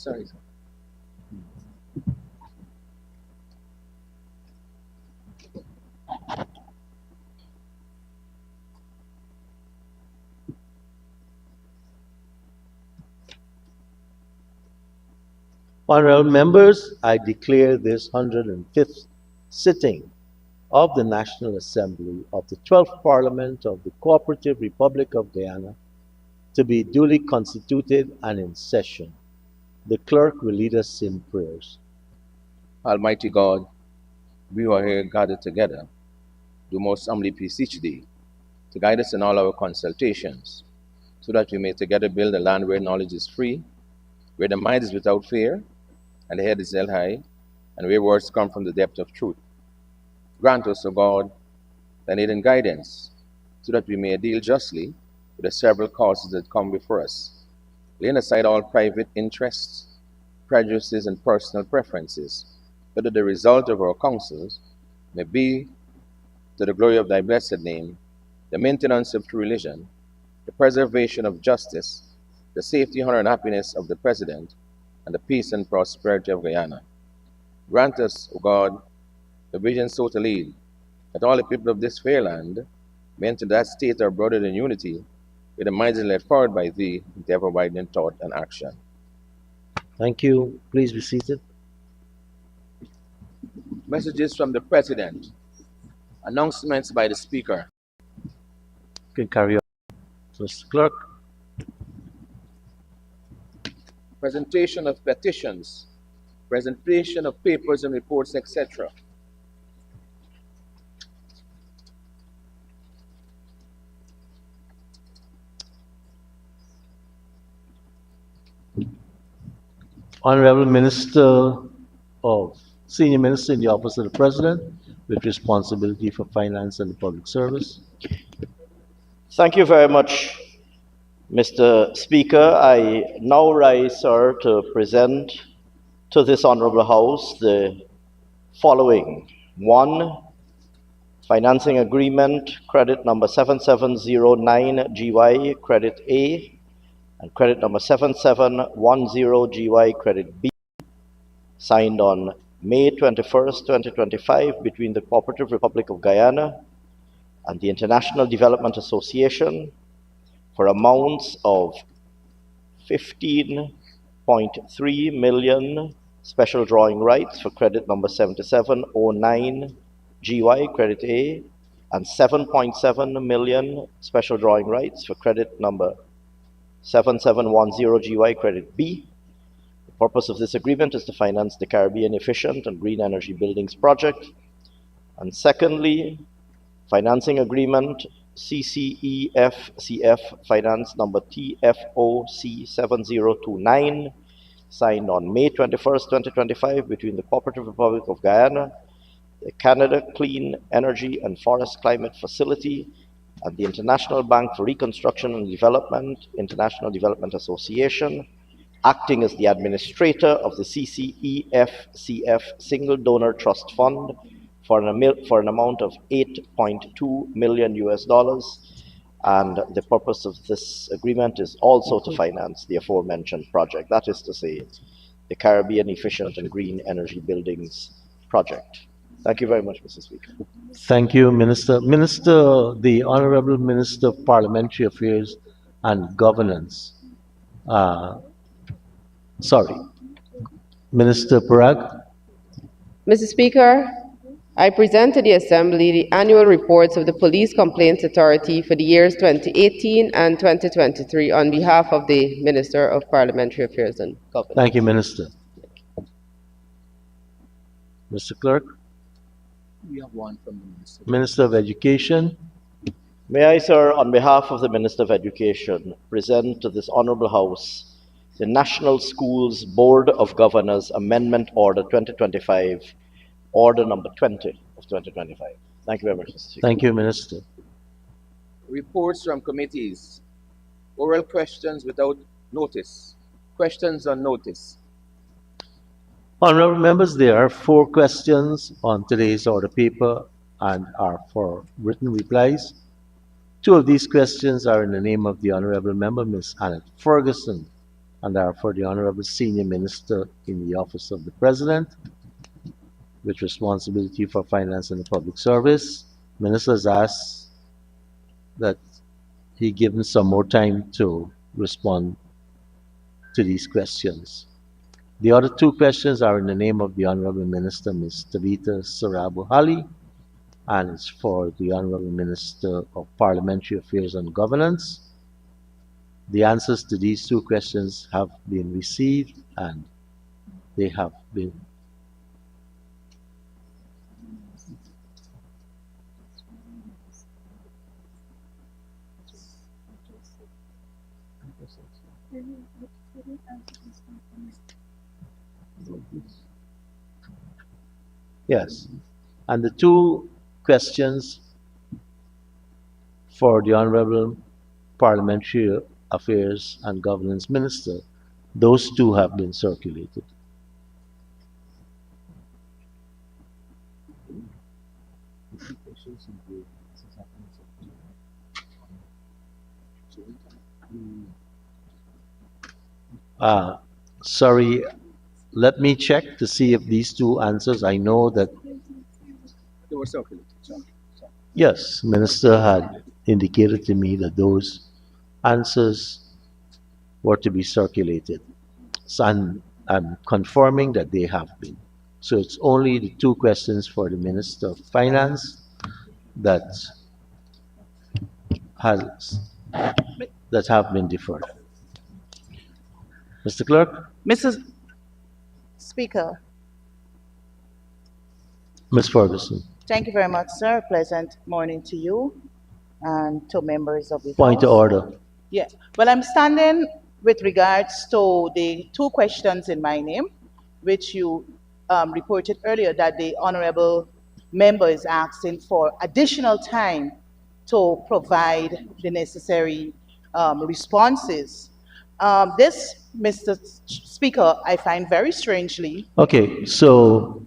Sorry. Honorable members, I declare this 105th sitting of the National Assembly of the 12th Parliament of the Cooperative Republic of Guyana to be duly constituted and in session. The clerk will lead us in prayers. Almighty God, we who are here gathered together, do most humbly beseech thee to guide us in all our consultations, so that we may together build a land where knowledge is free, where the mind is without fear, and the head is held high, and where words come from the depth of truth. Grant us, O God, thine aid and guidance, so that we may deal justly with the several causes that come before us, laying aside all private interests, prejudices, and personal preferences, so that the result of our counsels may be, to the glory of thy blessed name, the maintenance of true religion, the preservation of justice, the safety, honor, and happiness of the President, and the peace and prosperity of Guyana. Grant us, O God, the vision so to lead, that all the people of this fair land may enter that state of brotherhood and unity, with the minds led forward by thee, into ever-widening thought and action. Thank you. Please be seated. Messages from the President. Announcements by the Speaker. You can carry on, Mr. Clerk. Presentation of petitions. Presentation of papers and reports, etc. Honorable Minister Senior Minister in the Office of the President with responsibility for finance and public service. Thank you very much, Mr. Speaker. I now rise, sir, to present to this Honorable House the following. 1. Financing Agreement, credit number 7709 GY, credit A, and credit number 7710 GY, credit B, signed on May 21st, 2025 between the Cooperative Republic of Guyana and the International Development Association for amounts of 15.3 million special drawing rights for credit number 7709 GY, credit A, and 7.7 million special drawing rights for credit number 7710 GY, credit B. The purpose of this agreement is to finance the Caribbean Efficient and Green Energy Buildings Project. And secondly, financing agreement CCEFCF finance number TFOC 7029, signed on May 21st, 2025 between the Cooperative Republic of Guyana, the Canada Clean Energy and Forest Climate Facility, and the International Bank for Reconstruction and Development, International Development Association, acting as the administrator of the CCEFCF Single Donor Trust Fund for an amount of $8.2 million US. And the purpose of this agreement is also to finance the aforementioned project. That is to say, the Caribbean Efficient and Green Energy Buildings Project. Thank you very much, Mr. Speaker. Thank you, Minister. The Honorable Minister of Parliamentary Affairs and Governance. Minister Parag. Mr. Speaker, I present to the Assembly the annual reports of the Police Complaints Authority for the years 2018 and 2023 on behalf of the Minister of Parliamentary Affairs and Governance. Thank you, Minister. Mr. Clerk. We have one from the Minister. Minister of Education. May I, sir, on behalf of the Minister of Education, present to this Honourable House the National Schools Board of Governors Amendment Order 2025, Order number 20 of 2025. Thank you very much, Mr. Speaker. Thank you, Minister. Reports from committees. Oral questions without notice. Questions on notice. Honorable members, there are 4 questions on today's order paper and are for written replies. 2 of these questions are in the name of the Honorable Member, Ms. Annette Ferguson. and are for the Honorable Senior Minister in the Office of the President, with responsibility for finance and the public service. Ministers asked that he given some more time to respond to these questions. The other two questions are in the name of the Honorable Minister, Ms. Tabitha Sarabu Hali, and it's for the Honorable Minister of Parliamentary Affairs and Governance. The answers to these two questions have been received and they have been yes. And the two questions for the Honorable Parliamentary Affairs and Governance Minister, those two have been circulated. Sorry, let me check to see if these two answers, I know that, They were circulated. yes, Minister had indicated to me that those answers were to be circulated. So I'm confirming that they have been. So it's only the two questions for the Minister of Finance that has that have been deferred. Mr. Clerk? Mr. Speaker, Ms. Ferguson. thank you very much, sir. Pleasant morning to you and to members of the Point House. of order. Yeah, well, I'm standing with regards to the two questions in my name, which you reported earlier that the honorable member is asking for additional time to provide the necessary responses. This, Mr. Speaker, I find very strangely. Okay, so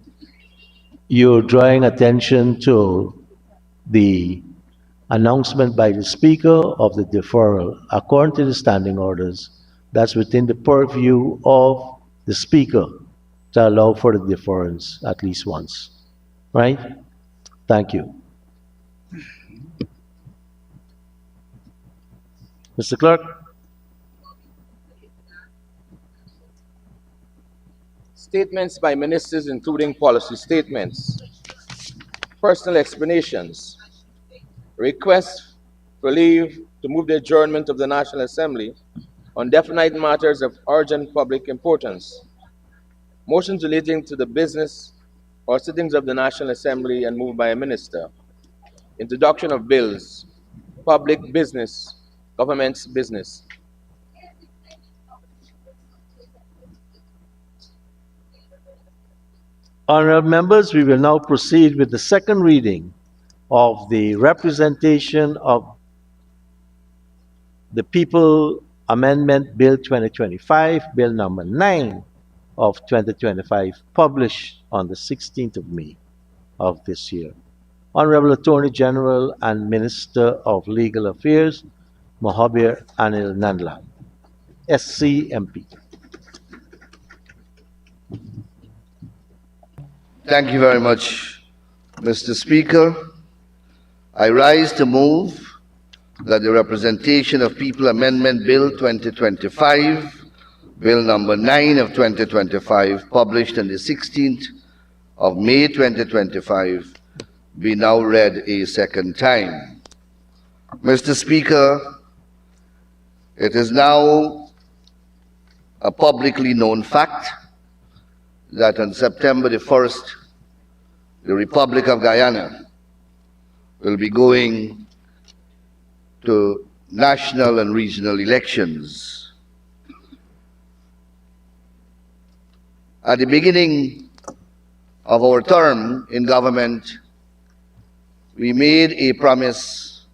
you're drawing attention to the announcement by the Speaker of the deferral. According to the standing orders, that's within the purview of the Speaker to allow for the deference at least once. Right? Thank you. Mr. Clerk? Statements by ministers, including policy statements, personal explanations, requests for leave to move the adjournment of the National Assembly on definite matters of urgent public importance, motions relating to the business or sittings of the National Assembly and moved by a minister, introduction of bills, public business, government's business. Honorable members, we will now proceed with the second reading of the representation of the People Amendment Bill 2025, Bill number 9 of 2025, published on the 16th of May of this year. Honorable Attorney General and Minister of Legal Affairs, Mohabir Anil Nandla, SC MP. Thank you very much, Mr. Speaker. I rise to move that the Representation of People Amendment Bill 2025, Bill number 9 of 2025, published on the 16th of May 2025, be now read a second time. Mr. Speaker, it is now a publicly known fact that on September the 1st, the Republic of Guyana will be going to national and regional elections. At the beginning of our term in government, we made a promise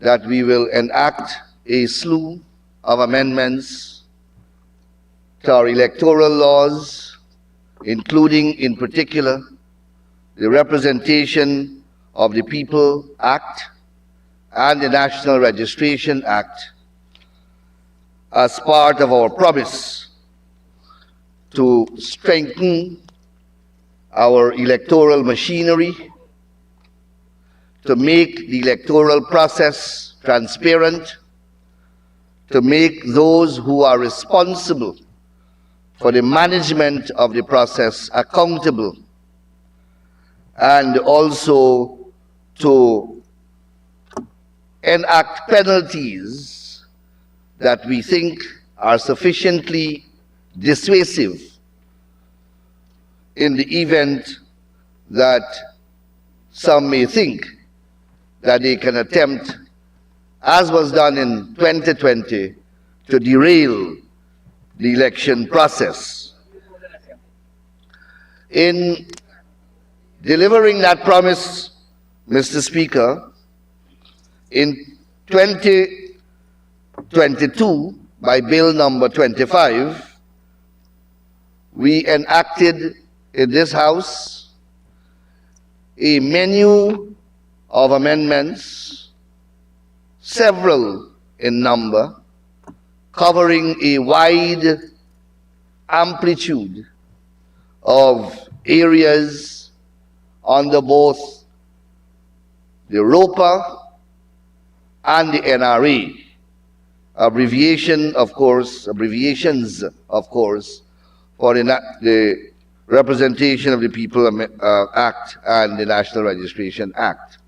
that we will enact a slew of amendments to our electoral laws, including in particular the Representation of the People Act and the National Registration Act, as part of our promise to strengthen our electoral machinery, to make the electoral process transparent, to make those who are responsible for the management of the process accountable, and also to enact penalties that we think are sufficiently dissuasive in the event that some may think that they can attempt, as was done in 2020, to derail the election process. In delivering that promise, Mr. Speaker, in 2022, by Bill number 25, we enacted in this House a menu of amendments, several in number, covering a wide amplitude of areas under both the ROPA and the NRA. Abbreviations, of course, for the Representation of the People Act and the National Registration Act.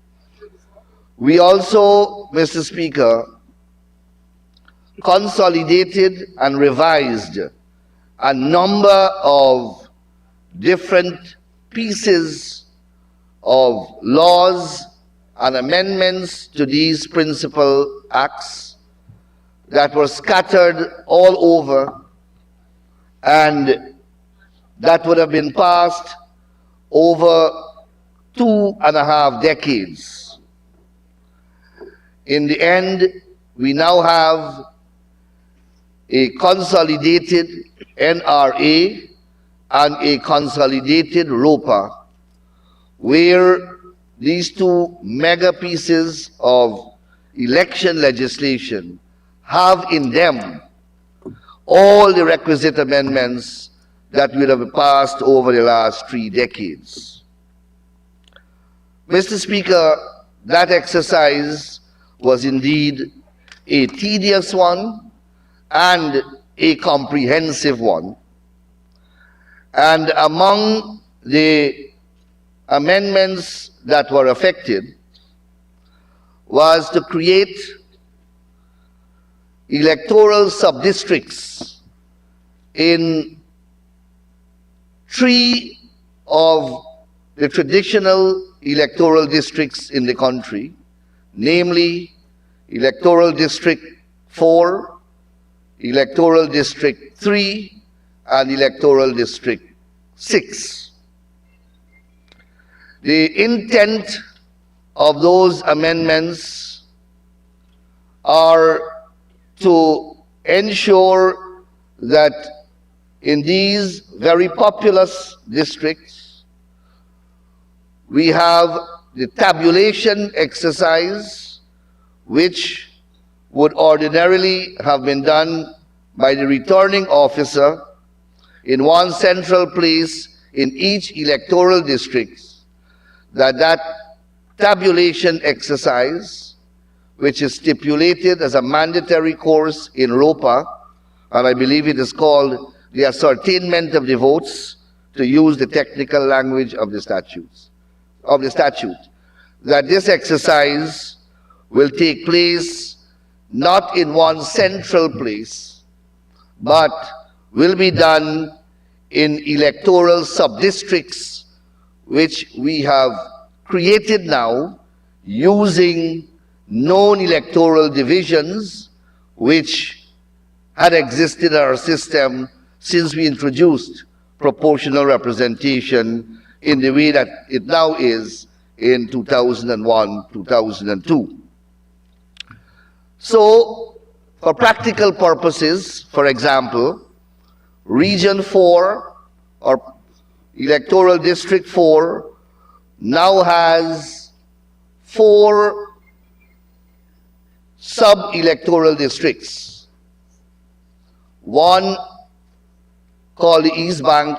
We also, Mr. Speaker, consolidated and revised a number of different pieces of laws and amendments to these principal acts that were scattered all over, and that would have been passed over 2.5 decades. In the end, we now have a consolidated NRA and a consolidated ROPA, where these two mega pieces of election legislation have in them all the requisite amendments that would have passed over the last 3 decades. Mr. Speaker, that exercise was indeed a tedious one and a comprehensive one. And among the amendments that were affected was to create electoral sub-districts in 3 of the traditional electoral districts in the country, namely Electoral District 4, Electoral District 3, and Electoral District 6. The intent of those amendments are to ensure that in these very populous districts, we have the tabulation exercise, which would ordinarily have been done by the returning officer in one central place in each electoral district, that tabulation exercise, which is stipulated as a mandatory course in ROPA, and I believe it is called the ascertainment of the votes, to use the technical language of the statute, that this exercise will take place not in one central place, but will be done in electoral sub-districts, which we have created now using known electoral divisions which had existed in our system since we introduced proportional representation in the way that it now is in 2001, 2002. So, for practical purposes, for example, Region 4 or Electoral District 4 now has 4 sub-electoral districts. one called the East Bank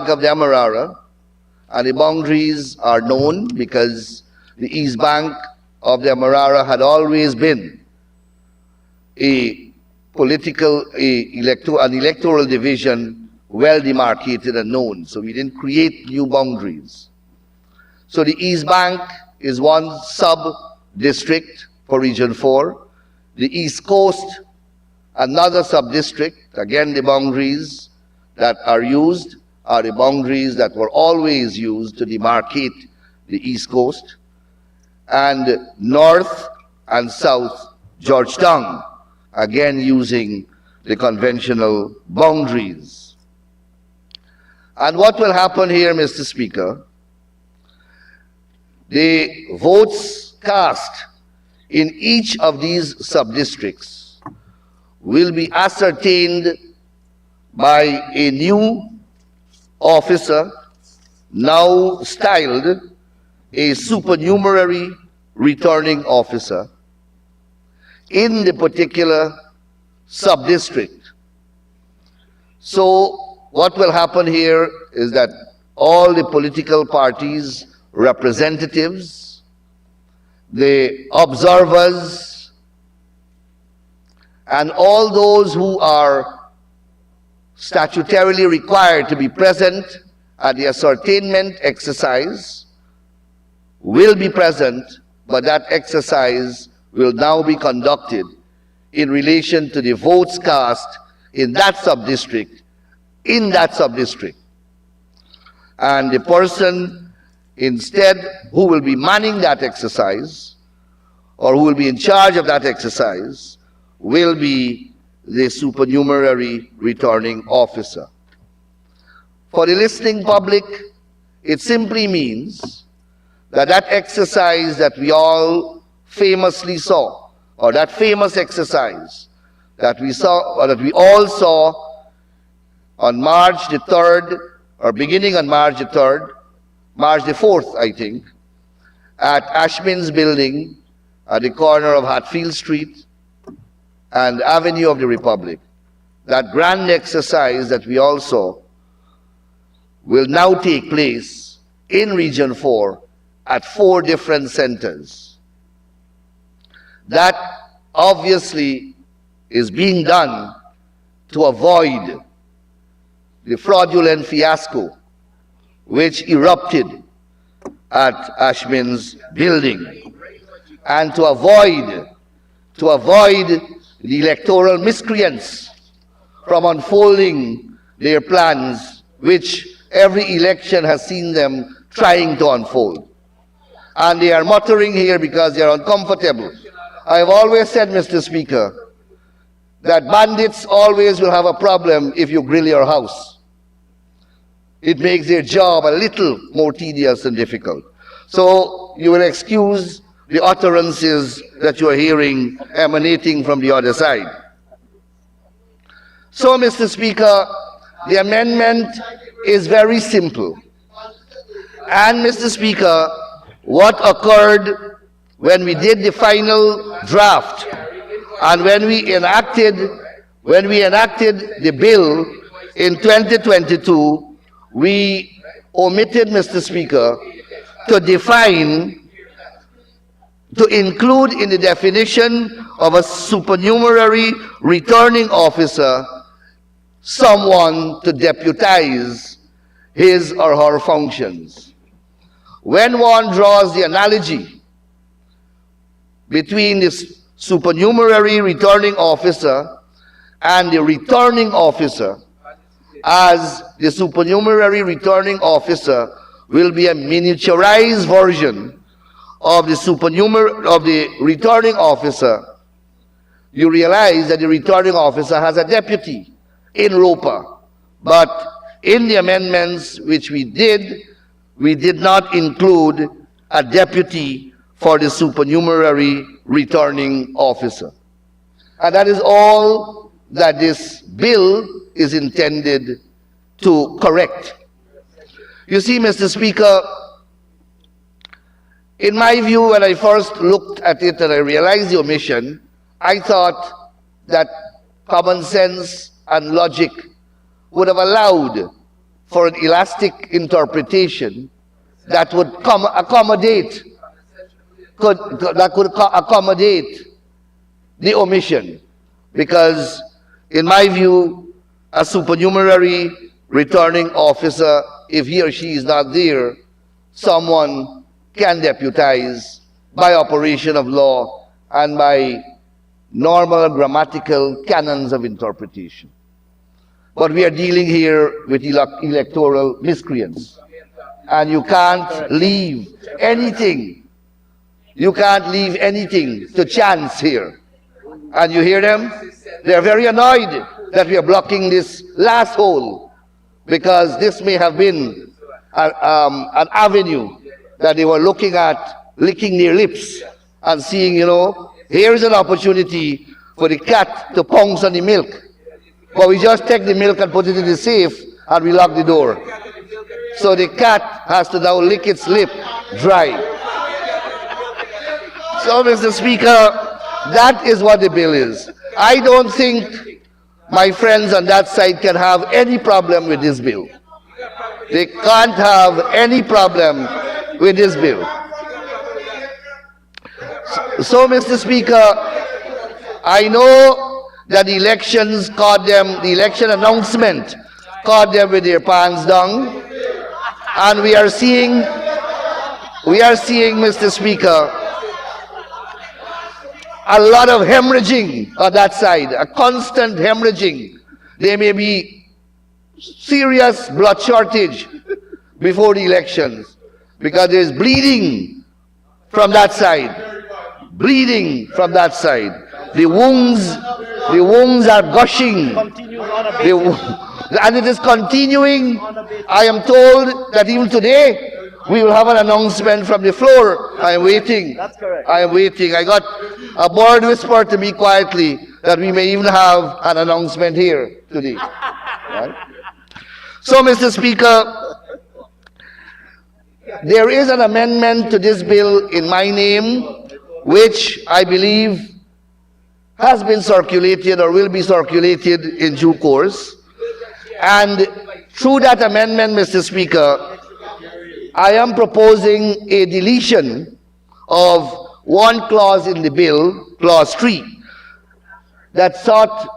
of the Amarara, and the boundaries are known because the East Bank of the Amarara had always been an electoral division well demarcated and known, so we didn't create new boundaries. So the East Bank is one sub-district for Region 4. The East Coast, another sub-district. Again, the boundaries that are used are the boundaries that were always used to demarcate the East Coast. And North and South Georgetown, again using the conventional boundaries. And what will happen here, Mr. Speaker? The votes cast in each of these sub-districts will be ascertained by a new officer, now styled a supernumerary returning officer, in the particular sub-district. So what will happen here is that all the political parties' representatives, the observers, and all those who are statutorily required to be present at the ascertainment exercise will be present, but that exercise will now be conducted in relation to the votes cast in that sub-district, And the person instead who will be manning that exercise, or who will be in charge of that exercise, will be the supernumerary returning officer. For the listening public, it simply means that that exercise that we all famously saw, or that famous exercise that we saw, or that we all saw on March the 3rd, or beginning on March the 3rd, March the 4th, I think, at Ashman's building at the corner of Hatfield Street and Avenue of the Republic. That grand exercise that we all saw will now take place in Region 4 at 4 different centers. That obviously is being done to avoid the fraudulent fiasco which erupted at Ashman's building, and to avoid the electoral miscreants from unfolding their plans, which every election has seen them trying to unfold. And they are muttering here because they are uncomfortable. I have always said, Mr. Speaker, that bandits always will have a problem if you grill your house. It makes their job a little more tedious and difficult. So you will excuse the utterances that you are hearing emanating from the other side. So, Mr. Speaker, the amendment is very simple. And, Mr. Speaker, what occurred when we did the final draft and when we enacted the bill in 2022, we omitted, Mr. Speaker, to define, to include in the definition of a supernumerary returning officer someone to deputize his or her functions. When one draws the analogy between this supernumerary returning officer and the returning officer, as the supernumerary returning officer will be a miniaturized version of the returning officer, you realize that the returning officer has a deputy in ROPA. But in the amendments which we did not include a deputy for the supernumerary returning officer. And that is all that this bill is intended to correct. You see, Mr. Speaker, in my view, when I first looked at it and I realized the omission, I thought that common sense, and logic would have allowed for an elastic interpretation that would accommodate the omission. Because in my view, a supernumerary returning officer, if he or she is not there, someone can deputize by operation of law and by normal grammatical canons of interpretation. But we are dealing here with electoral miscreants. And you can't leave anything. You can't leave anything to chance here. And you hear them? They're very annoyed that we are blocking this last hole, because this may have been an avenue that they were looking at, licking their lips and seeing, here's an opportunity for the cat to pounce on the milk. But we just take the milk and put it in the safe and we lock the door. So the cat has to now lick its lip dry. So, Mr. Speaker, that is what the bill is. I don't think my friends on that side can have any problem with this bill. They can't have any problem with this bill. So, Mr. Speaker, I know that the elections caught them, the election announcement caught them with their pants down. And we are seeing, Mr. Speaker, a lot of hemorrhaging on that side, a constant hemorrhaging. There may be serious blood shortage before the elections because there's bleeding from that side. Bleeding from that side. The wounds are gushing. And it is continuing. I am told that even today we will have an announcement from the floor. I am waiting. That's correct. I am waiting. I got a board whisper to me quietly that we may even have an announcement here today. Right? So, Mr. Speaker, there is an amendment to this bill in my name, which I believe has been circulated or will be circulated in due course. And through that amendment, Mr. Speaker, I am proposing a deletion of one clause in the bill, clause 3, that sought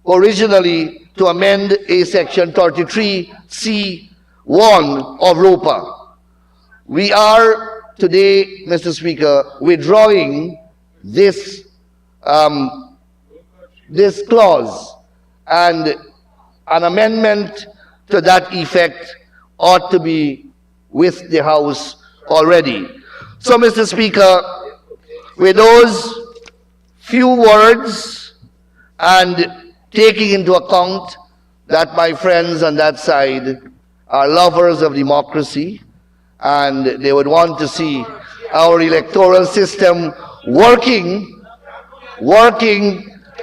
originally to amend a section 33C1 of ROPA. We are today, Mr. Speaker, withdrawing this clause, and an amendment to that effect ought to be with the House already. So, Mr. Speaker, with those few words and taking into account that my friends on that side are lovers of democracy and they would want to see our electoral system working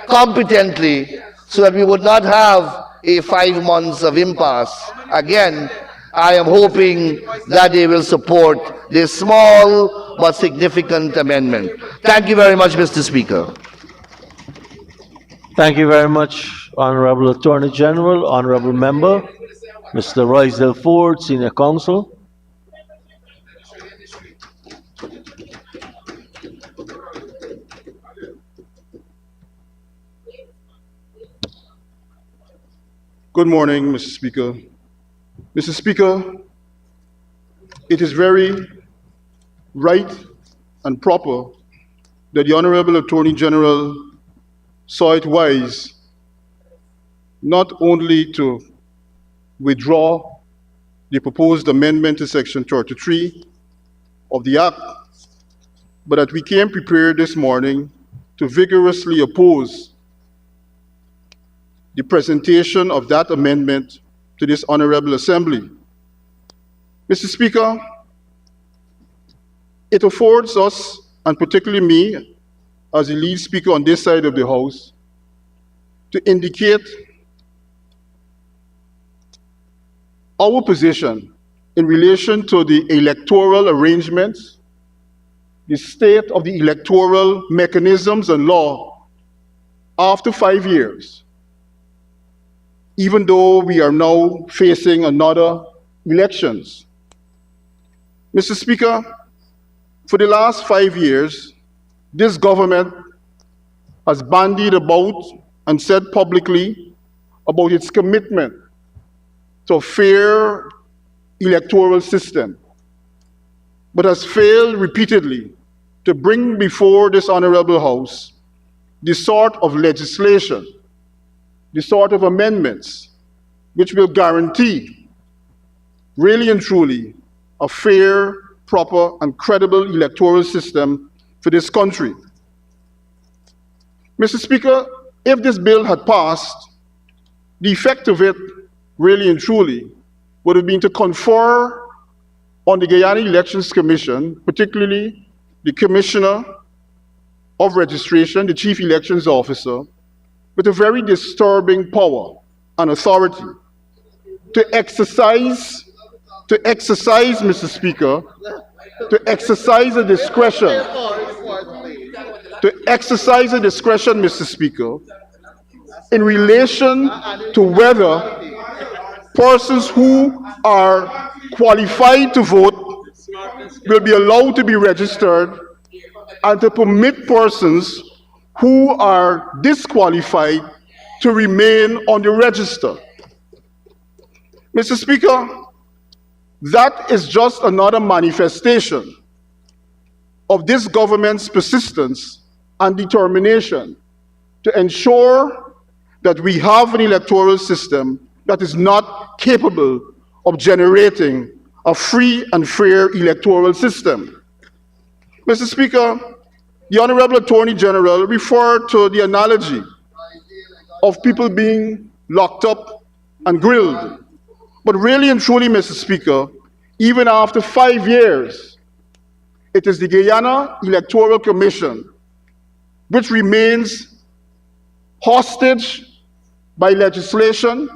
competently so that we would not have a 5 months of impasse. Again, I am hoping that they will support this small but significant amendment. Thank you very much, Mr. Speaker. Thank you very much, Honorable Attorney General, Honorable Member, Mr. Roysdale Ford, Senior Counsel. Good morning, Mr. Speaker. Mr. Speaker, it is very right and proper that the Honorable Attorney General saw it wise not only to withdraw the proposed amendment to Section 33 of the Act, but that we came prepared this morning to vigorously oppose the presentation of that amendment to this Honorable Assembly. Mr. Speaker, it affords us, and particularly me, as the lead speaker on this side of the House, to indicate our position in relation to the electoral arrangements, the state of the electoral mechanisms and law after 5 years, even though we are now facing another elections. Mr. Speaker, for the last 5 years, this government has bandied about and said publicly about its commitment to a fair electoral system, but has failed repeatedly to bring before this honorable House the sort of legislation, the sort of amendments which will guarantee, really and truly, a fair, proper, and credible electoral system for this country. Mr. Speaker, if this bill had passed, the effect of it, really and truly, would have been to confer on the Guyana Elections Commission, particularly the Commissioner of Registration, the Chief Elections Officer, with a very disturbing power and authority to exercise, Mr. Speaker, to exercise a discretion, Mr. Speaker, in relation to whether persons who are qualified to vote will be allowed to be registered, and to permit persons who are disqualified to remain on the register. Mr. Speaker, that is just another manifestation of this government's persistence and determination to ensure that we have an electoral system that is not capable of generating a free and fair electoral system. Mr. Speaker, the Honorable Attorney General referred to the analogy of people being locked up and grilled. But really and truly, Mr. Speaker, even after 5 years, it is the Guyana Electoral Commission which remains hostage by legislation,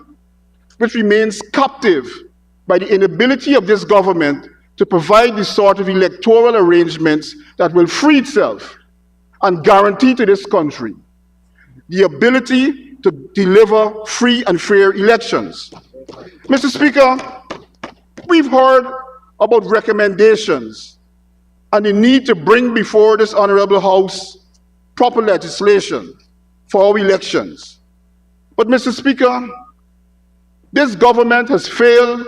which remains captive by the inability of this government to provide the sort of electoral arrangements that will free itself and guarantee to this country the ability to deliver free and fair elections. Mr. Speaker, we've heard about recommendations and the need to bring before this honorable House proper legislation for our elections. But Mr. Speaker, this government has failed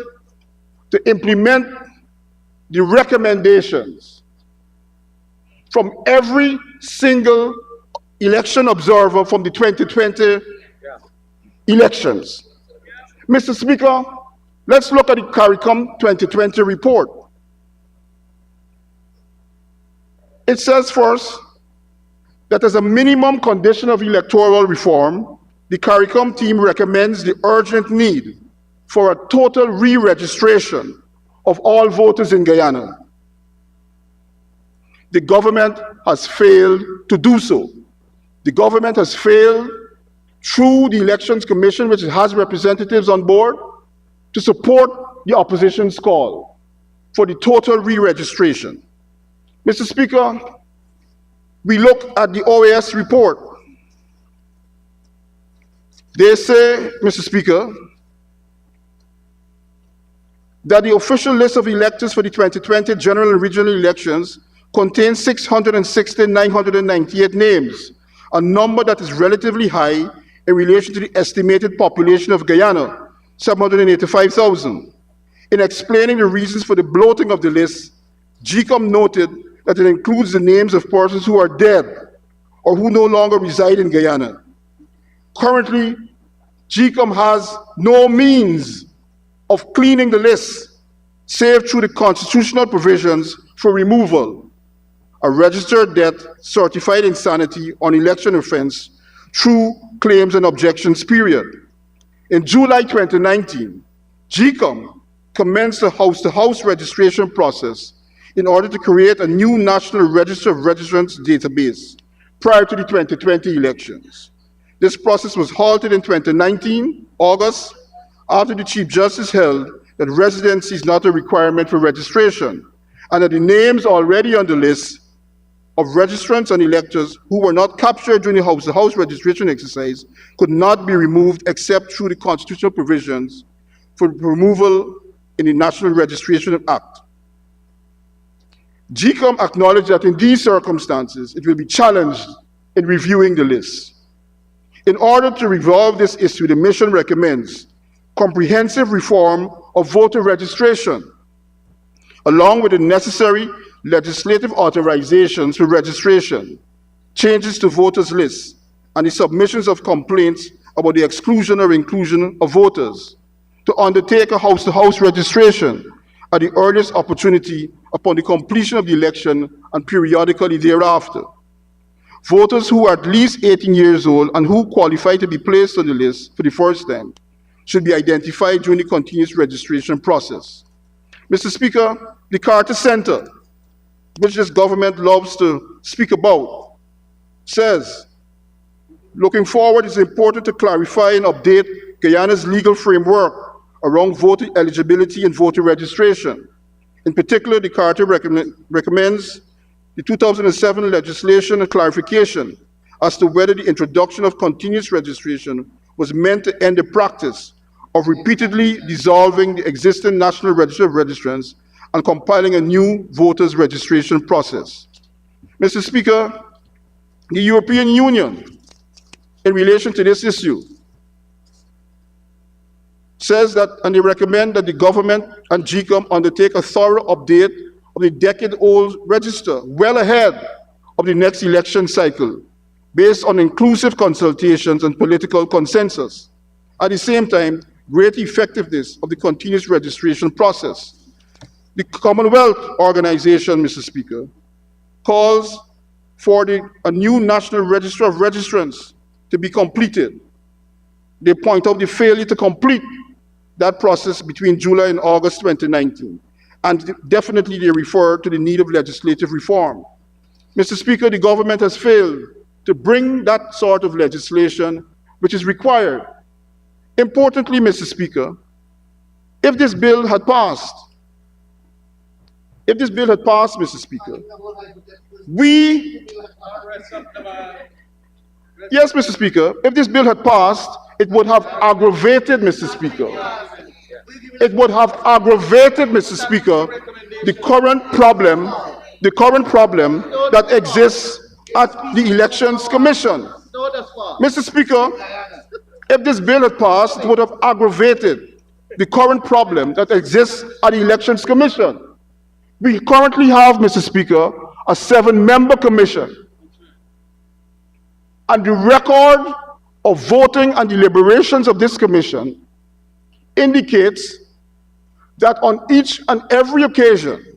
to implement the recommendations from every single election observer from the 2020 elections. Mr. Speaker, let's look at the CARICOM 2020 report. It says first that as a minimum condition of electoral reform, the CARICOM team recommends the urgent need for a total re-registration of all voters in Guyana. The government has failed to do so. The government has failed through the Elections Commission, which has representatives on board, to support the opposition's call for the total re-registration. Mr. Speaker, we look at the OAS report. They say, Mr. Speaker, that the official list of electors for the 2020 general and regional elections contains 660,998 names, a number that is relatively high in relation to the estimated population of Guyana, 785,000. In explaining the reasons for the bloating of the list, GCOM noted that it includes the names of persons who are dead or who no longer reside in Guyana. Currently, GCOM has no means of cleaning the list, save through the constitutional provisions for removal, a registered death, certified insanity on election offense through claims and objections period. In July 2019, GCOM commenced a house-to-house registration process in order to create a new National Register of Registrants database prior to the 2020 elections. This process was halted in 2019, August, after the Chief Justice held that residency is not a requirement for registration, and that the names already on the list of registrants and electors who were not captured during the house-to-house registration exercise could not be removed except through the constitutional provisions for removal in the National Registration Act. GCOM acknowledged that in these circumstances, it will be challenged in reviewing the list. In order to resolve this issue, the mission recommends comprehensive reform of voter registration, along with the necessary legislative authorizations for registration, changes to voters' lists, and the submissions of complaints about the exclusion or inclusion of voters, to undertake a house-to-house registration at the earliest opportunity upon the completion of the election and periodically thereafter. Voters who are at least 18 years old and who qualify to be placed on the list for the first time should be identified during the continuous registration process. Mr. Speaker, the Carter Center, which this government loves to speak about, says, looking forward, it's important to clarify and update Guyana's legal framework around voter eligibility and voter registration. In particular, the Carter recommends the 2007 legislation and clarification as to whether the introduction of continuous registration was meant to end the practice of repeatedly dissolving the existing National Register of Registrants and compiling a new voters registration process. Mr. Speaker, the European Union, in relation to this issue, says that, and they recommend that the government and GCOM undertake a thorough update of the decade-old register well ahead of the next election cycle, based on inclusive consultations and political consensus. At the same time, great effectiveness of the continuous registration process. The Commonwealth Organization, Mr. Speaker, calls for a new National Register of Registrants to be completed. They point out the failure to complete that process between July and August 2019. And definitely they refer to the need of legislative reform. Mr. Speaker, the government has failed to bring that sort of legislation which is required. Importantly, Mr. Speaker, if this bill had passed, Mr. Speaker, yes, Mr. Speaker, if this bill had passed, it would have aggravated, Mr. Speaker. It would have aggravated, Mr. Speaker, the current problem that exists at the Elections Commission. Mr. Speaker, if this bill had passed, it would have aggravated the current problem that exists at the Elections Commission. We currently have, Mr. Speaker, a 7-member commission. And the record of voting and deliberations of this commission indicates that on each and every occasion,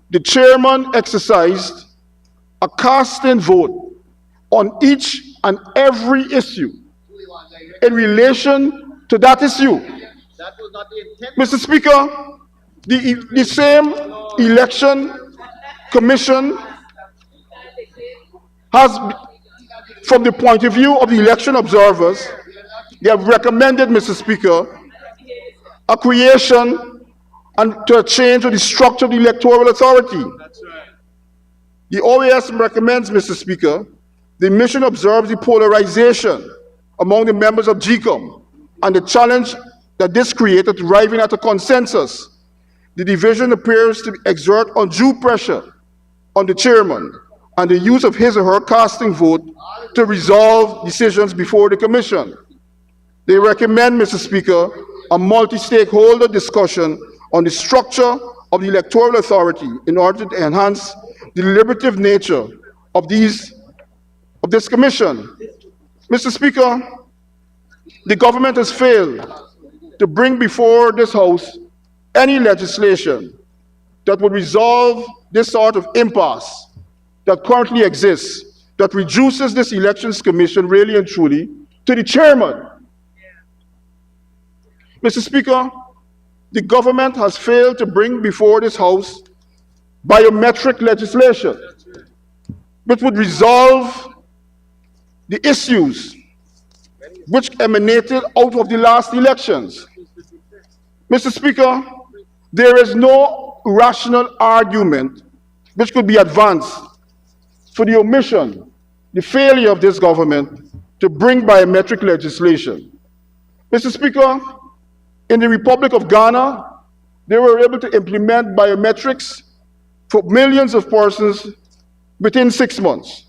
the chairman exercised a casting vote on each and every issue in relation to that issue. Mr. Speaker, the same election commission has, from the point of view of the election observers, they have recommended, Mr. Speaker, a creation and to a change of the structure of the electoral authority. The OAS recommends, Mr. Speaker, the mission observes the polarization among the members of GCOM and the challenge that this created arriving at a consensus. The division appears to exert undue pressure on the chairman and the use of his or her casting vote to resolve decisions before the commission. They recommend, Mr. Speaker, a multi-stakeholder discussion on the structure of the electoral authority in order to enhance the deliberative nature of this commission. Mr. Speaker, the government has failed to bring before this House any legislation that would resolve this sort of impasse that currently exists, that reduces this elections commission really and truly to the chairman. Mr. Speaker, the government has failed to bring before this House biometric legislation, which would resolve the issues which emanated out of the last elections. Mr. Speaker, there is no rational argument which could be advanced for the omission, the failure of this government to bring biometric legislation. Mr. Speaker, in the Republic of Ghana, they were able to implement biometrics for millions of persons within 6 months.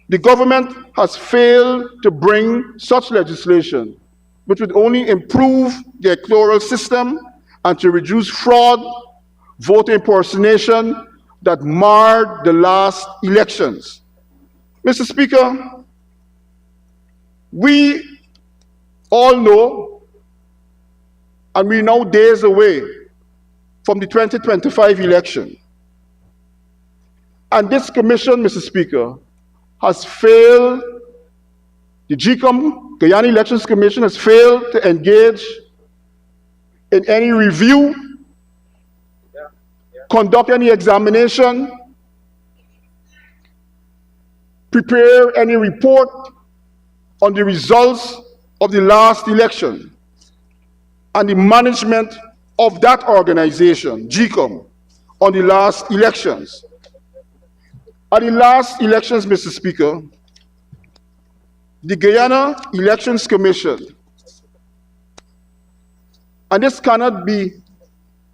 The government has failed to bring such legislation, which would only improve the electoral system and to reduce fraud, voter impersonation that marred the last elections. Mr. Speaker, we all know, and we're now days away from the 2025 election. And this commission, Mr. Speaker, has failed, the GCOM, Guyana Elections Commission, has failed to engage in any review, conduct any examination, prepare any report on the results of the last election and the management of that organization, GCOM, on the last elections. At the last elections, Mr. Speaker, the Guyana Elections Commission, and this cannot be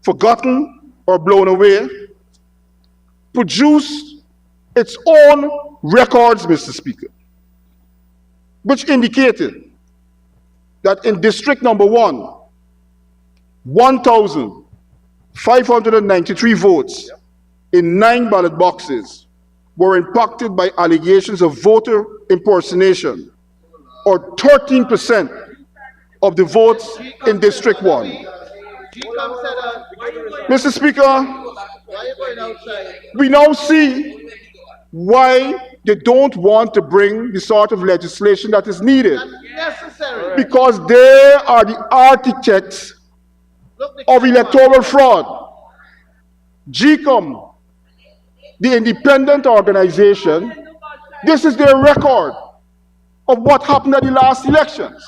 forgotten or blown away, produced its own records, Mr. Speaker, which indicated that in District Number 1, 1,593 votes in 9 ballot boxes were impacted by allegations of voter impersonation, or 13% of the votes in District 1. Mr. Speaker, we now see why they don't want to bring the sort of legislation that is needed. Because they are the architects of electoral fraud. GCOM, the independent organization, this is their record of what happened at the last elections.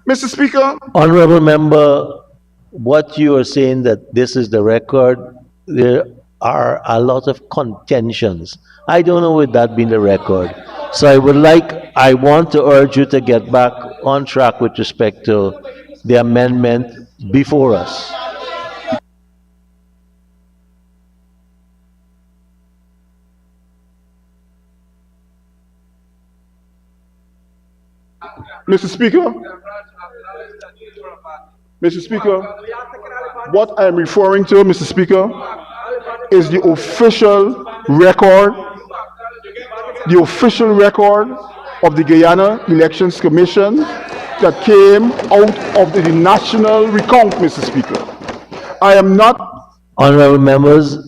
Mr. Speaker. Honorable member, what you are saying that this is the record, there are a lot of contentions. I don't know with that being the record. So I want to urge you to get back on track with respect to the amendment before us. Mr. Speaker, what I am referring to, Mr. Speaker, is the official record of the Guyana Elections Commission that came out of the national recount, Mr. Speaker. I am not... Honorable members,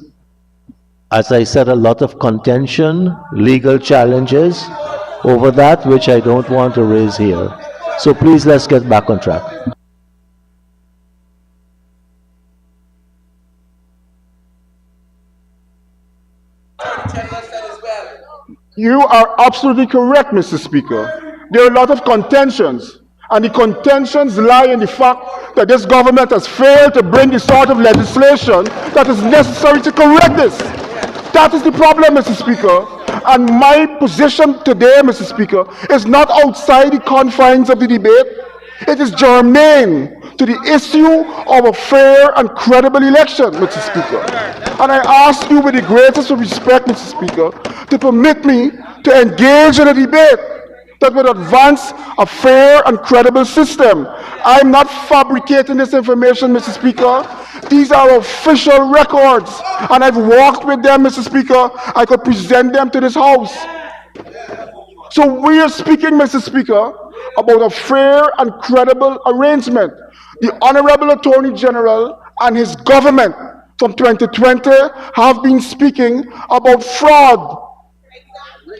as I said, a lot of contention, legal challenges over that, which I don't want to raise here. So please, let's get back on track. You are absolutely correct, Mr. Speaker. There are a lot of contentions, and the contentions lie in the fact that this government has failed to bring the sort of legislation that is necessary to correct this. That is the problem, Mr. Speaker. And my position today, Mr. Speaker, is not outside the confines of the debate. It is germane to the issue of a fair and credible election, Mr. Speaker. And I ask you with the greatest of respect, Mr. Speaker, to permit me to engage in a debate that would advance a fair and credible system. I'm not fabricating this information, Mr. Speaker. These are official records, and I've walked with them, Mr. Speaker. I could present them to this House. So we are speaking, Mr. Speaker, about a fair and credible arrangement. The Honorable Attorney General and his government from 2020 have been speaking about fraud.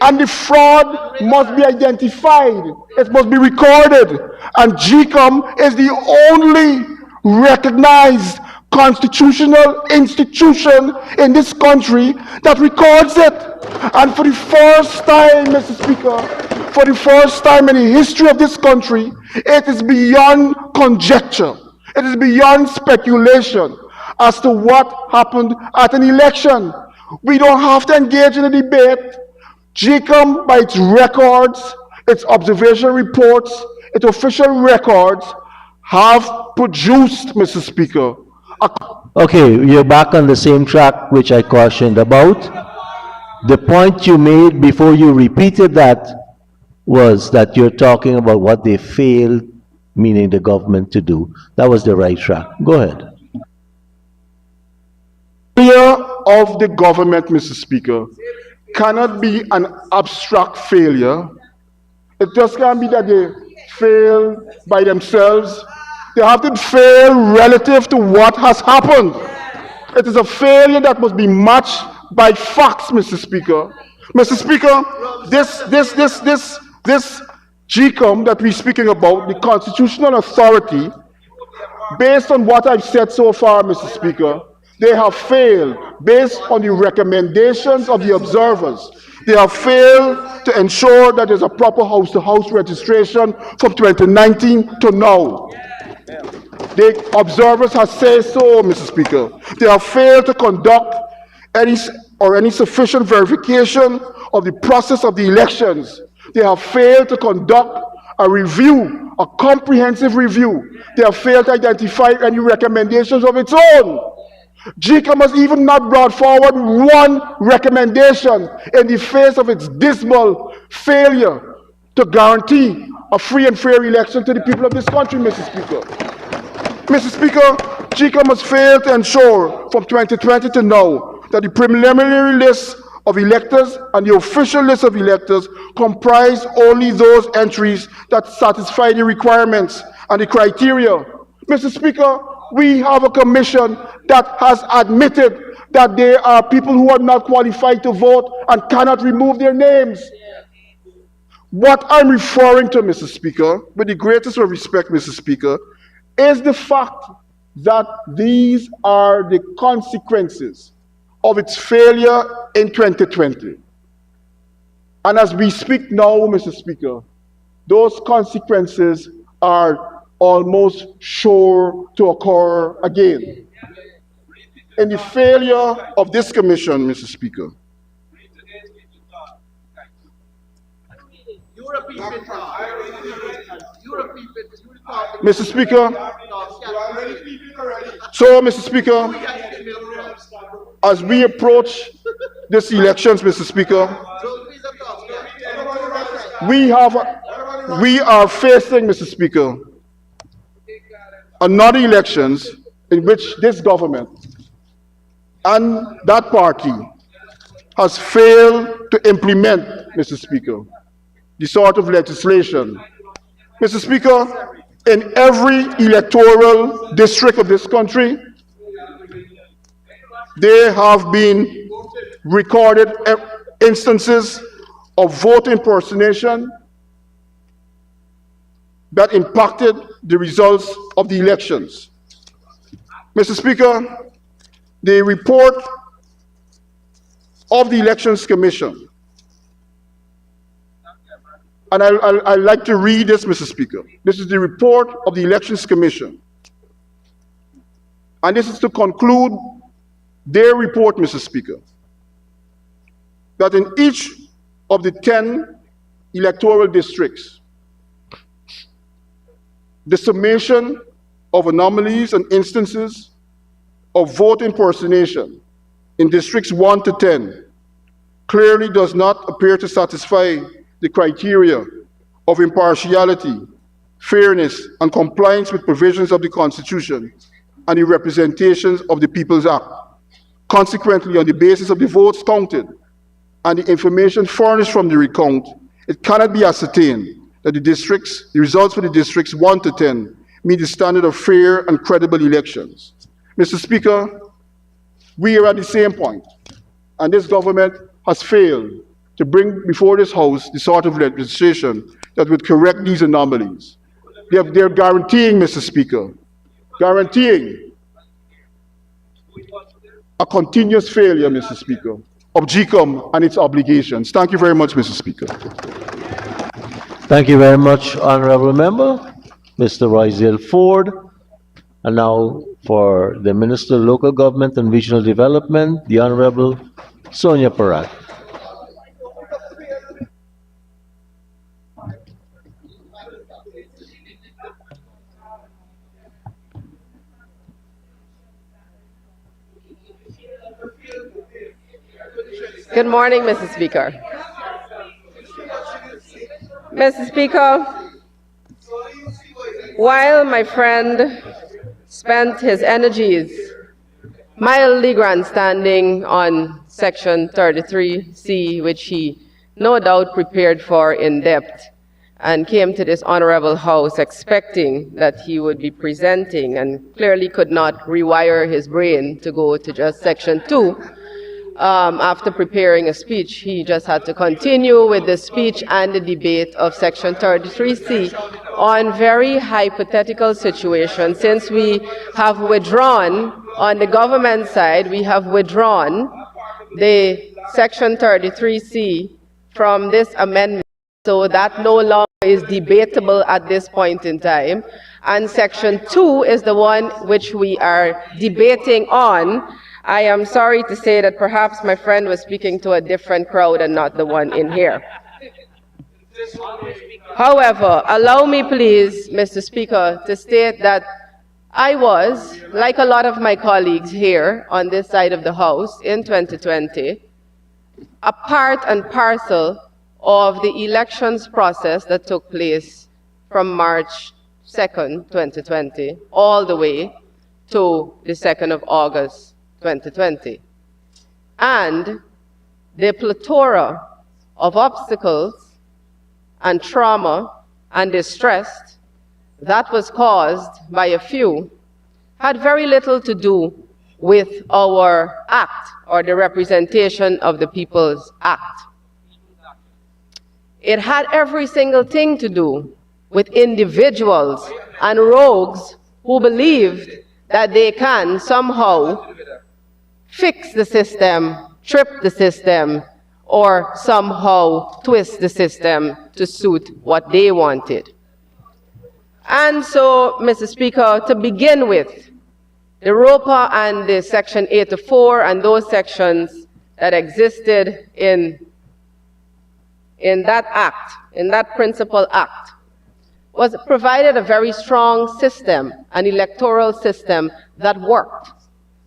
And the fraud must be identified. It must be recorded. And GCOM is the only recognized constitutional institution in this country that records it. And for the first time, Mr. Speaker, for the first time in the history of this country, it is beyond conjecture. It is beyond speculation as to what happened at an election. We don't have to engage in a debate. GCOM, by its records, its observation reports, its official records, have produced, Mr. Speaker. Okay, you're back on the same track which I cautioned about. The point you made before you repeated that was that you're talking about what they failed, meaning the government, to do. That was the right track. Go ahead. Failure of the government, Mr. Speaker, cannot be an abstract failure. It just can't be that they fail by themselves. They have to fail relative to what has happened. It is a failure that must be matched by facts, Mr. Speaker. Mr. Speaker, this GCOM that we're speaking about, the constitutional authority, based on what I've said so far, Mr. Speaker, they have failed based on the recommendations of the observers. They have failed to ensure that there's a proper house-to-house registration from 2019 to now. The observers have said so, Mr. Speaker. They have failed to conduct any sufficient verification of the process of the elections. They have failed to conduct a review, a comprehensive review. They have failed to identify any recommendations of its own. GCOM has even not brought forward one recommendation in the face of its dismal failure to guarantee a free and fair election to the people of this country, Mr. Speaker. Mr. Speaker, GCOM has failed to ensure from 2020 to now that the preliminary list of electors and the official list of electors comprise only those entries that satisfy the requirements and the criteria. Mr. Speaker, we have a commission that has admitted that there are people who are not qualified to vote and cannot remove their names. What I'm referring to, Mr. Speaker, with the greatest of respect, Mr. Speaker, is the fact that these are the consequences of its failure in 2020. And as we speak now, Mr. Speaker, those consequences are almost sure to occur again. In the failure of this commission, Mr. Speaker, Mr. Speaker, so Mr. Speaker, as we approach this elections, Mr. Speaker, we are facing, Mr. Speaker, another elections in which this government and that party has failed to implement, Mr. Speaker, the sort of legislation. Mr. Speaker, in every electoral district of this country, there have been recorded instances of vote impersonation that impacted the results of the elections. Mr. Speaker, the report of the Elections Commission, and I'd like to read this, Mr. Speaker. This is the report of the Elections Commission. And this is to conclude their report, Mr. Speaker, that in each of the 10 electoral districts, the summation of anomalies and instances of vote impersonation in districts 1 to 10 clearly does not appear to satisfy the criteria of impartiality, fairness, and compliance with provisions of the Constitution and the Representations of the People's Act. Consequently, on the basis of the votes counted and the information furnished from the recount, it cannot be ascertained that the results for the districts 1 to 10 meet the standard of fair and credible elections. Mr. Speaker, we are at the same point, and this government has failed to bring before this House the sort of legislation that would correct these anomalies. They're guaranteeing, Mr. Speaker, guaranteeing a continuous failure, Mr. Speaker, of GCOM and its obligations. Thank you very much, Mr. Speaker. Thank you very much, Honorable Member, Mr. Royzell Ford. And now for the Minister of Local Government and Regional Development, the Honorable Sonia Parat. Good morning, Mr. Speaker. Mr. Speaker, while my friend spent his energies mildly grandstanding on Section 33C, which he no doubt prepared for in depth, and came to this honorable House expecting that he would be presenting and clearly could not rewire his brain to go to just Section 2. After preparing a speech, he just had to continue with the speech and the debate of Section 33C on very hypothetical situations. Since we have withdrawn, on the government side, we have withdrawn the Section 33C from this amendment, so that no longer is debatable at this point in time. And Section 2 is the one which we are debating on. I am sorry to say that perhaps my friend was speaking to a different crowd and not the one in here. However, allow me please, Mr. Speaker, to state that I was, like a lot of my colleagues here on this side of the House in 2020, a part and parcel of the elections process that took place from March 2nd, 2020, all the way to the 2nd of August, 2020. And the plethora of obstacles and trauma and distress that was caused by a few had very little to do with our act or the representation of the People's Act. It had every single thing to do with individuals and rogues who believed that they can somehow fix the system, trip the system, or somehow twist the system to suit what they wanted. And so, Mr. Speaker, to begin with, the ROPA and the Section 84 and those sections that existed in that act, in that principal act, was provided a very strong system, an electoral system that worked,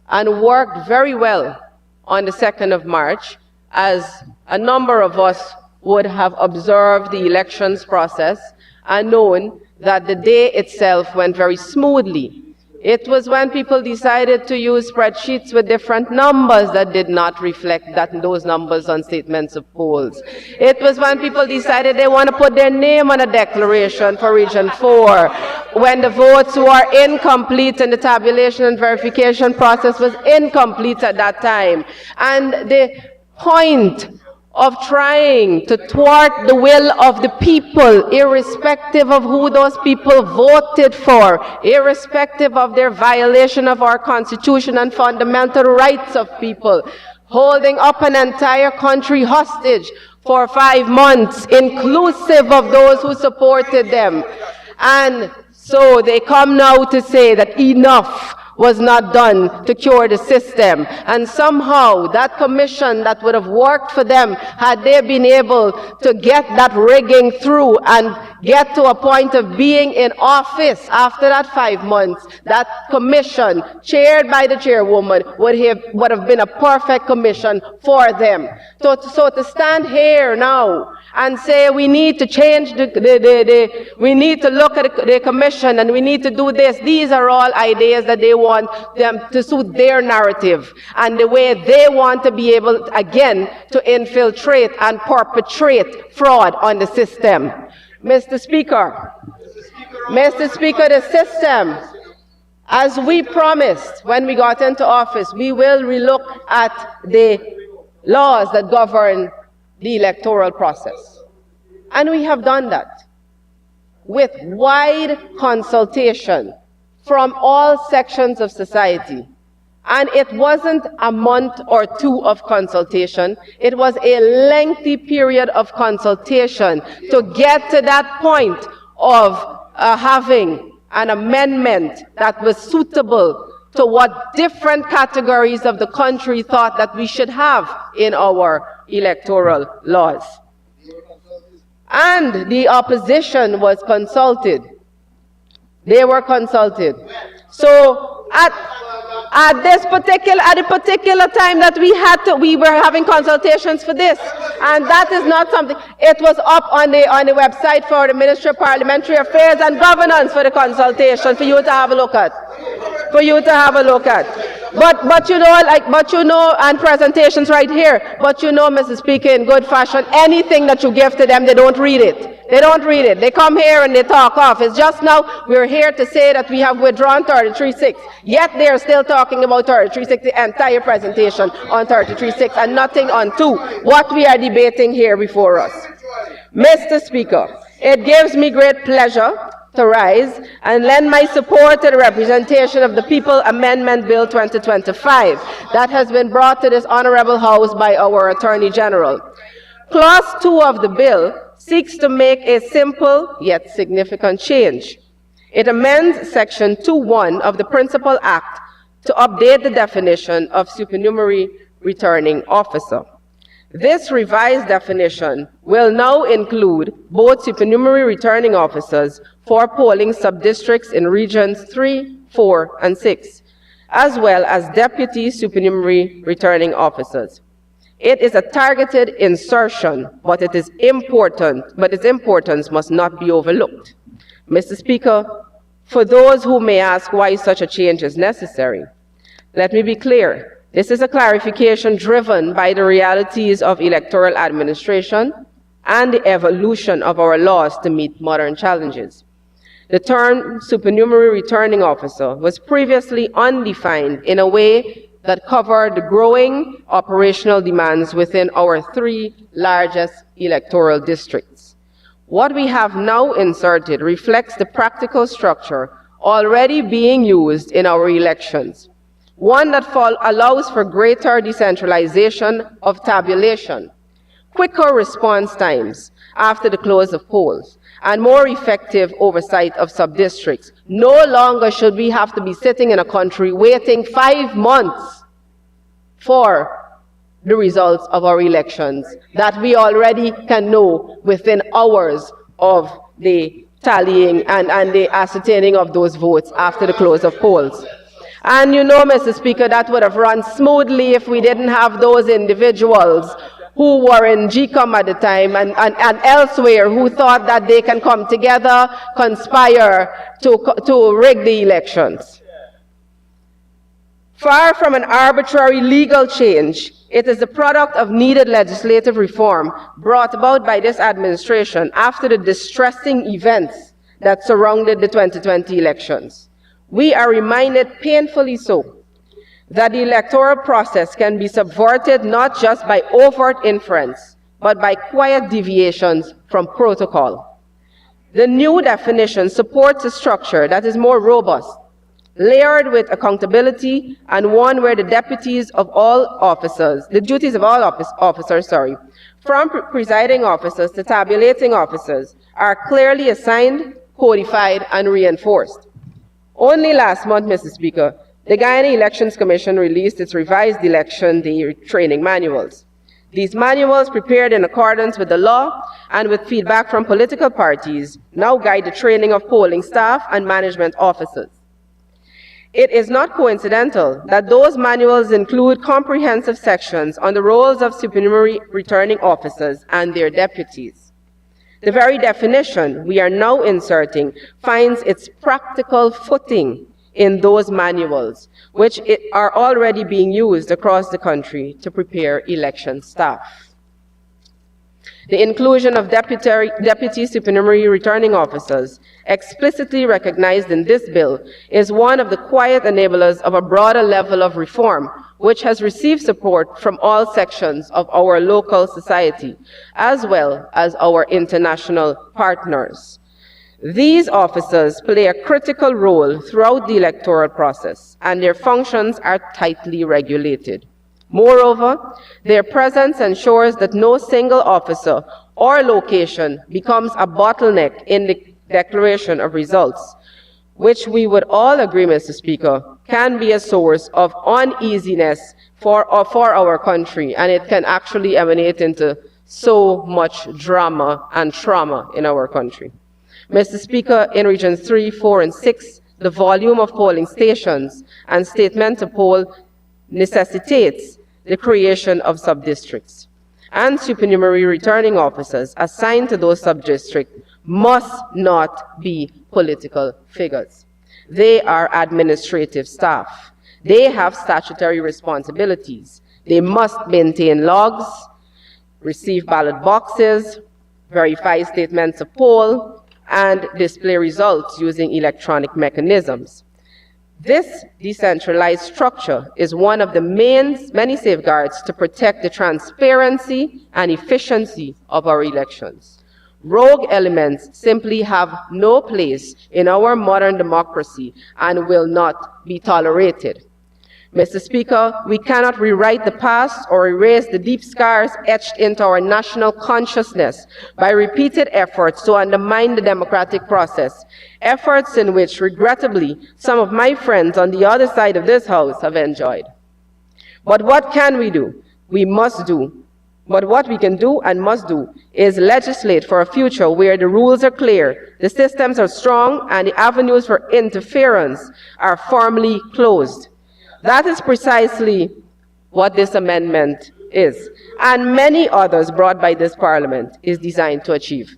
and worked very well on the 2nd of March, as a number of us would have observed the elections process and known that the day itself went very smoothly. It was when people decided to use spreadsheets with different numbers that did not reflect those numbers on statements of polls. It was when people decided they want to put their name on a declaration for Region 4, when the votes were incomplete and the tabulation and verification process was incomplete at that time. And the point of trying to thwart the will of the people, irrespective of who those people voted for, irrespective of their violation of our Constitution and fundamental rights of people, holding up an entire country hostage for 5 months, inclusive of those who supported them. And so they come now to say that enough was not done to cure the system. And somehow that commission that would have worked for them had they been able to get that rigging through and get to a point of being in office after that 5 months, that commission, chaired by the chairwoman, would have been a perfect commission for them. So to stand here now and say we need to change we need to look at the commission and we need to do this, these are all ideas that they want them to suit their narrative and the way they want to be able, again, to infiltrate and perpetrate fraud on the system. Mr. Speaker, the system, as we promised when we got into office, we will relook at the laws that govern the electoral process. And we have done that with wide consultation from all sections of society. And it wasn't a month or two of consultation, it was a lengthy period of consultation to get to that point of having an amendment that was suitable to what different categories of the country thought that we should have in our electoral laws. And the opposition was consulted. They were consulted. So at the particular time that we were having consultations for this, and that is not something. It was up on the website for the Ministry of Parliamentary Affairs and Governance for the consultation for you to have a look at. But you know, and presentations right here. But you know, Mr. Speaker, in good fashion, anything that you give to them, they don't read it. They don't read it. They come here and they talk off. It's just now we're here to say that we have withdrawn 33.6. Yet they are still talking about 33.6, the entire presentation on 33.6 and nothing on 2, what we are debating here before us. Mr. Speaker, it gives me great pleasure to rise and lend my support to the representation of the People Amendment Bill 2025 that has been brought to this honorable House by our Attorney General. Clause 2 of the bill seeks to make a simple yet significant change. It amends Section 2.1 of the Principal Act to update the definition of supernumerary returning officer. This revised definition will now include both supernumerary returning officers for polling sub-districts in regions 3, 4, and 6, as well as deputy supernumerary returning officers. It is a targeted insertion, but its importance must not be overlooked. Mr. Speaker, for those who may ask why such a change is necessary, let me be clear. This is a clarification driven by the realities of electoral administration and the evolution of our laws to meet modern challenges. The term supernumerary returning officer was previously undefined in a way that covered the growing operational demands within our 3 largest electoral districts. What we have now inserted reflects the practical structure already being used in our elections, one that allows for greater decentralization of tabulation, quicker response times after the close of polls, and more effective oversight of sub-districts. No longer should we have to be sitting in a country waiting 5 months for the results of our elections that we already can know within hours of the tallying and the ascertaining of those votes after the close of polls. And you know, Mr. Speaker, that would have run smoothly if we didn't have those individuals who were in GCOM at the time and elsewhere who thought that they can come together, conspire to rig the elections. Far from an arbitrary legal change, it is the product of needed legislative reform brought about by this administration after the distressing events that surrounded the 2020 elections. We are reminded painfully so that the electoral process can be subverted not just by overt inference, but by quiet deviations from protocol. The new definition supports a structure that is more robust, layered with accountability, and one where the duties of all officers, from presiding officers to tabulating officers, are clearly assigned, codified, and reinforced. Only last month, Mr. Speaker, the Guyana Elections Commission released its revised election day training manuals. These manuals, prepared in accordance with the law and with feedback from political parties, now guide the training of polling staff and management officers. It is not coincidental that those manuals include comprehensive sections on the roles of supernumerary returning officers and their deputies. The very definition we are now inserting finds its practical footing in those manuals, which are already being used across the country to prepare election staff. The inclusion of deputy supernumerary returning officers, explicitly recognized in this bill, is one of the quiet enablers of a broader level of reform, which has received support from all sections of our local society, as well as our international partners. These officers play a critical role throughout the electoral process, and their functions are tightly regulated. Moreover, their presence ensures that no single officer or location becomes a bottleneck in the declaration of results, which we would all agree, Mr. Speaker, can be a source of uneasiness for our country, and it can actually emanate into so much drama and trauma in our country. Mr. Speaker, in Regions 3, 4, and 6, the volume of polling stations and statement to poll necessitates the creation of sub-districts, and supernumerary returning officers assigned to those sub-districts must not be political figures. They are administrative staff. They have statutory responsibilities. They must maintain logs, receive ballot boxes, verify statements of poll, and display results using electronic mechanisms. This decentralized structure is one of the many safeguards to protect the transparency and efficiency of our elections. Rogue elements simply have no place in our modern democracy and will not be tolerated. Mr. Speaker, we cannot rewrite the past or erase the deep scars etched into our national consciousness by repeated efforts to undermine the democratic process, efforts in which, regrettably, some of my friends on the other side of this House have enjoyed. But what can we do? We must do. But what we can do and must do is legislate for a future where the rules are clear, the systems are strong, and the avenues for interference are firmly closed. That is precisely what this amendment is, and many others brought by this Parliament is designed to achieve.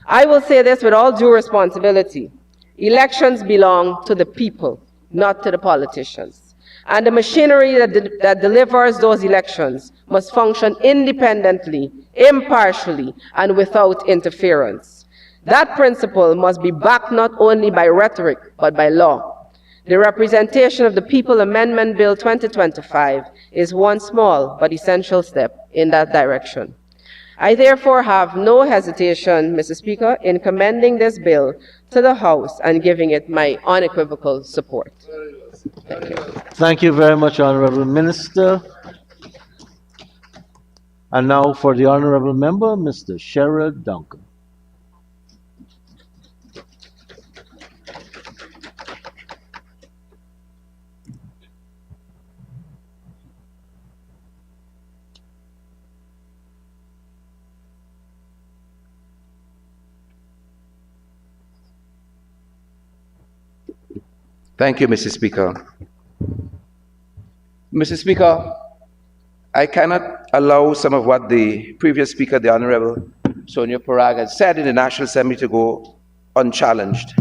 I will say this with all due responsibility. Elections belong to the people, not to the politicians. And the machinery that delivers those elections must function independently, impartially, and without interference. That principle must be backed not only by rhetoric, but by law. The Representation of the People Amendment Bill 2025 is one small but essential step in that direction. I therefore have no hesitation, Mr. Speaker, in commending this bill to the House and giving it my unequivocal support. Thank you. Thank you very much, Honorable Minister. And now for the Honorable Member, Mr. Sherrod Duncan. Thank you, Mr. Speaker. Mr. Speaker, I cannot allow some of what the previous speaker, the Honorable Sonia Parag, had said in the National Assembly to go unchallenged.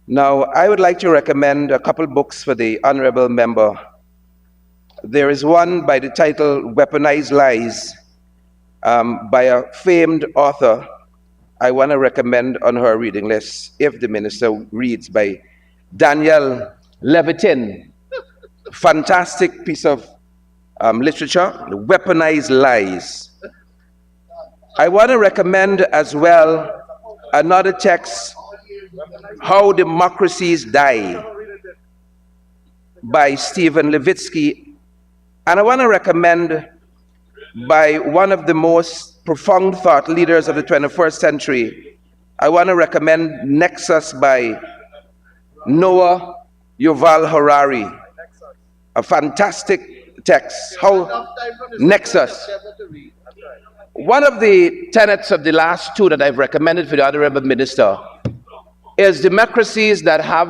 Now, I would like to recommend a couple books for the Honorable Member. There is one by the title Weaponized Lies by a famed author I want to recommend on her reading list, if the Minister reads, by Daniel Levitin. Fantastic piece of literature, Weaponized Lies. I want to recommend as well another text, How Democracies Die, by Stephen Levitsky. And I want to recommend by one of the most profound thought leaders of the 21st century. I want to recommend Nexus by Noah Yuval Harari, a fantastic text. How Nexus. One of the tenets of the last two that I've recommended for the Honorable Minister is democracies that have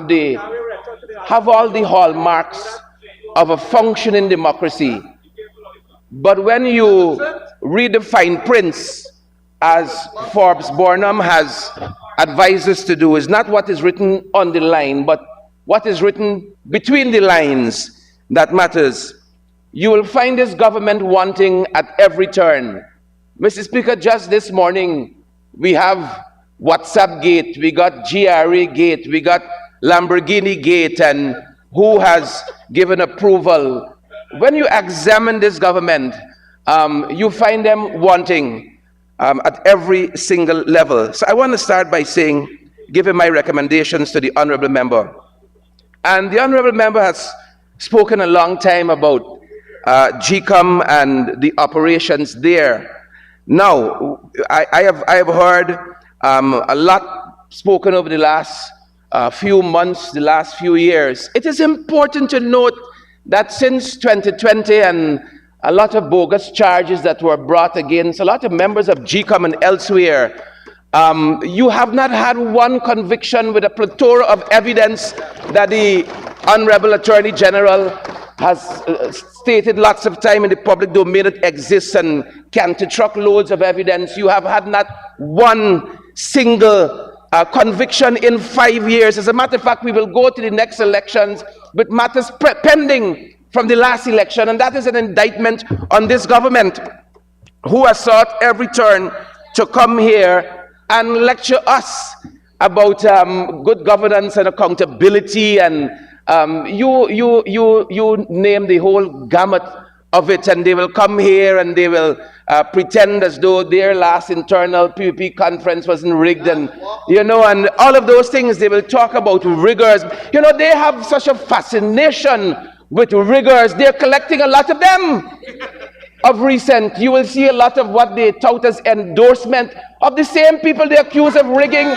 all the hallmarks of a functioning democracy. But when you read the fine prints, as Forbes Burnham has advised us to do, is not what is written on the line, but what is written between the lines that matters. You will find this government wanting at every turn. Mr. Speaker, just this morning, we have WhatsApp Gate, we got GRA Gate, we got Lamborghini Gate, and who has given approval. When you examine this government, you find them wanting at every single level. So I want to start by saying, giving my recommendations to the Honorable Member. And the Honorable Member has spoken a long time about GCOM and the operations there. Now, I have heard a lot spoken over the last few months, the last few years, it is important to note that since 2020 and a lot of bogus charges that were brought against a lot of members of GCOM and elsewhere, you have not had one conviction with a plethora of evidence that the Honorable Attorney General has stated lots of time in the public domain it exists and can to truckloads of evidence. You have had not one single conviction in 5 years. As a matter of fact, we will go to the next elections with matters pending from the last election, and that is an indictment on this government, who has sought every turn to come here and lecture us about good governance and accountability, and you name the whole gamut of it, and they will come here and they will pretend as though their last internal PPP conference wasn't rigged, and and all of those things. They will talk about rigors. They have such a fascination with rigors. They're collecting a lot of them. Of recent, you will see a lot of what they tout as endorsement of the same people they accuse of rigging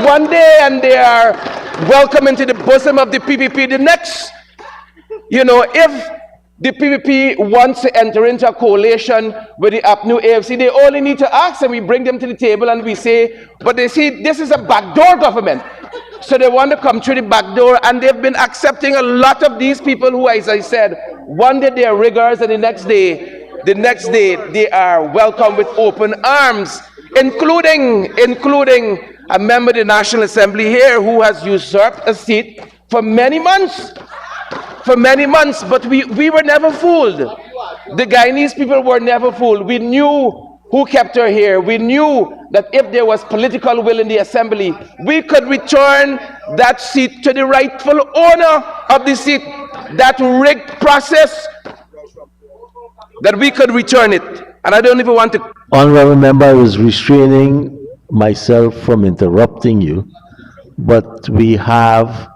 one day, and they are welcome into the bosom of the PPP the next. If the PPP wants to enter into a coalition with the APNU AFC, they only need to ask, and we bring them to the table and we say, but they see this is a backdoor government. So they want to come through the back door, and they've been accepting a lot of these people who, as I said, one day they are riggers, and the next day they are welcomed with open arms, including a member of the National Assembly here who has usurped a seat for many months. But we were never fooled. The Guyanese people were never fooled. We knew who kept her here. We knew that if there was political will in the assembly, we could return that seat to the rightful owner of the seat. That rigged process, that we could return it. And I don't even want to... Honorable Member, I was restraining myself from interrupting you, but we have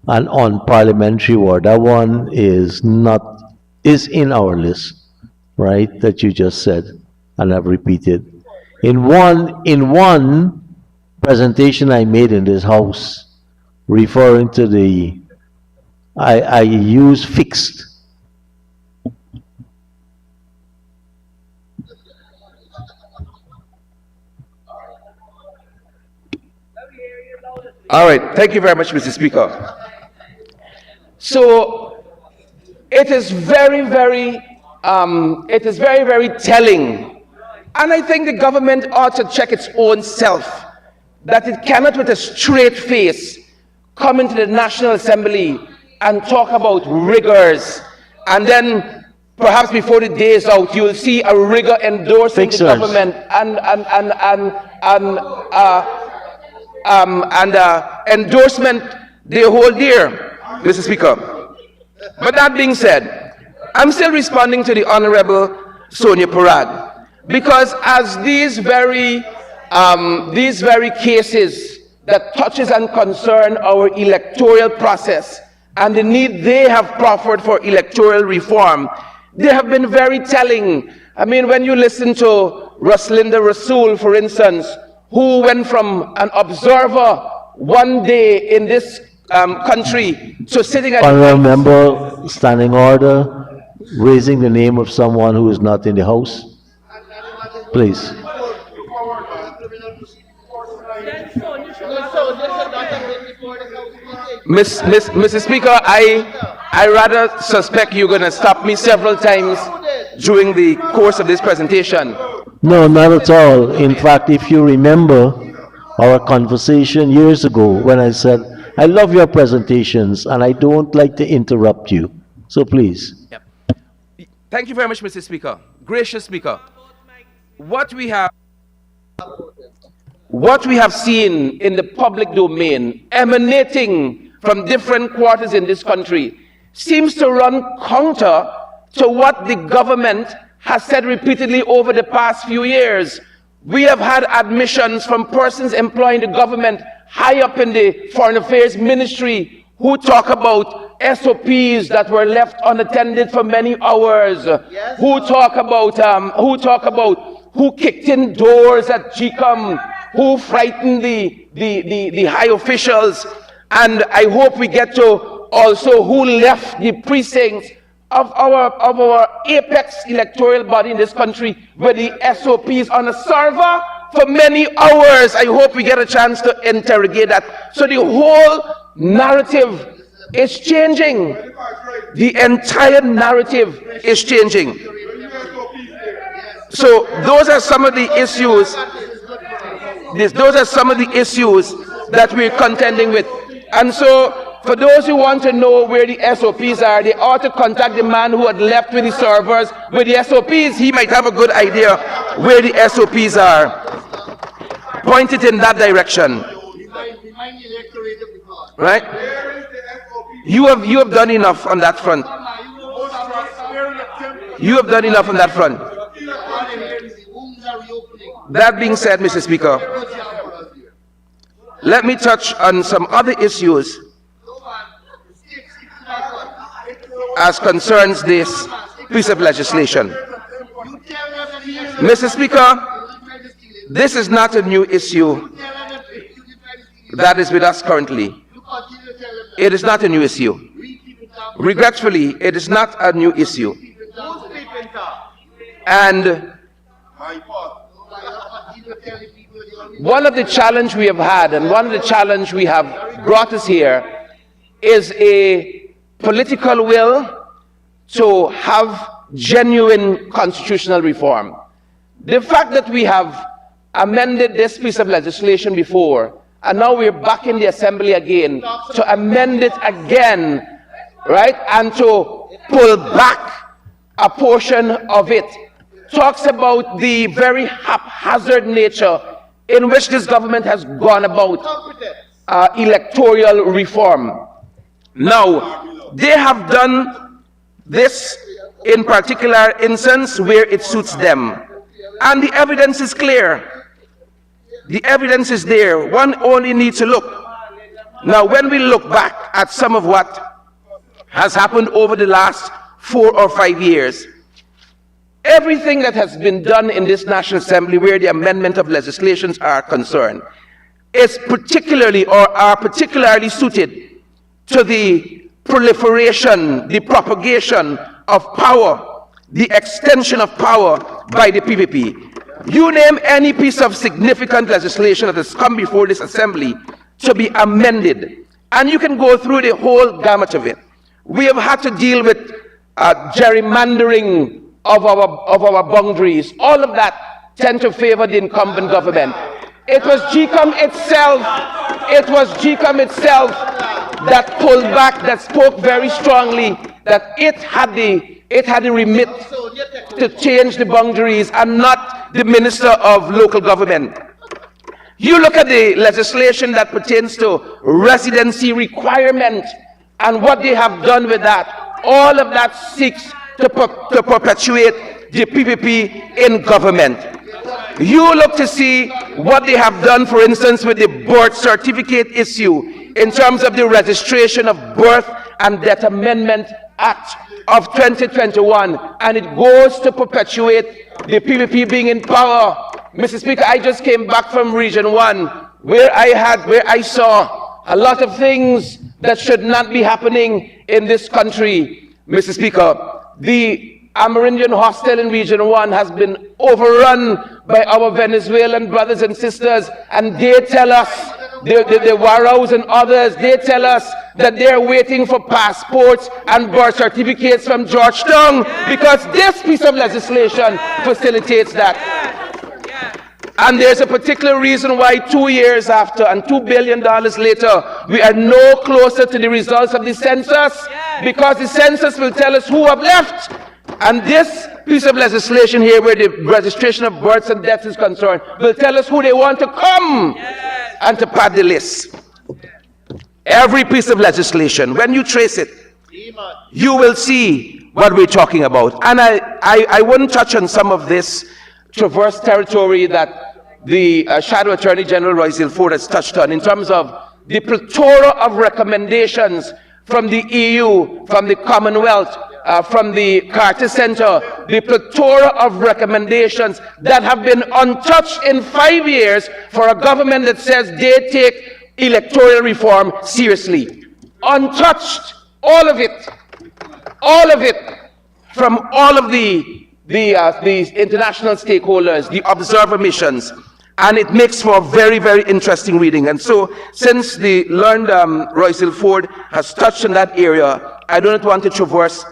an on-parliamentary word. That one is in our list, right, that you just said, and I've repeated. In one presentation I made in this house, referring to I use fixed. All right, thank you very much, Mr. Speaker. So it is very, very telling, and I think the government ought to check its own self, that it cannot with a straight face come into the National Assembly and talk about rigors, and then perhaps before the day is out, you will see a rigor endorsing the government and endorsement they hold dear, Mr. Speaker. But that being said, I'm still responding to the Honorable Sonia Parag, because as these very cases that touches and concern our electoral process and the need they have proffered for electoral reform, they have been very telling. I mean, when you listen to Roslinda Rasool, for instance, who went from an observer one day in this country to sitting at... Honorable Member, standing order, raising the name of someone who is not in the House. Please. Mr. Speaker, I rather suspect you're going to stop me several times during the course of this presentation. No, not at all. In fact, if you remember our conversation years ago when I said, I love your presentations and I don't like to interrupt you. So please. Yep. Thank you very much, Mr. Speaker. Gracious Speaker. What we have seen in the public domain emanating from different quarters in this country seems to run counter to what the government has said repeatedly over the past few years. We have had admissions from persons employing the government high up in the Foreign Affairs Ministry who talk about SOPs that were left unattended for many hours, who talk about who kicked in doors at GCOM, who frightened the high officials. And I hope we get to also who left the precincts of our apex electoral body in this country, where the SOPs on a server for many hours. I hope we get a chance to interrogate that. So the whole narrative is changing. The entire narrative is changing. So those are some of the issues. Those are some of the issues that we're contending with. And so for those who want to know where the SOPs are, they ought to contact the man who had left with the servers with the SOPs. He might have a good idea where the SOPs are. Point it in that direction. Right? You have done enough on that front. You have done enough on that front. That being said, Mr. Speaker, let me touch on some other issues as concerns this piece of legislation. Mr. Speaker, this is not a new issue that is with us currently. It is not a new issue. Regretfully, it is not a new issue. And one of the challenges we have had, and one of the challenges we have brought us here, is a political will to have genuine constitutional reform. The fact that we have amended this piece of legislation before, and now we're back in the Assembly again to amend it again, right, and to pull back a portion of it, talks about the very haphazard nature in which this government has gone about electoral reform. Now, they have done this in particular instance where it suits them. And the evidence is clear. The evidence is there. One only needs to look. Now, when we look back at some of what has happened over the last 4 or 5 years, everything that has been done in this National Assembly where the amendment of legislations are concerned is particularly or are particularly suited to the proliferation, the propagation of power, the extension of power by the PPP. You name any piece of significant legislation that has come before this Assembly to be amended, and you can go through the whole gamut of it. We have had to deal with gerrymandering of our boundaries. All of that tend to favor the incumbent government. It was GCOM itself, that pulled back, that spoke very strongly that it had the remit to change the boundaries and not the Minister of Local Government. You look at the legislation that pertains to residency requirement and what they have done with that. All of that seeks to perpetuate the PPP in government. You look to see what they have done, for instance, with the birth certificate issue in terms of the Registration of Birth and Death Amendment Act of 2021, and it goes to perpetuate the PPP being in power. Mr. Speaker, I just came back from Region 1, where I saw a lot of things that should not be happening in this country. Mr. Speaker, the Amerindian hostel in Region 1 has been overrun by our Venezuelan brothers and sisters, and they tell us, the Warraws and others, they tell us that they're waiting for passports and birth certificates from Georgetown because this piece of legislation facilitates that. And there's a particular reason why 2 years after and $2 billion later, we are no closer to the results of the census, because the census will tell us who have left. And this piece of legislation here, where the registration of births and deaths is concerned, will tell us who they want to come and to pad the list. Every piece of legislation, when you trace it, you will see what we're talking about. And I wouldn't touch on some of this traverse territory that the Shadow Attorney General Royce Ford has touched on in terms of the plethora of recommendations from the EU, from the Commonwealth, from the Carter Center, the plethora of recommendations that have been untouched in 5 years for a government that says they take electoral reform seriously. Untouched, all of it, from all of the international stakeholders, the observer missions, and it makes for very, very interesting reading. And so, since the learned Royce Ford has touched on that area, I don't want to traverse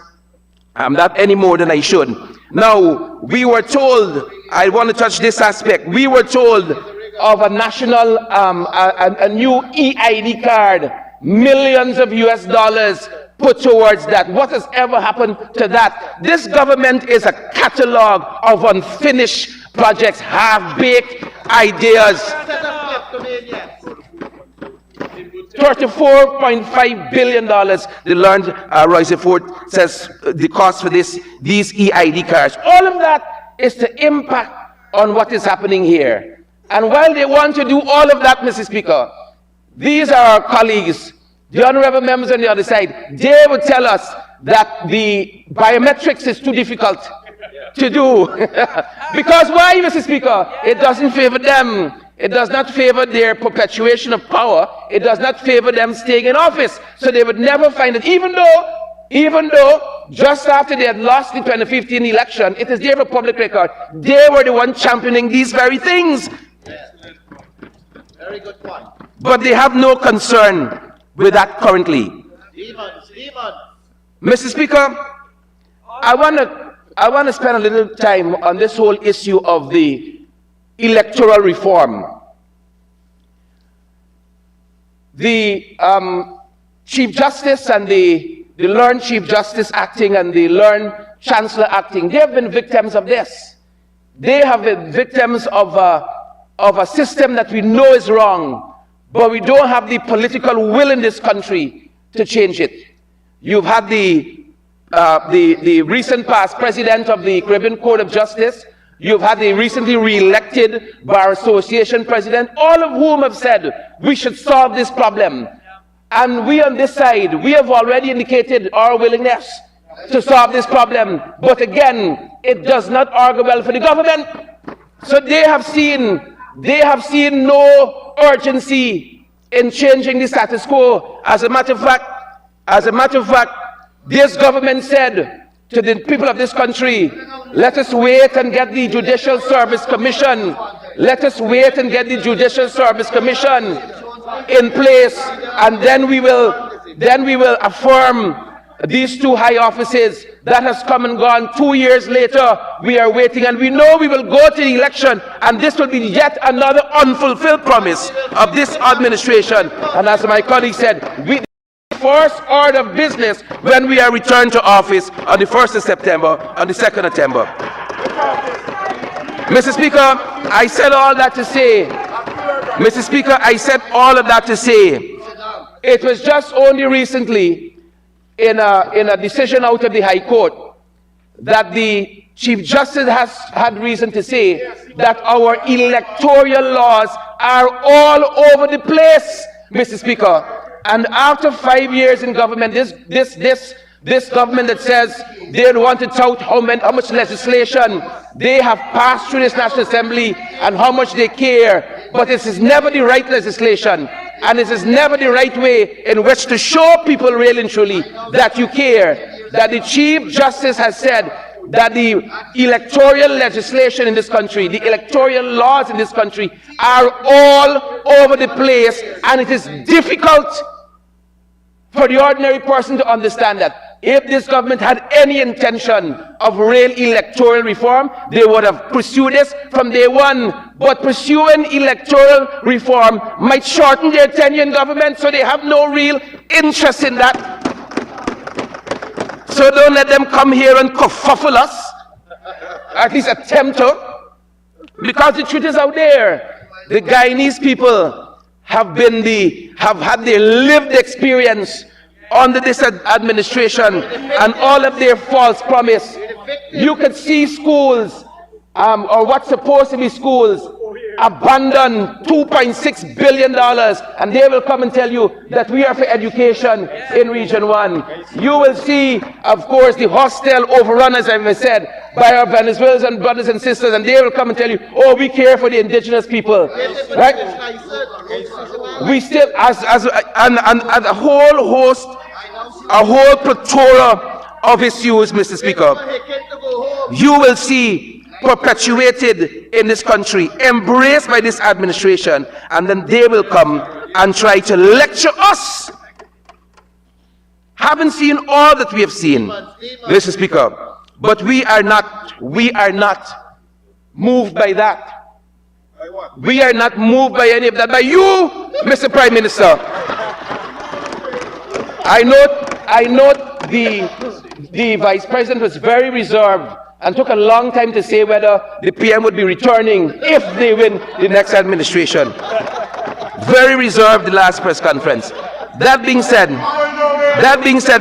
that any more than I should. Now, we were told, I want to touch this aspect, we were told of a national, a new EID card, millions of US dollars put towards that. What has ever happened to that? This government is a catalog of unfinished projects, half-baked ideas. $34.5 billion, the learned Royce Ford says the cost for these EID cards. All of that is to impact on what is happening here. And while they want to do all of that, Mr. Speaker, these are our colleagues, the honorable members on the other side. They would tell us that the biometrics is too difficult to do. Because why, Mr. Speaker? It doesn't favor them. It does not favor their perpetuation of power. It does not favor them staying in office. So they would never find it, even though just after they had lost the 2015 election, it is there for public record, they were the ones championing these very things. Very good point. But they have no concern with that currently. Mr. Speaker, I want to spend a little time on this whole issue of the electoral reform. The Chief Justice and the learned Chief Justice acting and the learned Chancellor acting, they have been victims of this. They have been victims of a system that we know is wrong, but we don't have the political will in this country to change it. You've had the recent past president of the Caribbean Court of Justice. You've had the recently re-elected Bar Association president, all of whom have said we should solve this problem. And we on this side, we have already indicated our willingness to solve this problem. But again, it does not augur well for the government. So they have seen no urgency in changing the status quo. As a matter of fact, this government said to the people of this country, let us wait and get the Judicial Service Commission. Let us wait and get the Judicial Service Commission in place, and then we will affirm these two high offices. That has come and gone. 2 years later, we are waiting, and we know we will go to the election, and this will be yet another unfulfilled promise of this administration. And as my colleague said, first order of business when we are returned to office on the 1st of September, on the 2nd of September. Mr. Speaker, I said all that to say, Mr. Speaker, I said all of that to say, it was just only recently in a decision out of the High Court that the Chief Justice has had reason to say that our electoral laws are all over the place, Mr. Speaker. And after 5 years in government, this government that says they want to tout how much legislation they have passed through this National Assembly and how much they care, but this is never the right legislation, and this is never the right way in which to show people really and truly that you care. That the Chief Justice has said that the electoral legislation in this country, the electoral laws in this country are all over the place, and it is difficult for the ordinary person to understand that. If this government had any intention of real electoral reform, they would have pursued this from day one. But pursuing electoral reform might shorten their tenure in government, so they have no real interest in that. So don't let them come here and kerfuffle us, at least attempt to, because the truth is out there. The Guyanese people have had their lived experience under this administration and all of their false promise. You could see schools, or what's supposed to be schools, abandon $2.6 billion, and they will come and tell you that we are for education in Region 1. You will see, of course, the hostel overrun, as I said, by our Venezuelan brothers and sisters, and they will come and tell you, oh, we care for the indigenous people, right? We still, and a whole host, a whole plethora of issues, Mr. Speaker, you will see perpetuated in this country, embraced by this administration, and then they will come and try to lecture us. Haven't seen all that we have seen, Mr. Speaker, but we are not moved by that. We are not moved by any of that. By you, Mr. Prime Minister. I note the Vice President was very reserved and took a long time to say whether the PM would be returning if they win the next administration. Very reserved the last press conference. That being said,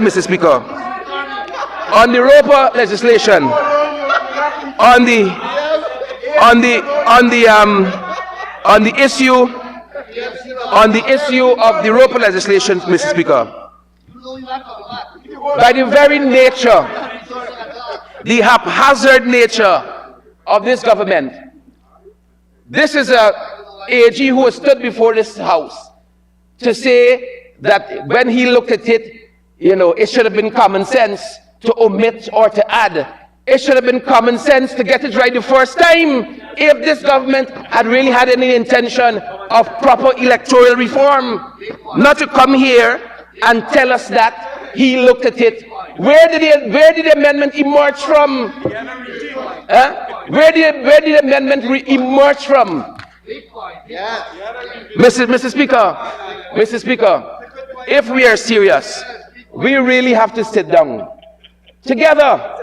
Mr. Speaker, on the ROPA legislation, on the issue of the ROPA legislation, Mr. Speaker, by the very nature, the haphazard nature of this government, this is a AG who has stood before this House to say that when he looked at it, it should have been common sense to omit or to add. It should have been common sense to get it right the first time if this government had really had any intention of proper electoral reform. Not to come here and tell us that he looked at it. Where did the amendment emerge from? Where did the amendment emerge from? Mr. Speaker, if we are serious, we really have to sit down together.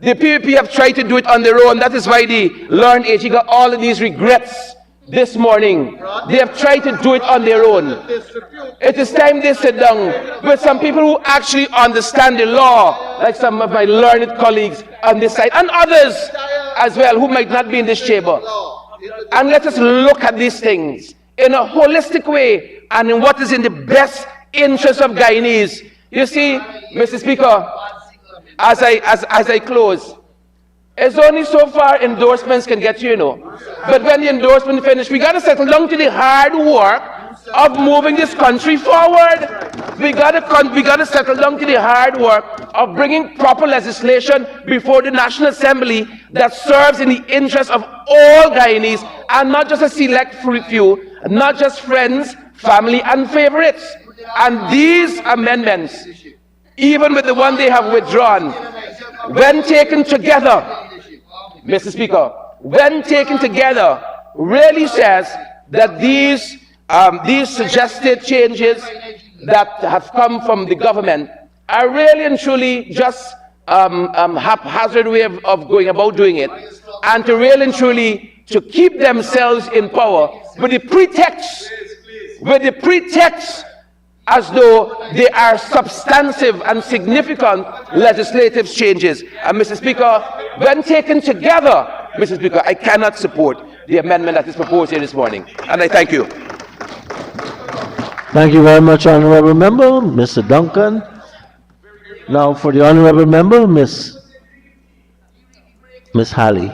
The PPP have tried to do it on their own. That is why the learned AG got all of these regrets this morning. They have tried to do it on their own. It is time they sit down with some people who actually understand the law, like some of my learned colleagues on this side, and others as well who might not be in this chamber. And let us look at these things in a holistic way and in what is in the best interest of Guyanese. You see, Mr. Speaker, as I close, it's only so far endorsements can get you, But when the endorsement finished, we got to settle down to the hard work of moving this country forward. We got to settle down to the hard work of bringing proper legislation before the National Assembly that serves in the interest of all Guyanese and not just a select few, not just friends, family, and favorites. And these amendments, even with the one they have withdrawn, when taken together, Mr. Speaker, when taken together, really says that these suggested changes that have come from the government are really and truly just haphazard way of going about doing it, and to really and truly to keep themselves in power with the pretext as though they are substantive and significant legislative changes. And Mr. Speaker, when taken together, Mr. Speaker, I cannot support the amendment that is proposed here this morning. And I thank you. Thank you very much, Honourable Member. Mr. Duncan. Now for the Honourable Member, Miss Halley.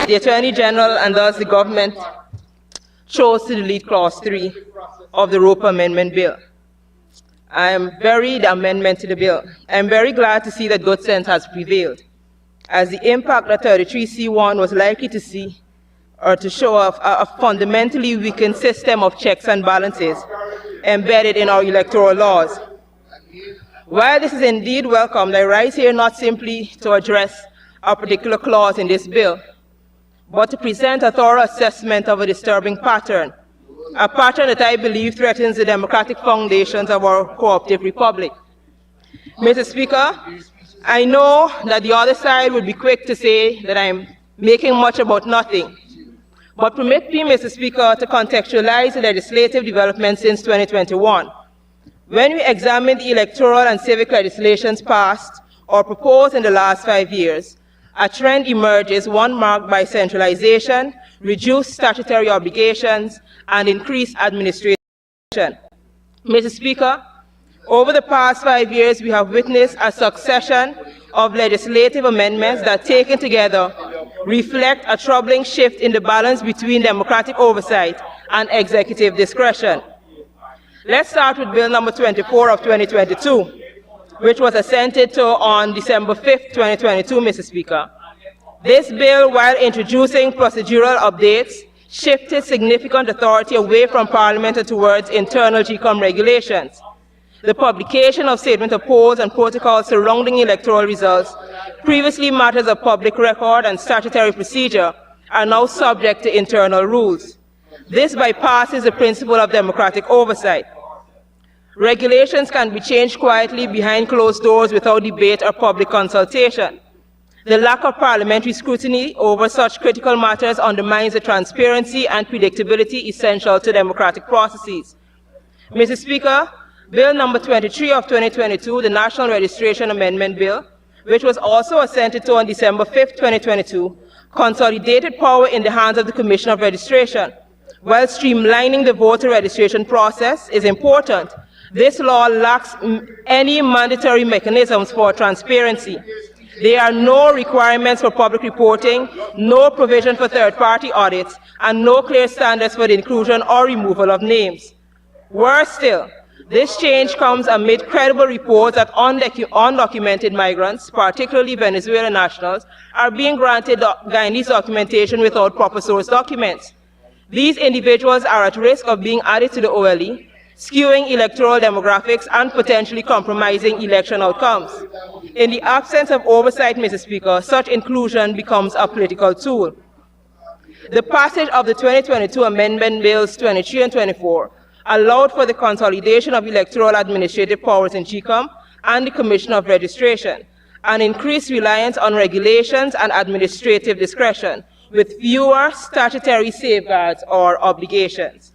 The Attorney General and thus the government chose to delete Clause 3 of the ROPA Amendment Bill. The amendment to the bill. I am very glad to see that good sense has prevailed, as the impact that 33C1 was likely to see or to show a fundamentally weakened system of checks and balances embedded in our electoral laws. While this is indeed welcomed, I rise here not simply to address a particular clause in this bill, but to present a thorough assessment of a disturbing pattern, a pattern that I believe threatens the democratic foundations of our cooperative republic. Mr. Speaker, I know that the other side would be quick to say that I'm making much about nothing. But permit me, Mr. Speaker, to contextualize the legislative developments since 2021. When we examine the electoral and civic legislations passed or proposed in the last 5 years, a trend emerges, one marked by centralization, reduced statutory obligations, and increased administration. Mr. Speaker, over the past 5 years, we have witnessed a succession of legislative amendments that, taken together, reflect a troubling shift in the balance between democratic oversight and executive discretion. Let's start with Bill number 24 of 2022, which was assented to on December 5th, 2022, Mr. Speaker. This bill, while introducing procedural updates, shifted significant authority away from Parliament and towards internal GCOM regulations. The publication of statement of polls and protocols surrounding electoral results, previously matters of public record and statutory procedure, are now subject to internal rules. This bypasses the principle of democratic oversight. Regulations can be changed quietly behind closed doors without debate or public consultation. The lack of parliamentary scrutiny over such critical matters undermines the transparency and predictability essential to democratic processes. Mr. Speaker, Bill number 23 of 2022, the National Registration Amendment Bill, which was also assented to on December 5th, 2022, consolidated power in the hands of the Commission of Registration. While streamlining the voter registration process is important, this law lacks any mandatory mechanisms for transparency. There are no requirements for public reporting, no provision for third-party audits, and no clear standards for the inclusion or removal of names. Worse still, this change comes amid credible reports that undocumented migrants, particularly Venezuelan nationals, are being granted Guyanese documentation without proper source documents. These individuals are at risk of being added to the OLE, skewing electoral demographics and potentially compromising election outcomes. In the absence of oversight, Mr. Speaker, such inclusion becomes a political tool. The passage of the 2022 Amendment Bills 23 and 24 allowed for the consolidation of electoral administrative powers in GCOM and the Commission of Registration, and increased reliance on regulations and administrative discretion, with fewer statutory safeguards or obligations.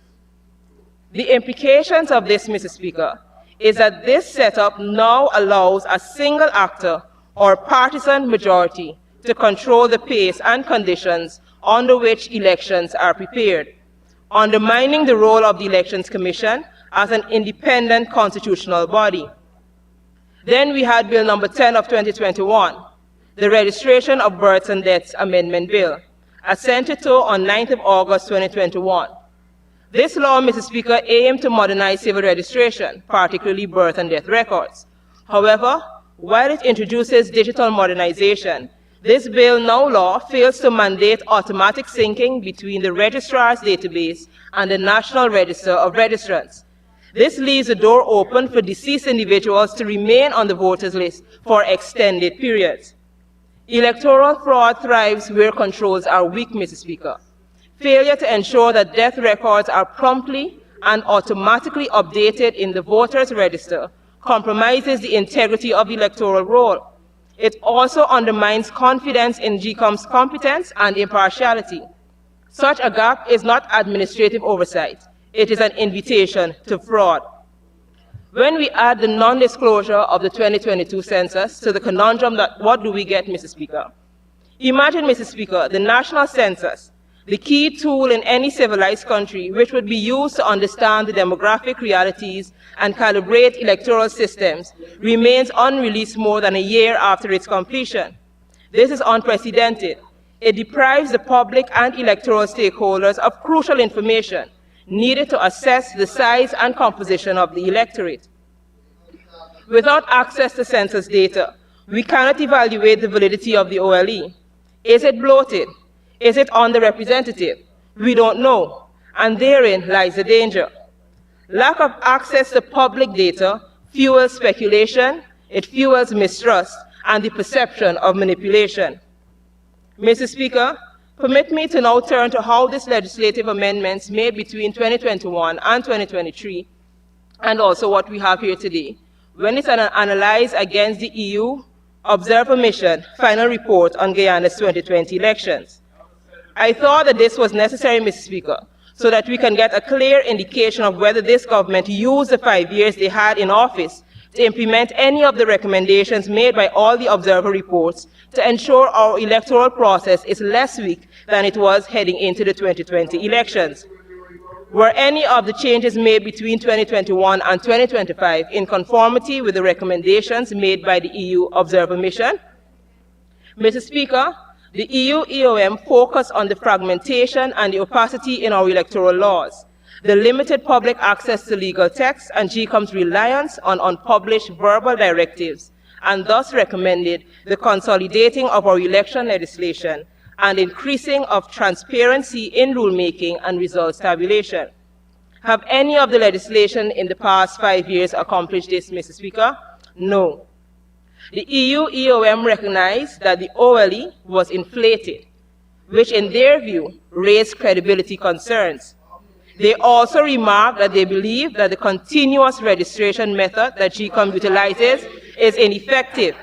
The implications of this, Mr. Speaker, is that this setup now allows a single actor or partisan majority to control the pace and conditions under which elections are prepared, undermining the role of the Elections Commission as an independent constitutional body. Then we had Bill number 10 of 2021, the Registration of Births and Deaths Amendment Bill, assented to on 9th of August 2021. This law, Mr. Speaker, aimed to modernize civil registration, particularly birth and death records. However, while it introduces digital modernization, this bill now law fails to mandate automatic syncing between the registrar's database and the National Register of Registrants. This leaves the door open for deceased individuals to remain on the voters list for extended periods. Electoral fraud thrives where controls are weak, Mr. Speaker. Failure to ensure that death records are promptly and automatically updated in the voters' register compromises the integrity of the electoral roll. It also undermines confidence in GCOM's competence and impartiality. Such a gap is not administrative oversight. It is an invitation to fraud. When we add the non-disclosure of the 2022 census to the conundrum that what do we get, Mr. Speaker? Imagine, Mr. Speaker, the national census, the key tool in any civilized country which would be used to understand the demographic realities and calibrate electoral systems, remains unreleased more than a year after its completion. This is unprecedented. It deprives the public and electoral stakeholders of crucial information needed to assess the size and composition of the electorate. Without access to census data, we cannot evaluate the validity of the OLE. Is it bloated? Is it underrepresentative? We don't know, and therein lies the danger. Lack of access to public data fuels speculation, it fuels mistrust, and the perception of manipulation. Mr. Speaker, permit me to now turn to how these legislative amendments made between 2021 and 2023, and also what we have here today, when it's analyzed against the EU Observer Mission final report on Guyana's 2020 elections. I thought that this was necessary, Mr. Speaker, so that we can get a clear indication of whether this government used the 5 years they had in office to implement any of the recommendations made by all the observer reports to ensure our electoral process is less weak than it was heading into the 2020 elections. Were any of the changes made between 2021 and 2025 in conformity with the recommendations made by the EU Observer Mission? Mr. Speaker, the EU EOM focused on the fragmentation and the opacity in our electoral laws, the limited public access to legal texts, and GCOM's reliance on unpublished verbal directives, and thus recommended the consolidating of our election legislation and increasing of transparency in rulemaking and results tabulation. Have any of the legislation in the past 5 years accomplished this, Mr. Speaker? No. The EU EOM recognized that the OLE was inflated, which in their view raised credibility concerns. They also remarked that they believe that the continuous registration method that GCOM utilizes is ineffective,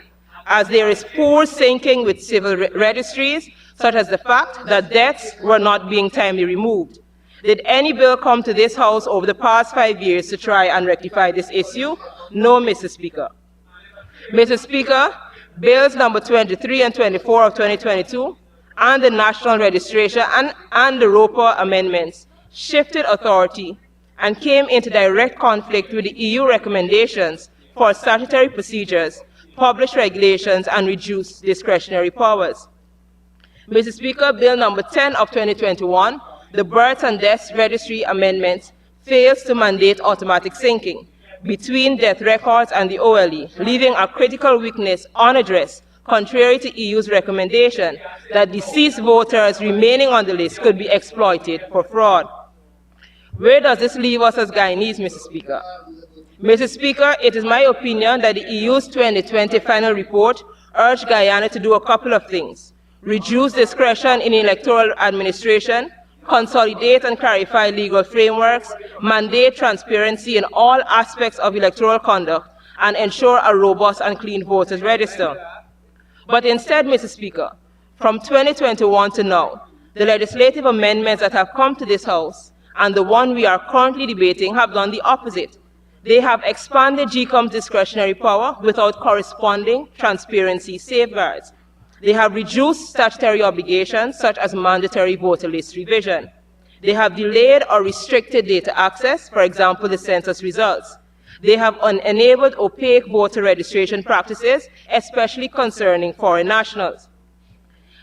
as there is poor syncing with civil registries, such as the fact that deaths were not being timely removed. Did any bill come to this House over the past 5 years to try and rectify this issue? No, Mr. Speaker. Mr. Speaker, bills number 23 and 24 of 2022 and the national registration and the ROPA amendments shifted authority and came into direct conflict with the EU recommendations for statutory procedures, published regulations, and reduced discretionary powers. Mr. Speaker, Bill number 10 of 2021, the Births and Deaths Registry Amendment, fails to mandate automatic syncing between death records and the OLE, leaving a critical weakness unaddressed, contrary to EU's recommendation that deceased voters remaining on the list could be exploited for fraud. Where does this leave us as Guyanese, Mr. Speaker? Mr. Speaker, it is my opinion that the EU's 2020 final report urged Guyana to do a couple of things: reduce discretion in electoral administration, consolidate and clarify legal frameworks, mandate transparency in all aspects of electoral conduct, and ensure a robust and clean voters register. But instead, Mr. Speaker, from 2021 to now, the legislative amendments that have come to this House and the one we are currently debating have done the opposite. They have expanded GCOM's discretionary power without corresponding transparency safeguards. They have reduced statutory obligations, such as mandatory voter list revision. They have delayed or restricted data access, for example, the census results. They have enabled opaque voter registration practices, especially concerning foreign nationals.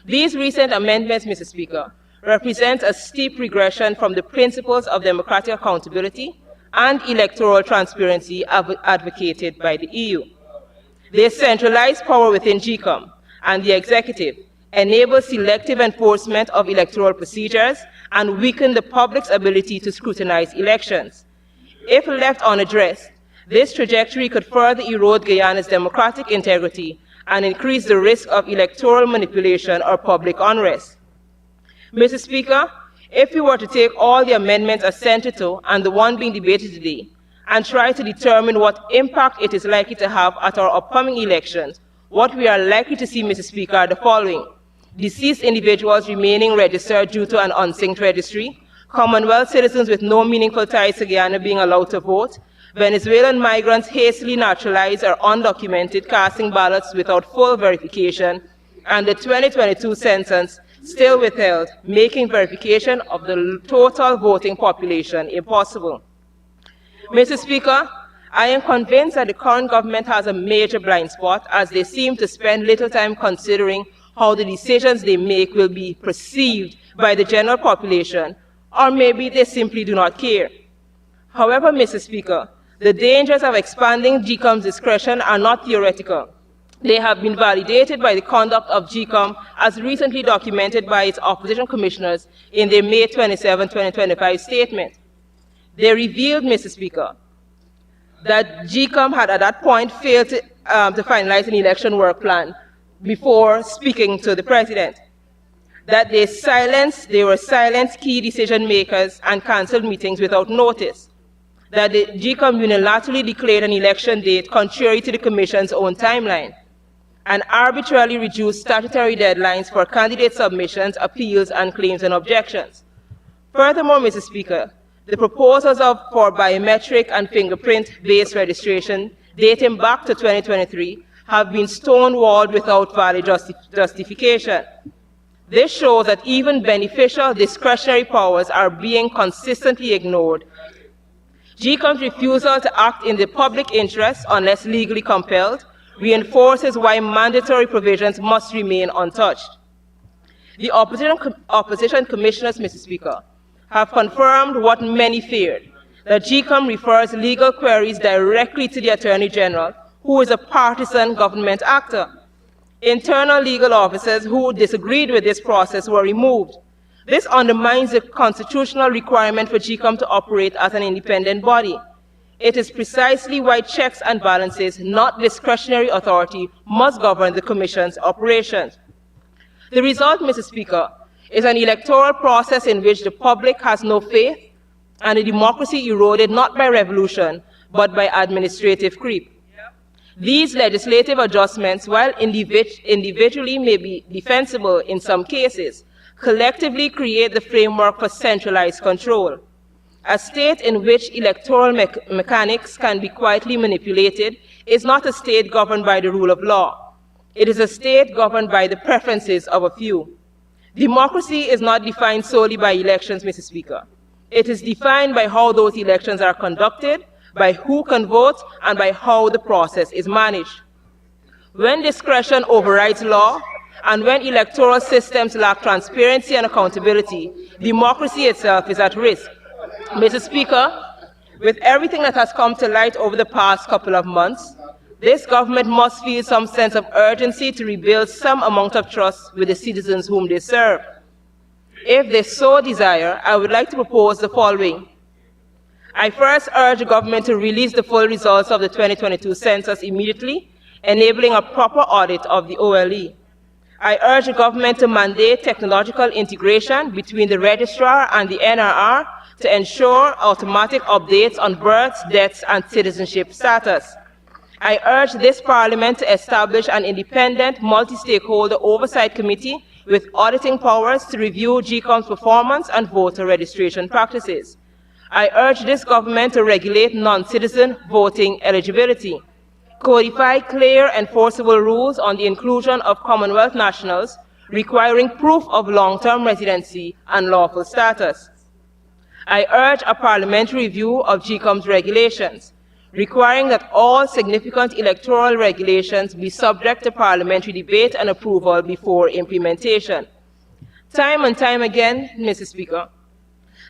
These recent amendments, Mr. Speaker, represent a steep regression from the principles of democratic accountability and electoral transparency advocated by the EU. They centralize power within GCOM and the executive, enable selective enforcement of electoral procedures, and weaken the public's ability to scrutinize elections. If left unaddressed, this trajectory could further erode Guyana's democratic integrity and increase the risk of electoral manipulation or public unrest. Mr. Speaker, if we were to take all the amendments assented to and the one being debated today and try to determine what impact it is likely to have at our upcoming elections, what we are likely to see, Mr. Speaker, are the following: deceased individuals remaining registered due to an unsynced registry, Commonwealth citizens with no meaningful ties to Guyana being allowed to vote, Venezuelan migrants hastily naturalized or undocumented casting ballots without full verification, and the 2022 census still withheld, making verification of the total voting population impossible. Mr. Speaker, I am convinced that the current government has a major blind spot, as they seem to spend little time considering how the decisions they make will be perceived by the general population, or maybe they simply do not care. However, Mr. Speaker, the dangers of expanding GCOM's discretion are not theoretical. They have been validated by the conduct of GCOM, as recently documented by its opposition commissioners in their May 27, 2025 statement. They revealed, Mr. Speaker, that GCOM had at that point failed to finalize an election work plan before speaking to the president, that they were silent key decision makers and canceled meetings without notice, that the GCOM unilaterally declared an election date contrary to the Commission's own timeline, and arbitrarily reduced statutory deadlines for candidate submissions, appeals, and claims and objections. Furthermore, Mr. Speaker, the proposals for biometric and fingerprint-based registration dating back to 2023 have been stonewalled without valid justification. This shows that even beneficial discretionary powers are being consistently ignored. GCOM's refusal to act in the public interest unless legally compelled reinforces why mandatory provisions must remain untouched. The opposition commissioners, Mr. Speaker, have confirmed what many feared, that GCOM refers legal queries directly to the Attorney General, who is a partisan government actor. Internal legal officers who disagreed with this process were removed. This undermines the constitutional requirement for GCOM to operate as an independent body. It is precisely why checks and balances, not discretionary authority, must govern the Commission's operations. The result, Mr. Speaker, is an electoral process in which the public has no faith and a democracy eroded not by revolution, but by administrative creep. These legislative adjustments, while individually may be defensible in some cases, collectively create the framework for centralized control. A state in which electoral mechanics can be quietly manipulated is not a state governed by the rule of law. It is a state governed by the preferences of a few. Democracy is not defined solely by elections, Mr. Speaker. It is defined by how those elections are conducted, by who can vote, and by how the process is managed. When discretion overrides law, and when electoral systems lack transparency and accountability, democracy itself is at risk. Mr. Speaker, with everything that has come to light over the past couple of months, this government must feel some sense of urgency to rebuild some amount of trust with the citizens whom they serve. If they so desire, I would like to propose the following. I first urge the government to release the full results of the 2022 census immediately, enabling a proper audit of the OLE. I urge the government to mandate technological integration between the registrar and the NRR to ensure automatic updates on births, deaths, and citizenship status. I urge this Parliament to establish an independent, multi-stakeholder oversight committee with auditing powers to review GCOM's performance and voter registration practices. I urge this government to regulate non-citizen voting eligibility, codify clear, enforceable rules on the inclusion of Commonwealth nationals requiring proof of long-term residency and lawful status. I urge a parliamentary review of GCOM's regulations, requiring that all significant electoral regulations be subject to parliamentary debate and approval before implementation. Time and time again, Mr. Speaker,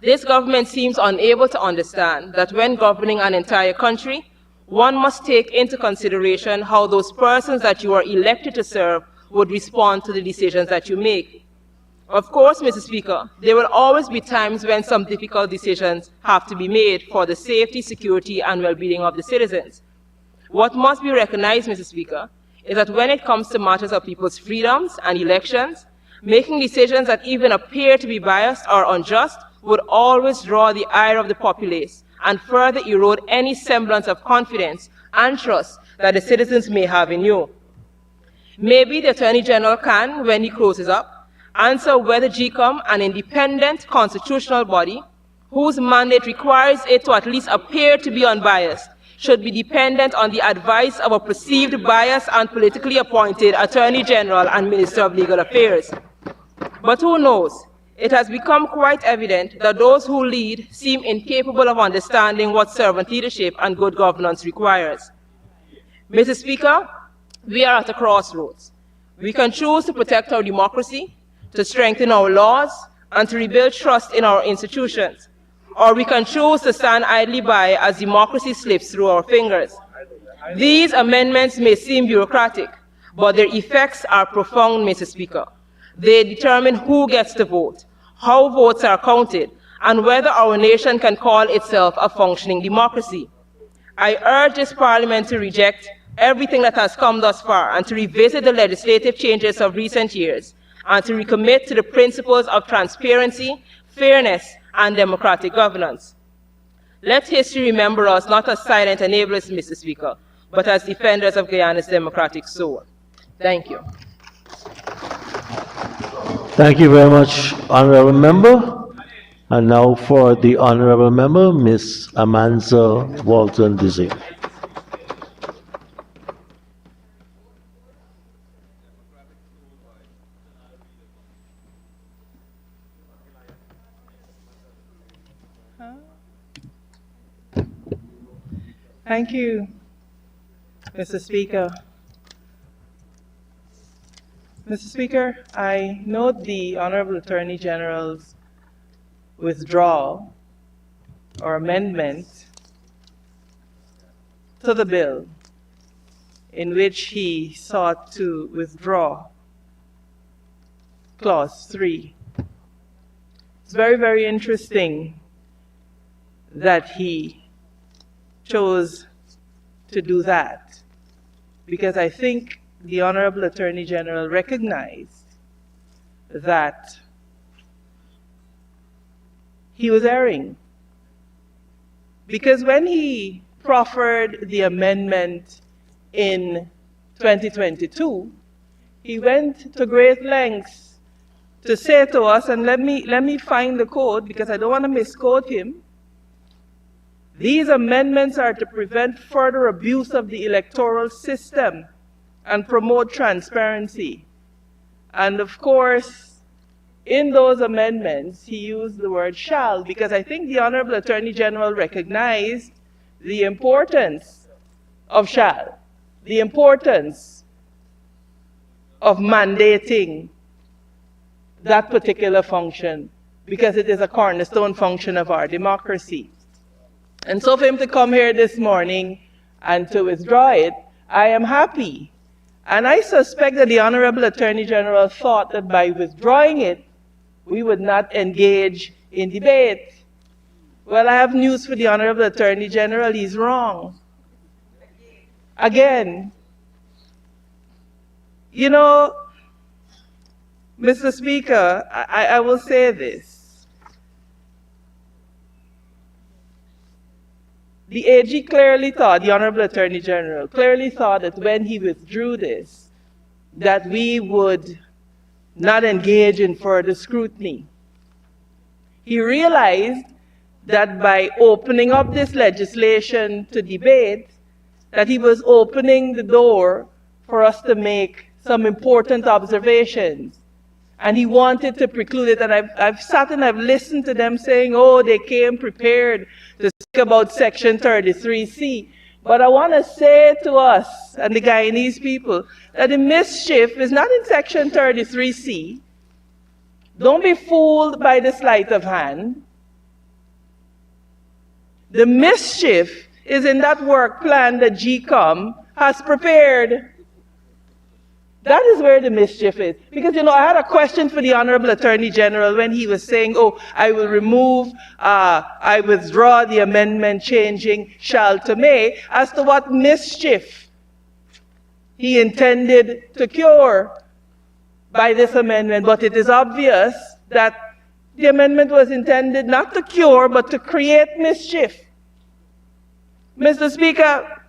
this government seems unable to understand that when governing an entire country, one must take into consideration how those persons that you are elected to serve would respond to the decisions that you make. Of course, Mr. Speaker, there will always be times when some difficult decisions have to be made for the safety, security, and well-being of the citizens. What must be recognized, Mr. Speaker, is that when it comes to matters of people's freedoms and elections, making decisions that even appear to be biased or unjust would always draw the ire of the populace and further erode any semblance of confidence and trust that the citizens may have in you. Maybe the Attorney General can, when he closes up, answer whether GCOM, an independent constitutional body, whose mandate requires it to at least appear to be unbiased, should be dependent on the advice of a perceived biased and politically appointed Attorney General and Minister of Legal Affairs. But who knows? It has become quite evident that those who lead seem incapable of understanding what servant leadership and good governance requires. Mr. Speaker, we are at a crossroads. We can choose to protect our democracy, to strengthen our laws, and to rebuild trust in our institutions. Or we can choose to stand idly by as democracy slips through our fingers. These amendments may seem bureaucratic, but their effects are profound, Mr. Speaker. They determine who gets to vote, how votes are counted, and whether our nation can call itself a functioning democracy. I urge this Parliament to reject everything that has come thus far and to revisit the legislative changes of recent years and to recommit to the principles of transparency, fairness, and democratic governance. Let history remember us not as silent enablers, Mr. Speaker, but as defenders of Guyana's democratic soul. Thank you. Thank you very much, Honorable Member. And now for the Honorable Member, Ms. Amanza Walton Dizzy. Thank you, Mr. Speaker. Mr. Speaker, I note the Honorable Attorney General's withdrawal or amendment to the bill in which he sought to withdraw Clause 3. It's very, very interesting that he chose to do that, because I think the Honorable Attorney General recognized that he was erring. Because when he proffered the amendment in 2022, he went to great lengths to say to us, and let me find the quote because I don't want to misquote him. These amendments are to prevent further abuse of the electoral system and promote transparency. And of course, in those amendments, he used the word shall, because I think the Honorable Attorney General recognized the importance of shall, the importance of mandating that particular function, because it is a cornerstone function of our democracy. And so for him to come here this morning and to withdraw it, I am happy. And I suspect that the Honorable Attorney General thought that by withdrawing it, we would not engage in debate. Well, I have news for the Honorable Attorney General. He's wrong. Again, you know, Mr. Speaker, I will say this. The AG clearly thought, the Honorable Attorney General clearly thought that when he withdrew this, that we would not engage in further scrutiny. He realized that by opening up this legislation to debate, that he was opening the door for us to make some important observations. And he wanted to preclude it. And I've sat and I've listened to them saying, oh, they came prepared to speak about Section 33C. But I want to say to us and the Guyanese people that the mischief is not in Section 33C. Don't be fooled by the sleight of hand. The mischief is in that work plan that GCOM has prepared. That is where the mischief is. Because, you know, I had a question for the Honorable Attorney General when he was saying, oh, I will remove, I withdraw the amendment changing shall to may, as to what mischief he intended to cure by this amendment. But it is obvious that the amendment was intended not to cure, but to create mischief. Mr. Speaker,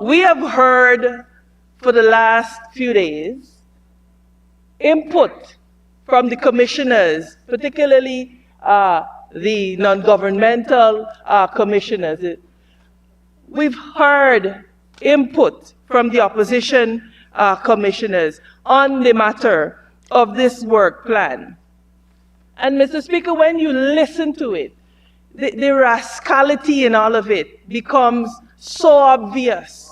we have heard for the last few days input from the commissioners, particularly the non-governmental commissioners. We've heard input from the opposition commissioners on the matter of this work plan. And Mr. Speaker, when you listen to it, the rascality in all of it becomes so obvious.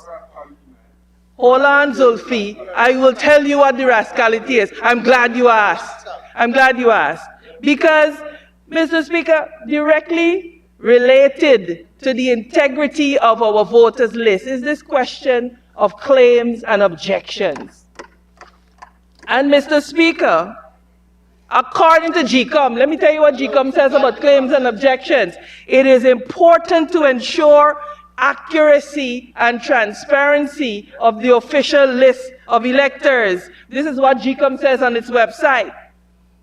Hold on, Zulfi. I will tell you what the rascality is. I'm glad you asked. I'm glad you asked. Because, Mr. Speaker, directly related to the integrity of our voters list is this question of claims and objections. And Mr. Speaker, according to GCOM, let me tell you what GCOM says about claims and objections. It is important to ensure accuracy and transparency of the official list of electors. This is what GCOM says on its website.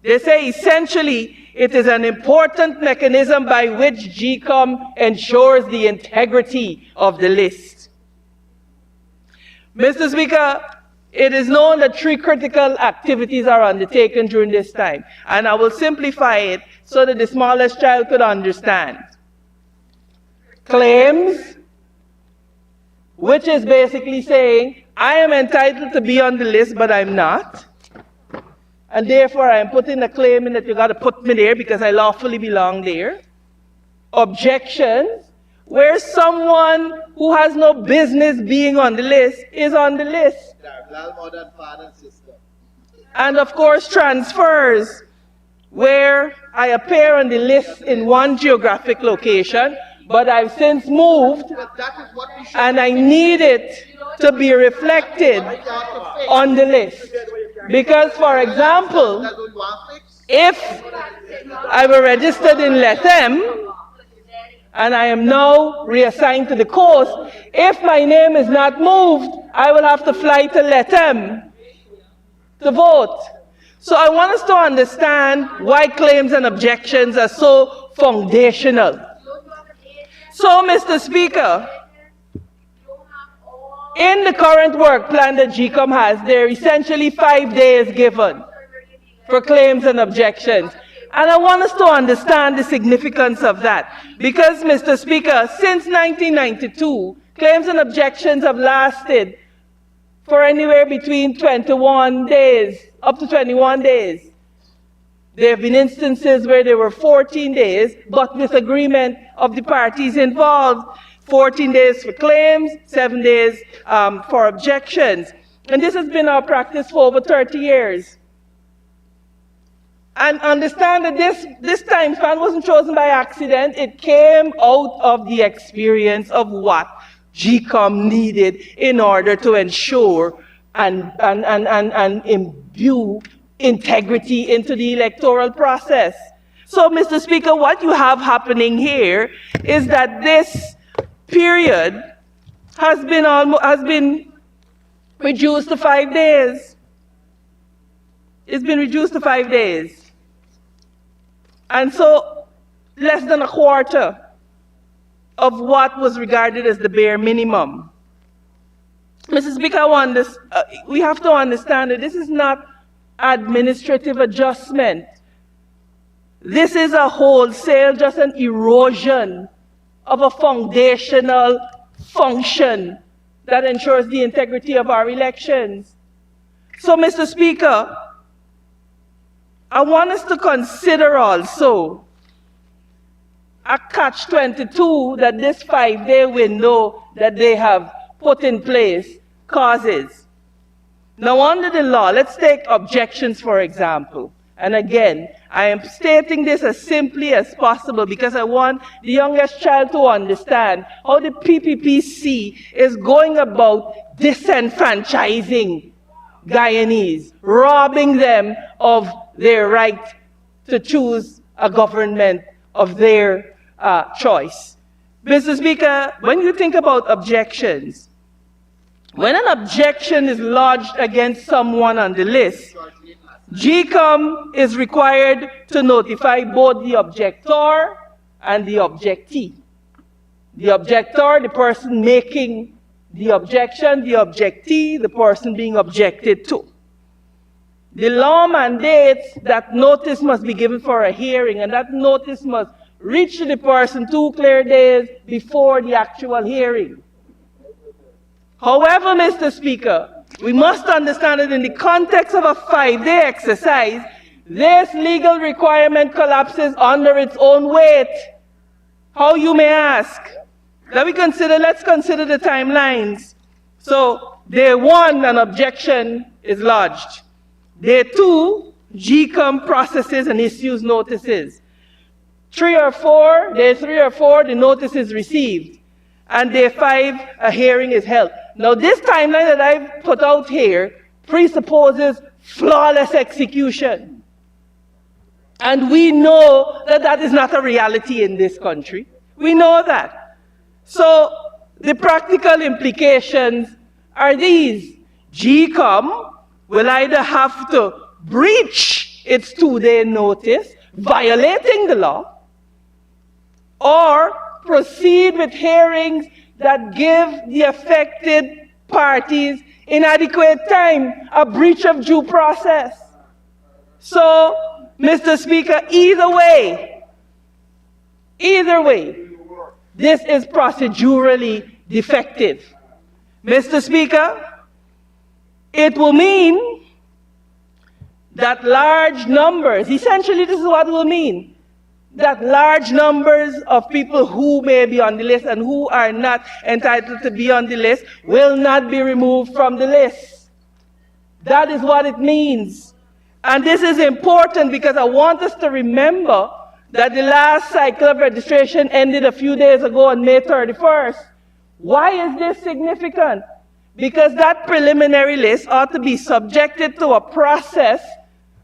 They say essentially it is an important mechanism by which GCOM ensures the integrity of the list. Mr. Speaker, It is known that 3 critical activities are undertaken during this time, and I will simplify it so that the smallest child could understand. Claims, which is basically saying, I am entitled to be on the list, but I'm not. And therefore, I am putting a claim in that you got to put me there because I lawfully belong there. Objections, where someone who has no business being on the list is on the list. And of course, transfers, where I appear on the list in one geographic location, but I've since moved, and I need it to be reflected on the list. Because, for example, if I were registered in Lethem, and I am now reassigned to the coast, if my name is not moved, I will have to fly to Lethem to vote. So I want us to understand why claims and objections are so foundational. So, Mr. Speaker, in the current work plan that GCOM has, there are essentially 5 days given for claims and objections. And I want us to understand the significance of that. Because, Mr. Speaker, since 1992, claims and objections have lasted for anywhere between 21 days, up to 21 days. There have been instances where there were 14 days, but with agreement of the parties involved. 14 days for claims, 7 days for objections. And this has been our practice for over 30 years. And understand that this time span wasn't chosen by accident. It came out of the experience of what GCOM needed in order to ensure and imbue integrity into the electoral process. So, Mr. Speaker, what you have happening here is that this period has been reduced to 5 days. It's been reduced to 5 days. And so, less than a quarter of what was regarded as the bare minimum. Mr. Speaker, we have to understand that this is not administrative adjustment. This is a wholesale, just an erosion of a foundational function that ensures the integrity of our elections. So, Mr. Speaker, I want us to consider also a catch-22 that this 5-day window that they have put in place causes. Now, under the law, let's take objections, for example. And again, I am stating this as simply as possible because I want the youngest child to understand how the PPPC is going about disenfranchising Guyanese, robbing them of their right to choose a government of their choice. Mr. Speaker, when you think about objections, when an objection is lodged against someone on the list, GCOM is required to notify both the objector and the objectee. The objector, the person making the objection, the objectee, the person being objected to. The law mandates that notice must be given for a hearing, and that notice must reach the person 2 clear days before the actual hearing. However, Mr. Speaker, we must understand that in the context of a 5-day exercise, this legal requirement collapses under its own weight. How, you may ask? Let's consider the timelines. So, day 1, an objection is lodged. Day 2, GCOM processes and issues notices. Day 3 or 4, the notice is received. And day 5, a hearing is held. Now, this timeline that I've put out here presupposes flawless execution. And we know that that is not a reality in this country. We know that. So, the practical implications are these. GCOM will either have to breach its 2-day notice, violating the law, or proceed with hearings that give the affected parties inadequate time, a breach of due process. So, Mr. Speaker, either way, this is procedurally defective. Mr. Speaker, it will mean that large numbers, essentially this is what it will mean, that large numbers of people who may be on the list and who are not entitled to be on the list will not be removed from the list. That is what it means. And this is important because I want us to remember that the last cycle of registration ended a few days ago on May 31st. Why is this significant? Because that preliminary list ought to be subjected to a process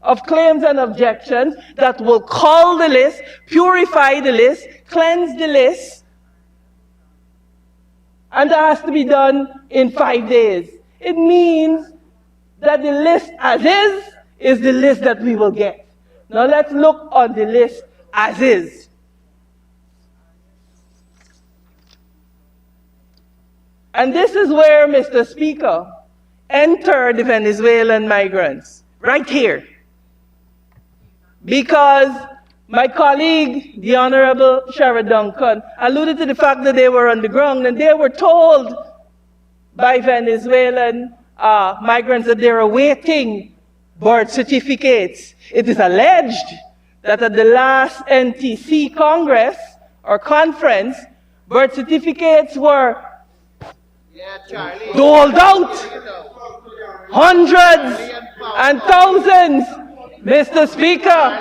of claims and objections that will cull the list, purify the list, cleanse the list, and that has to be done in 5 days. It means that the list as is the list that we will get. Now let's look on the list as is. And this is where, Mr. Speaker, enter the Venezuelan migrants, right here. Because my colleague, the Honorable Shara Duncan, alluded to the fact that they were on the ground and they were told by Venezuelan migrants that they're awaiting birth certificates. It is alleged that at the last NTC Congress or conference, birth certificates were doled out. Hundreds and thousands. Mr. Speaker,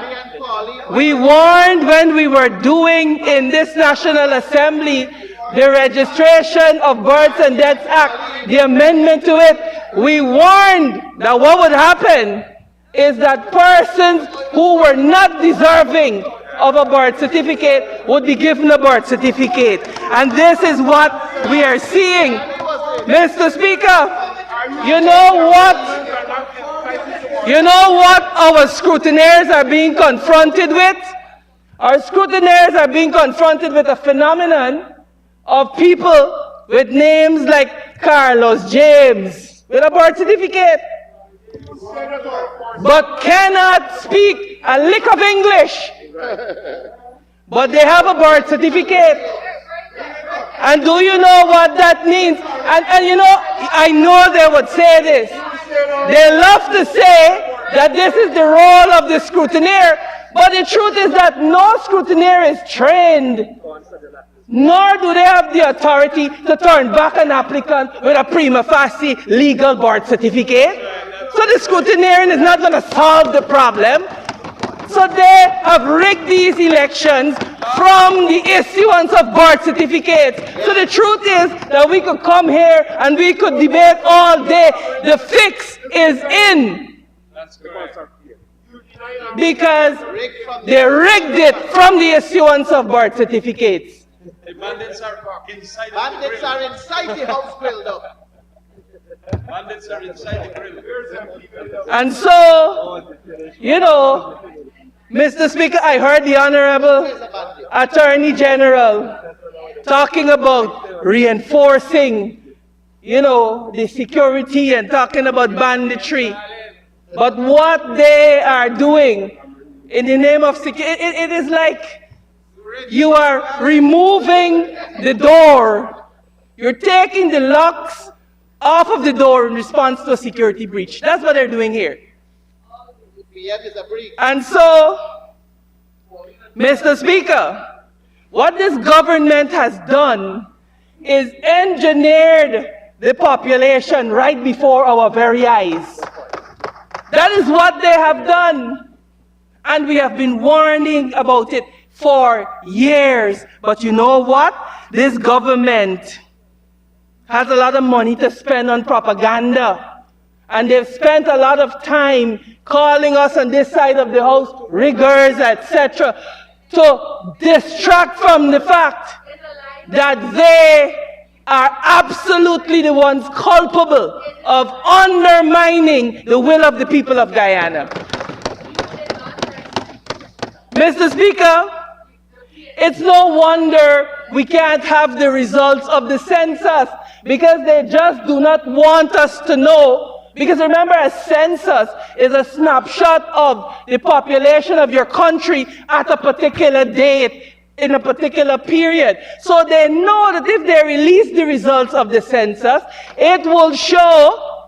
we warned when we were doing in this National Assembly the registration of Births and Deaths Act, the amendment to it. We warned that what would happen is that persons who were not deserving of a birth certificate would be given a birth certificate. And this is what we are seeing. Mr. Speaker, you know what our scrutineers are being confronted with? Our scrutineers are being confronted with a phenomenon of people with names like Carlos James with a birth certificate, but cannot speak a lick of English, but they have a birth certificate. And do you know what that means? And you know, I know they would say this. They love to say that this is the role of the scrutineer, but the truth is that no scrutineer is trained, nor do they have the authority to turn back an applicant with a prima facie legal birth certificate. So the scrutineering is not going to solve the problem. So they have rigged these elections from the issuance of birth certificates. So the truth is that we could come here and we could debate all day. The fix is in. Because they rigged it from the issuance of birth certificates. The bandits are inside the house grill, though. Bandits are inside the grill. And so, you know, Mr. Speaker, I heard the Honorable Attorney General talking about reinforcing, you know, the security and talking about banditry. But what they are doing in the name of security, it is like you are removing the door. You're taking the locks off of the door in response to a security breach. That's what they're doing here. And so, Mr. Speaker, what this government has done is engineered the population right before our very eyes. That is what they have done. And we have been warning about it for years. But you know what? This government has a lot of money to spend on propaganda. And they've spent a lot of time calling us on this side of the house riggers, etc., to distract from the fact that they are absolutely the ones culpable of undermining the will of the people of Guyana. Mr. Speaker, it's no wonder we can't have the results of the census because they just do not want us to know. Because remember, a census is a snapshot of the population of your country at a particular date in a particular period. So they know that if they release the results of the census, it will show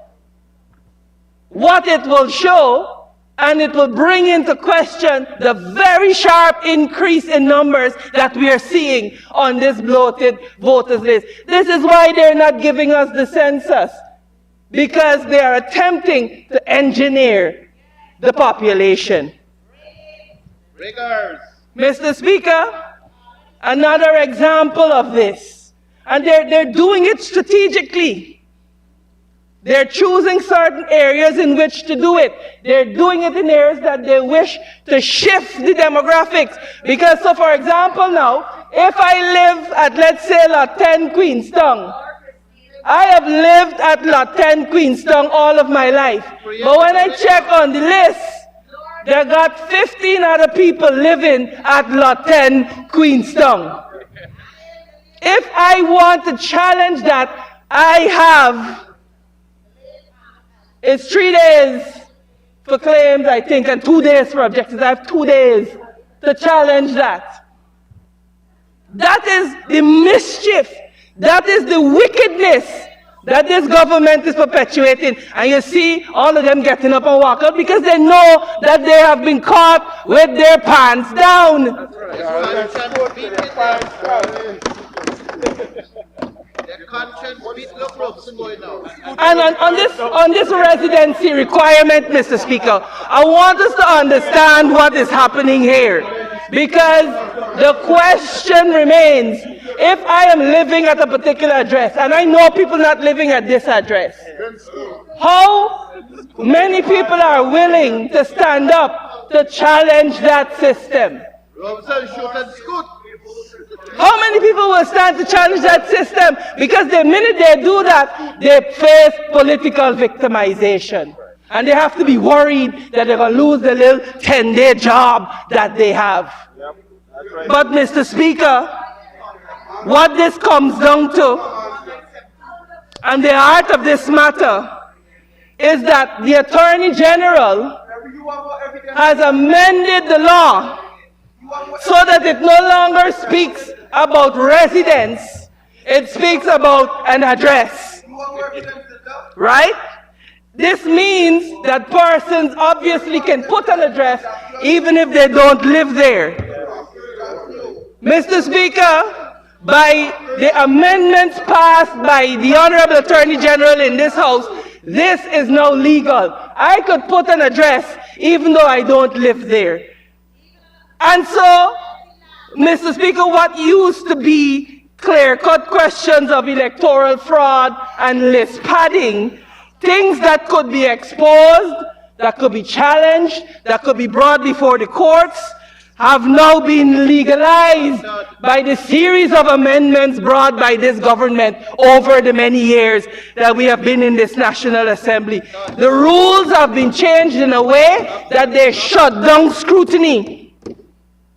what it will show, and it will bring into question the very sharp increase in numbers that we are seeing on this bloated voters list. This is why they're not giving us the census, because they are attempting to engineer the population. Riggers. Mr. Speaker, another example of this, and they're doing it strategically. They're choosing certain areas in which to do it. They're doing it in areas that they wish to shift the demographics. Because, so for example now, if I live at, let's say, Lot 10 Queenstown, I have lived at Lot 10 Queenstown all of my life. But when I check on the list, there got 15 other people living at Lot 10 Queenstown. If I want to challenge that, it's 3 days for claims, I think, and 2 days for objections. I have 2 days to challenge that. That is the mischief. That is the wickedness that this government is perpetuating. And you see all of them getting up and walk out because they know that they have been caught with their pants down. And on this residency requirement, Mr. Speaker, I want us to understand what is happening here. Because the question remains, if I am living at a particular address, and I know people not living at this address, how many people are willing to stand up to challenge that system? How many people will stand to challenge that system? Because the minute they do that, they face political victimization. And they have to be worried that they're going to lose the little 10-day job that they have. But, Mr. Speaker, what this comes down to, and the heart of this matter, is that the Attorney General has amended the law so that it no longer speaks about residence, it speaks about an address. Right? This means that persons obviously can put an address even if they don't live there. Mr. Speaker, by the amendments passed by the Honorable Attorney General in this House, this is now legal. I could put an address even though I don't live there. And so, Mr. Speaker, what used to be clear-cut questions of electoral fraud and list padding, things that could be exposed, that could be challenged, that could be brought before the courts, have now been legalized by the series of amendments brought by this government over the many years that we have been in this National Assembly. The rules have been changed in a way that they shut down scrutiny.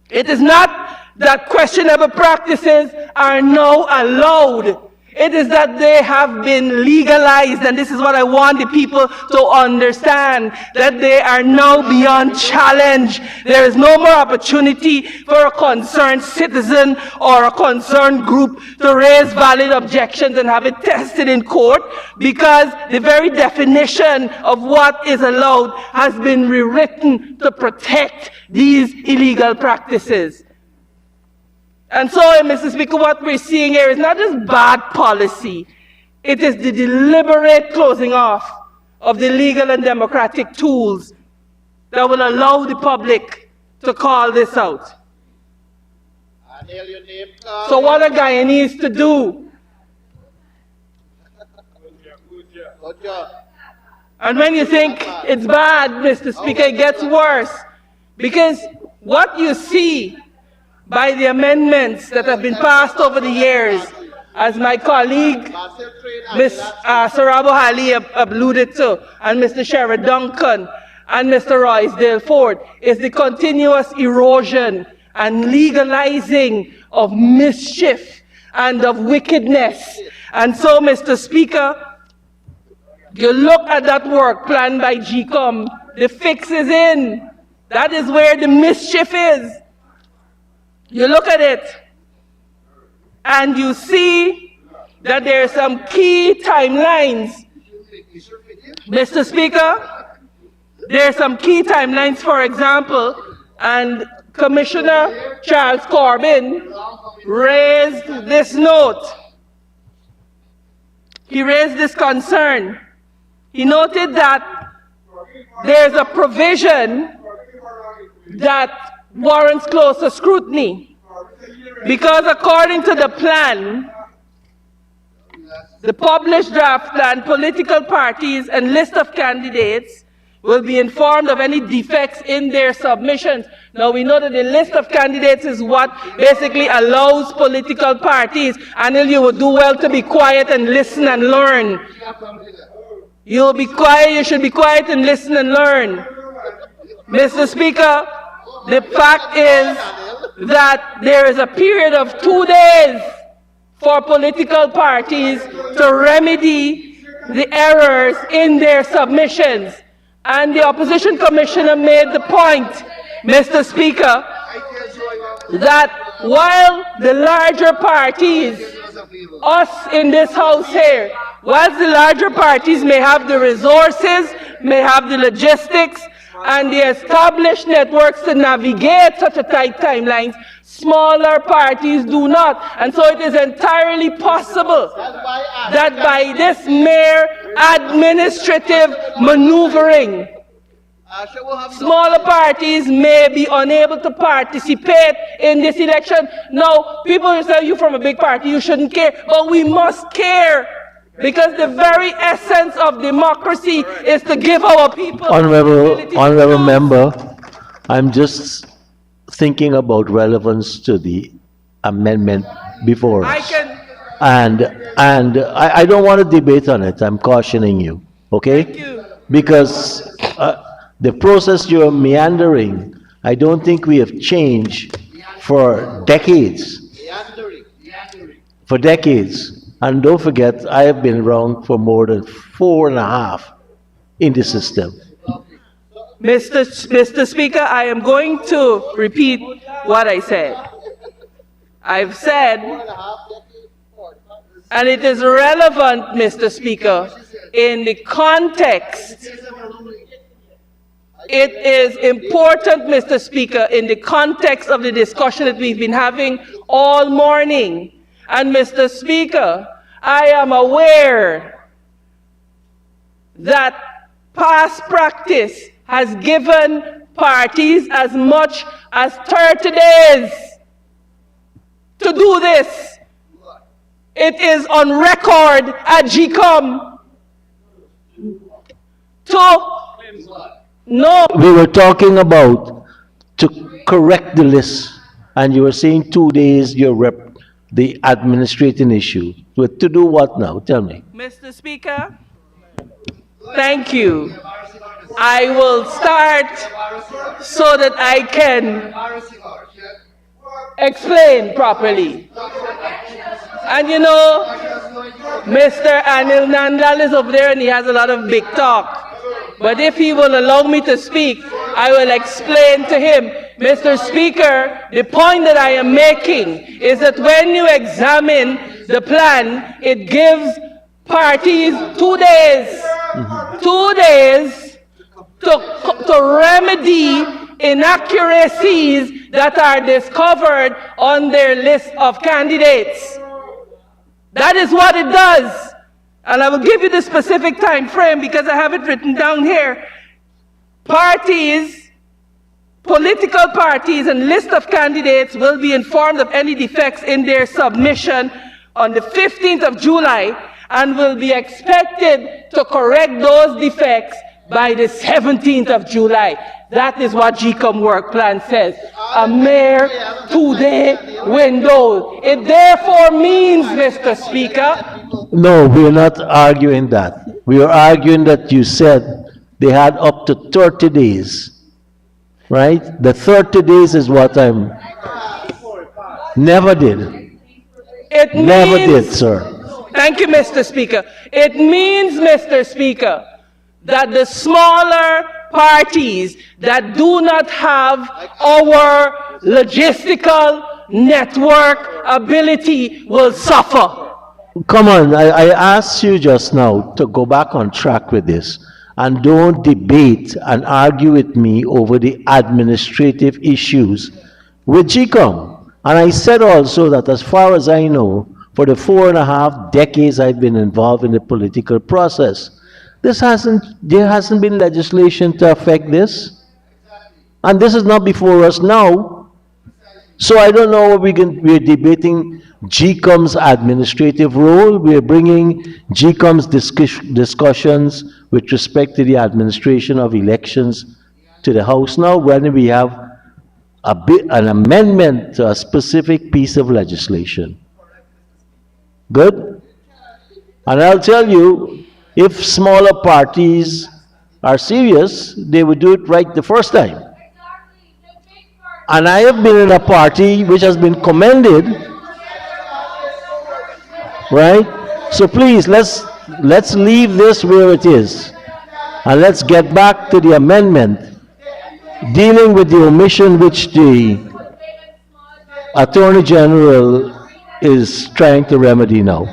It is not that questionable practices are now allowed. It is that they have been legalized, and this is what I want the people to understand, that they are now beyond challenge. There is no more opportunity for a concerned citizen or a concerned group to raise valid objections and have it tested in court, because the very definition of what is allowed has been rewritten to protect these illegal practices. And so, Mr. Speaker, what we're seeing here is not just bad policy, it is the deliberate closing off of the legal and democratic tools that will allow the public to call this out. So what are Guyanese to do? And when you think it's bad, Mr. Speaker, it gets worse. Because what you see by the amendments that have been passed over the years, as my colleague, Ms. Sarabo Hali alluded to, and Mr. Sherrod Duncan, and Mr. Roysdale Ford, is the continuous erosion and legalizing of mischief and of wickedness. And so, Mr. Speaker, you look at that work plan by GCOM, the fix is in. That is where the mischief is. You look at it, and you see that there are some key timelines. Mr. Speaker, there are some key timelines, for example, and Commissioner Charles Corbin raised this note. He raised this concern. He noted that there's a provision that warrants closer scrutiny, because according to the plan, the published draft plan, political parties and list of candidates will be informed of any defects in their submissions. Now, we know that the list of candidates is what basically allows political parties, and you would do well to be quiet and listen and learn. You'll be quiet, you should be quiet and listen and learn. Mr. Speaker, the fact is that there is a period of 2 days for political parties to remedy the errors in their submissions. And the opposition commissioner made the point, Mr. Speaker, that while the larger parties, us in this house here, whilst the larger parties may have the resources, may have the logistics, and the established networks to navigate such a tight timelines, smaller parties do not. And so it is entirely possible that by this mere administrative maneuvering, smaller parties may be unable to participate in this election. Now, people will say, you from a big party, you shouldn't care. But we must care, because the very essence of democracy is to give our people... Honorable member, I'm just thinking about relevance to the amendment before us. And I don't want to debate on it. I'm cautioning you, okay? Thank you. Because the process you're meandering, I don't think we have changed for decades. For decades. And don't forget, I have been around for more than 4.5 in the system. Mr. Speaker, I am going to repeat what I said. I've said, and it is relevant, Mr. Speaker, in the context. It is important, Mr. Speaker, in the context of the discussion that we've been having all morning. And Mr. Speaker, I am aware that past practice has given parties as much as 30 days to do this. It is on record at GCOM. No. We were talking about to correct the list, and you were saying 2 days the administrating issue. To do what now? Tell me. Mr. Speaker, thank you. I will start so that I can explain properly. And you know, Mr. Anil Nandlal is over there and he has a lot of big talk. But if he will allow me to speak, I will explain to him. Mr. Speaker, the point that I am making is that when you examine the plan, it gives parties 2 days. 2 days to remedy inaccuracies that are discovered on their list of candidates. That is what it does. And I will give you the specific time frame because I have it written down here. Parties, political parties and list of candidates will be informed of any defects in their submission on the 15th of July and will be expected to correct those defects by the 17th of July. That is what GCOM work plan says. A mere 2-day window. It therefore means, Mr. Speaker... No, we're not arguing that. We are arguing that you said they had up to 30 days, right? The 30 days is what I'm... Never did. It Never did, means, sir. thank you, Mr. Speaker. It means, Mr. Speaker, that the smaller parties that do not have our logistical network ability will suffer. Come on, I asked you just now to go back on track with this and don't debate and argue with me over the administrative issues with GCOM. And I said also that as far as I know, for the 4.5 decades I've been involved in the political process, there hasn't been legislation to affect this. And this is not before us now. So I don't know what we're debating GCOM's administrative role. We're bringing GCOM's discussions with respect to the administration of elections to the House now when we have an amendment to a specific piece of legislation. Good? And I'll tell you, if smaller parties are serious, they would do it right the first time. And I have been in a party which has been commended, right? So please, let's leave this where it is. And let's get back to the amendment dealing with the omission which the Attorney General is trying to remedy now.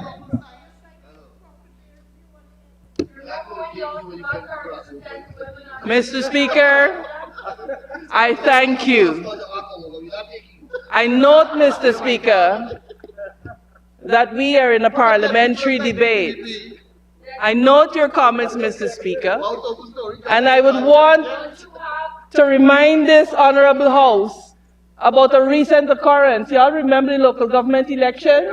Mr. Speaker, I thank you. I note, Mr. Speaker, that we are in a parliamentary debate. I note your comments, Mr. Speaker, and I would want to remind this honorable House about a recent occurrence. Y'all remember the local government election?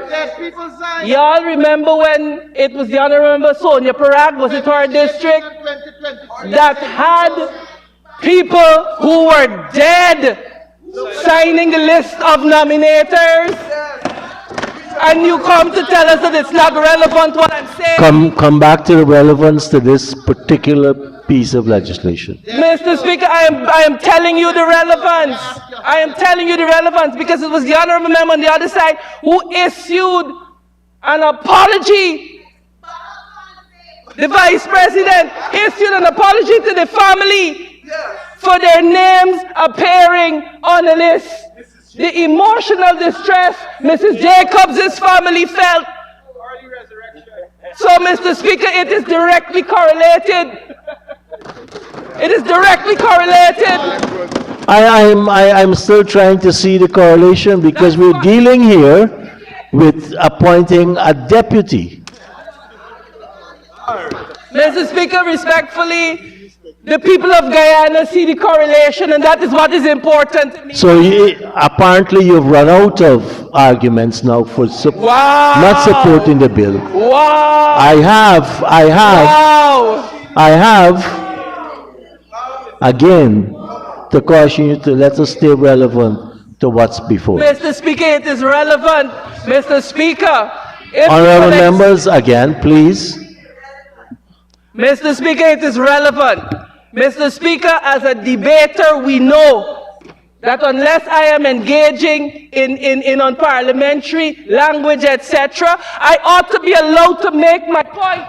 Y'all remember when it was the Honorable Sonia Parag, was it her district, that had people who were dead signing the list of nominators? And you come to tell us that it's not relevant what I'm saying? Come back to the relevance to this particular piece of legislation. Mr. Speaker, I am telling you the relevance. I am telling you the relevance because it was the honorable member on the other side who issued an apology. The Vice President issued an apology to the family for their names appearing on the list. The emotional distress Mrs. Jacobs' family felt. So, Mr. Speaker, it is directly correlated. It is directly correlated. I'm still trying to see the correlation because we're dealing here with appointing a deputy. Mr. Speaker, respectfully, the people of Guyana see the correlation, and that is what is important to me. So apparently you've run out of arguments now for not supporting the bill. Wow! I have, again, to caution you to let us stay relevant to what's before. Mr. Speaker, it is relevant. Mr. Speaker, honorable members, again, please. Mr. Speaker, it is relevant. Mr. Speaker, as a debater, we know that unless I am engaging in unparliamentary language, etc., I ought to be allowed to make my point.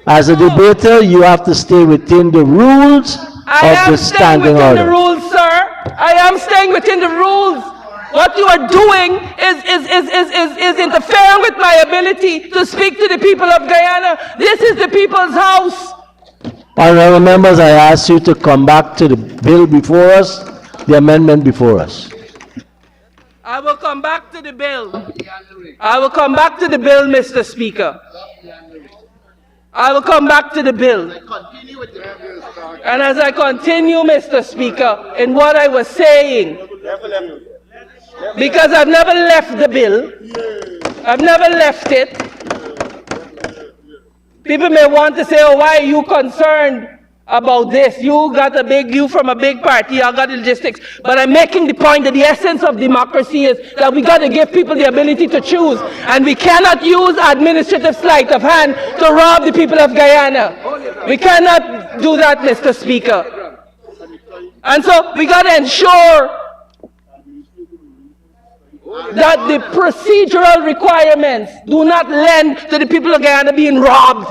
As a debater, you have to stay within the rules of the standing order. I am staying within the rules, sir. I am staying within the rules. What you are doing is interfering with my ability to speak to the people of Guyana. This is the people's house. Honorable members, I ask you to come back to the bill before us, the amendment before us. I will come back to the bill. I will come back to the bill, Mr. Speaker. I will come back to the bill. And as I continue, Mr. Speaker, in what I was saying, because I've never left the bill. I've never left it. People may want to say, oh, why are you concerned about this? You from a big party, you got logistics. But I'm making the point that the essence of democracy is that we got to give people the ability to choose. And we cannot use administrative sleight of hand to rob the people of Guyana. We cannot do that, Mr. Speaker. And so we got to ensure that the procedural requirements do not lend to the people of Guyana being robbed.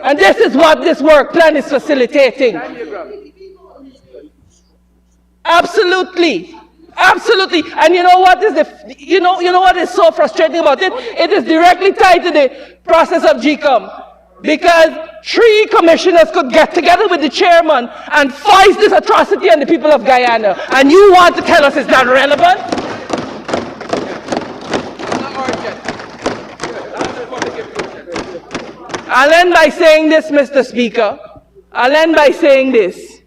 And this is what this work plan is facilitating. Absolutely. Absolutely. And you know what is you know what is so frustrating about it? It is directly tied to the process of GCOM. Because 3 commissioners could get together with the chairman and fight this atrocity on the people of Guyana. And you want to tell us it's not relevant? I'll end by saying this, Mr. Speaker. I'll end by saying this.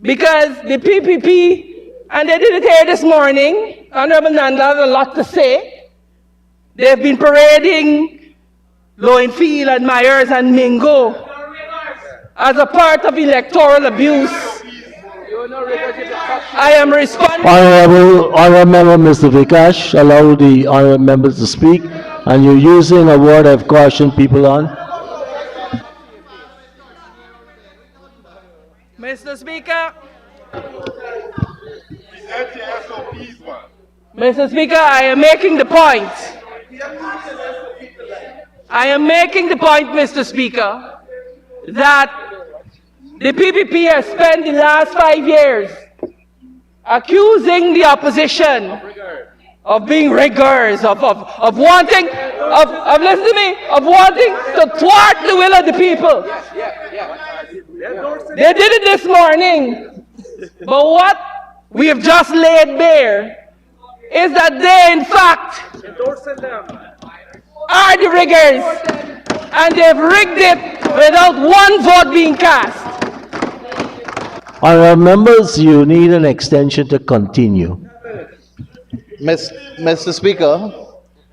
Because the PPP, and they did it here this morning, Honorable Nanda has a lot to say. They've been parading Lowenfield and Myers and Mingo as a part of electoral abuse. I am responding. Honorable Member Mr. Vikash, allow the honorable members to speak, and you're using a word I've cautioned people on. Mr. Speaker. Mr. Speaker, I am making the point. I am making the point, Mr. Speaker, that the PPP has spent the last 5 years accusing the opposition of being riggers, of wanting, listen to me, of wanting to thwart the will of the people. They did it this morning, but what we have just laid bare is that they, in fact, are the riggers, and they've rigged it without one vote being cast. Honorable members, you need an extension to continue. Mr. Speaker,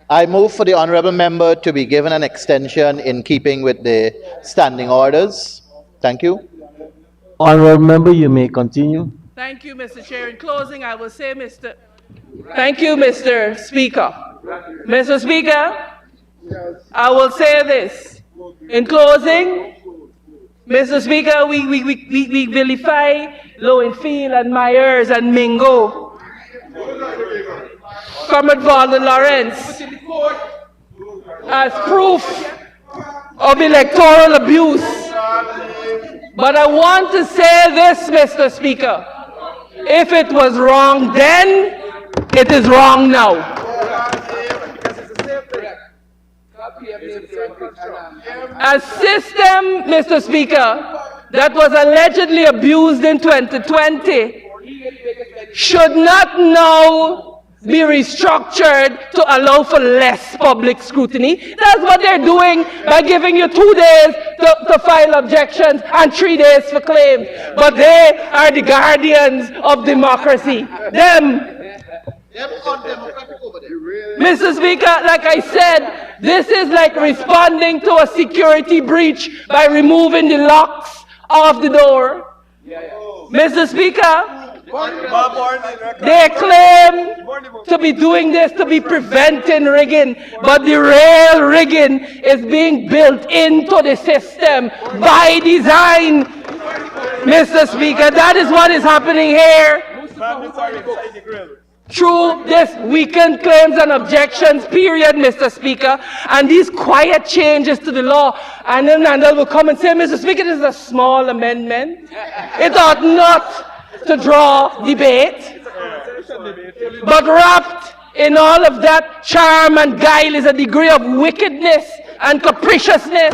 I move for the honorable member to be given an extension in keeping with the standing orders. Thank you. Honorable member, you may continue. Thank you, Mr. Chair. In closing, I will say, thank you, Mr. Speaker. Mr. Speaker, I will say this. In closing, Mr. Speaker, we vilify Lowenfield and Myers and Mingo. Comrade Walden Lawrence as proof of electoral abuse. But I want to say this, Mr. Speaker. If it was wrong then, it is wrong now. A system, Mr. Speaker, that was allegedly abused in 2020 should not now be restructured to allow for less public scrutiny. That's what they're doing by giving you 2 days to file objections and 3 days for claims. But they are the guardians of democracy. Them. Mr. Speaker, like I said, this is like responding to a security breach by removing the locks off the door. Mr. Speaker, they claim to be doing this to be preventing rigging, but the real rigging is being built into the system by design. Mr. Speaker, that is what is happening here. Through this weakened claims and objections period, Mr. Speaker, and these quiet changes to the law, and then Nandal will come and say, Mr. Speaker, this is a small amendment. It ought not to draw debate. But wrapped in all of that charm and guile is a degree of wickedness and capriciousness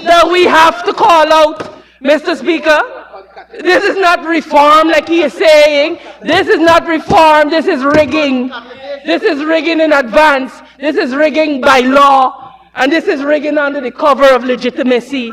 that we have to call out, Mr. Speaker. This is not reform like he is saying. This is not reform, this is rigging. This is rigging in advance. This is rigging by law. And this is rigging under the cover of legitimacy.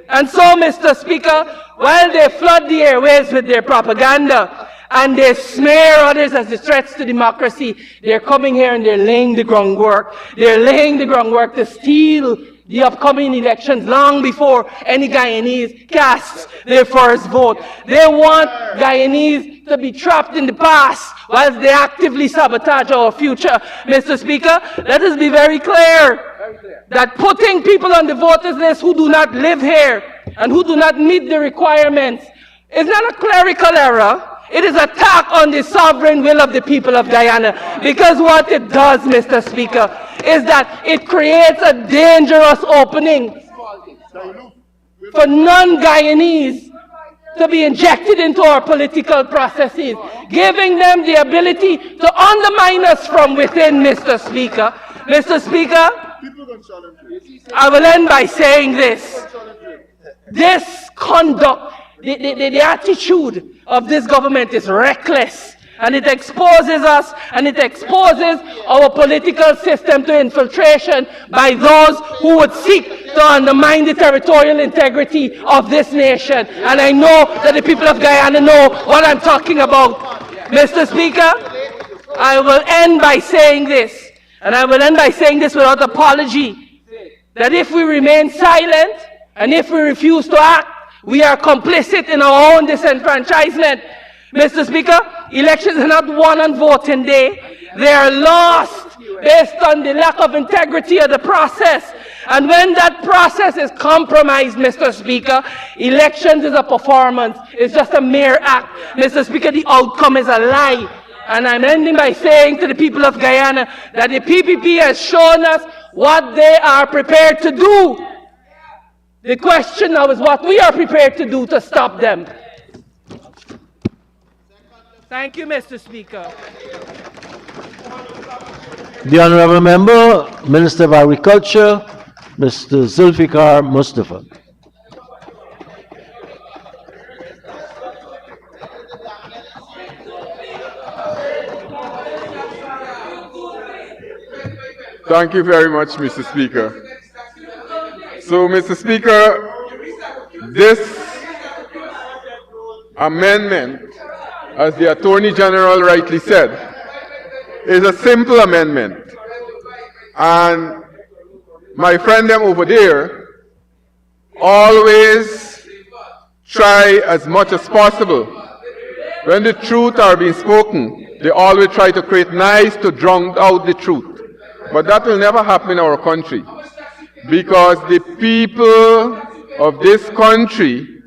And so, Mr. Speaker, while they flood the airways with their propaganda and they smear others as the threats to democracy, they're coming here and they're laying the groundwork. They're laying the groundwork to steal the upcoming elections long before any Guyanese casts their first vote. They want Guyanese to be trapped in the past whilst they actively sabotage our future. Mr. Speaker, let us be very clear that putting people on the voters list who do not live here and who do not meet the requirements is not a clerical error. It is an attack on the sovereign will of the people of Guyana. Because what it does, Mr. Speaker, is that it creates a dangerous opening for non-Guyanese to be injected into our political processes, giving them the ability to undermine us from within, Mr. Speaker. Mr. Speaker, I will end by saying this. This conduct, the attitude of this government is reckless, and it exposes us and it exposes our political system to infiltration by those who would seek to undermine the territorial integrity of this nation. And I know that the people of Guyana know what I'm talking about. Mr. Speaker, I will end by saying this, and I will end by saying this without apology, that if we remain silent and if we refuse to act, we are complicit in our own disenfranchisement. Mr. Speaker, elections are not won on voting day. They are lost based on the lack of integrity of the process. And when that process is compromised, Mr. Speaker, elections is a performance. It's just a mere act. Mr. Speaker, the outcome is a lie. And I'm ending by saying to the people of Guyana that the PPP has shown us what they are prepared to do. The question now is what we are prepared to do to stop them. Thank you, Mr. Speaker. The Honourable Member, Minister of Agriculture, Mr. Zulfikar Mustafa. Thank you very much, Mr. Speaker. So, Mr. Speaker, this amendment, as the Attorney General rightly said, is a simple amendment. And my friend them over there always try as much as possible. When the truth are being spoken, they always try to create noise to drown out the truth. But that will never happen in our country, because the people of this country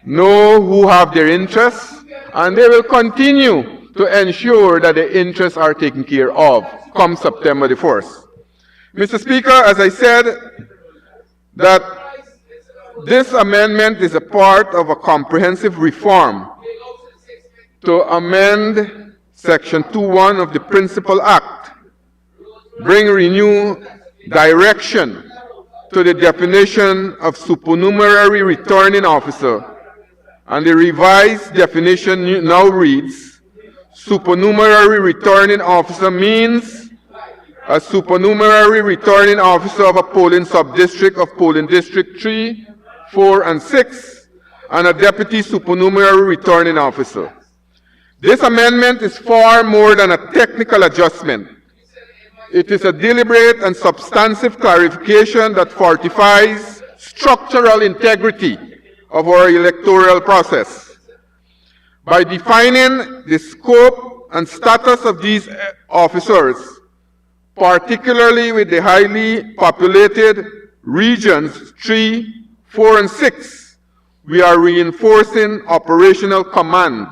know who have their interests, and they will continue to ensure that their interests are taken care of come September the 1st. Mr. Speaker, as I said, that this amendment is a part of a comprehensive reform to amend Section 2.1 of the Principal Act, bring renewed direction to the definition of supernumerary returning officer, and the revised definition now reads, supernumerary returning officer means a supernumerary returning officer of a polling sub-district of polling district 3, 4, and 6, and a deputy supernumerary returning officer. This amendment is far more than a technical adjustment. It is a deliberate and substantive clarification that fortifies structural integrity of our electoral process. By defining the scope and status of these officers, particularly with the highly populated regions 3, 4, and 6, we are reinforcing operational command,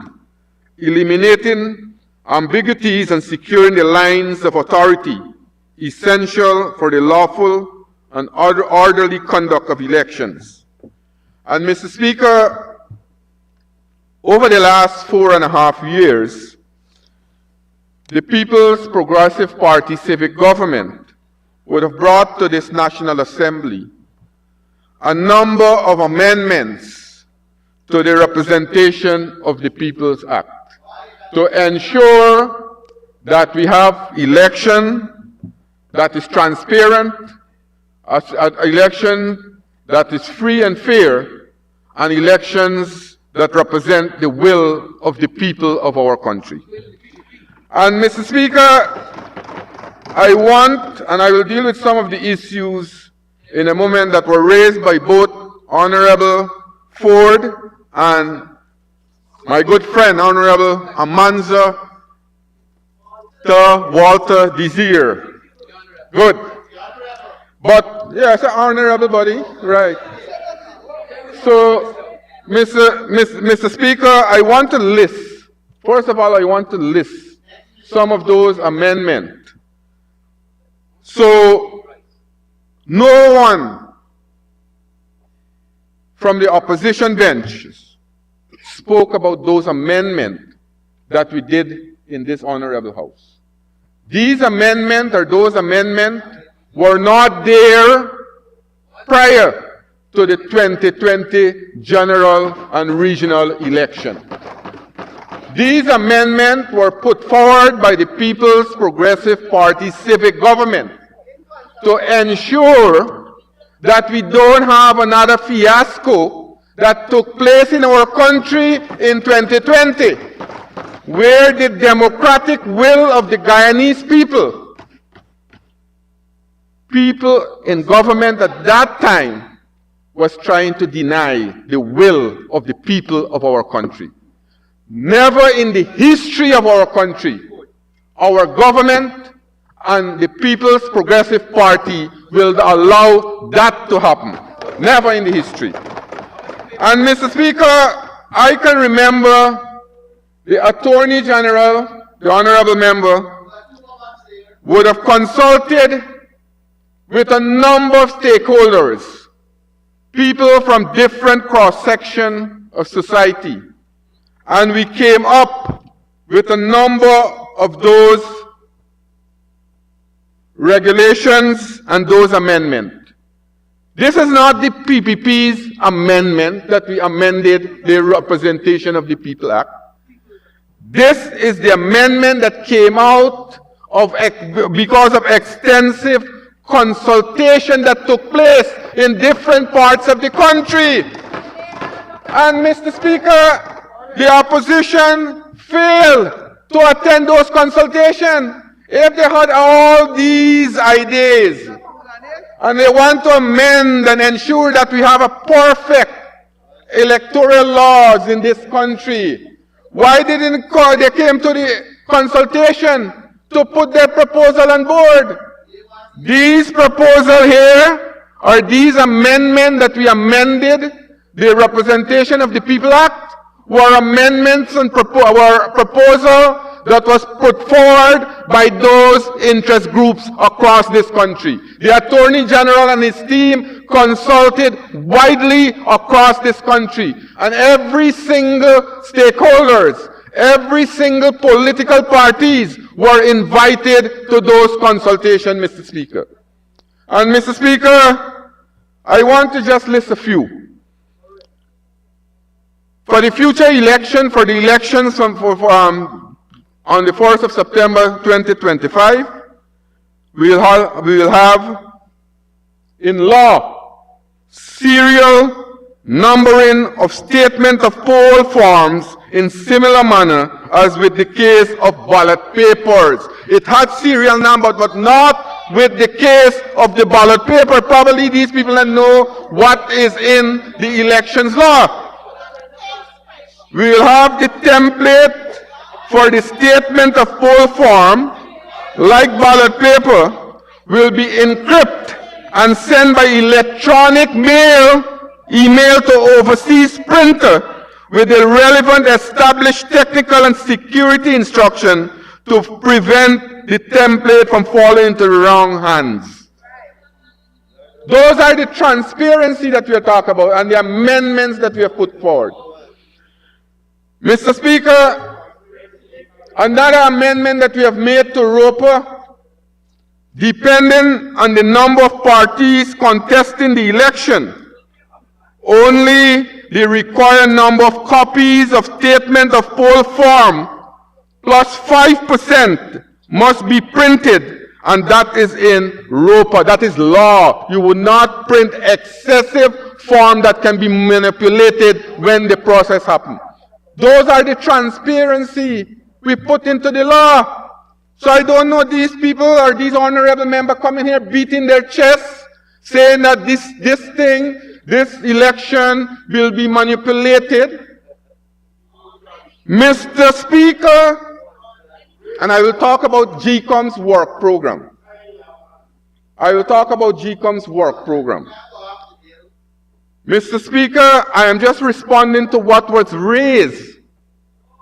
eliminating ambiguities and securing the lines of authority essential for the lawful and orderly conduct of elections. And Mr. Speaker, over the last 4.5 years, the People's Progressive Party civic government would have brought to this National Assembly a number of amendments to the Representation of the People's Act to ensure that we have election that is transparent, an election that is free and fair, and elections that represent the will of the people of our country. And Mr. Speaker, I want, and I will deal with some of the issues in a moment that were raised by both Honorable Ford and my good friend, Honorable Amanza Walter Desir. Good. But, yes, honorable body, right. So, Mr. Speaker, I want to list, first of all, I want to list some of those amendments. So, no one from the opposition bench spoke about those amendments that we did in this honorable House. These amendments, or those amendments, were not there prior to the 2020 general and regional election. These amendments were put forward by the People's Progressive Party civic government to ensure that we don't have another fiasco that took place in our country in 2020, where the democratic will of the Guyanese people in government at that time was trying to deny the will of the people of our country. Never in the history of our country, our government and the People's Progressive Party will allow that to happen. Never in the history. And Mr. Speaker, I can remember the Attorney General, the honorable member, would have consulted with a number of stakeholders, people from different cross-sections of society. And we came up with a number of those regulations and those amendments. This is not the PPP's amendment that we amended the Representation of the People Act. This is the amendment that came out of because of extensive consultation that took place in different parts of the country. And Mr. Speaker, the opposition failed to attend those consultations. If they had all these ideas and they want to amend and ensure that we have a perfect electoral laws in this country, why didn't they came to the consultation to put their proposal on board? These proposals here are these amendments that we amended the Representation of the People Act were amendments and were proposal that was put forward by those interest groups across this country. The Attorney General and his team consulted widely across this country, and every single stakeholders, every single political parties were invited to those consultations, Mr. Speaker. And Mr. Speaker, I want to just list a few. For the future election, for the elections on the 4th of September 2025, we will have in law serial numbering of statement of poll forms in similar manner as with the case of ballot papers. It had serial number, but not with the case of the ballot paper. Probably these people don't know what is in the elections law. We will have the template for the statement of poll form, like ballot paper, will be encrypted and sent by electronic email to overseas printer with the relevant established technical and security instruction to prevent the template from falling into the wrong hands. Those are the transparency that we are talking about and the amendments that we have put forward. Mr. Speaker, another amendment that we have made to ROPA, depending on the number of parties contesting the election, only the required number of copies of statement of poll form plus 5% must be printed, and that is in ROPA. That is law. You will not print excessive form that can be manipulated when the process happens. Those are the transparency we put into the law. So I don't know these people or these honorable members coming here beating their chests, saying that this election will be manipulated. Mr. Speaker, and I will talk about GCOM's work program. Mr. Speaker, I am just responding to what was raised.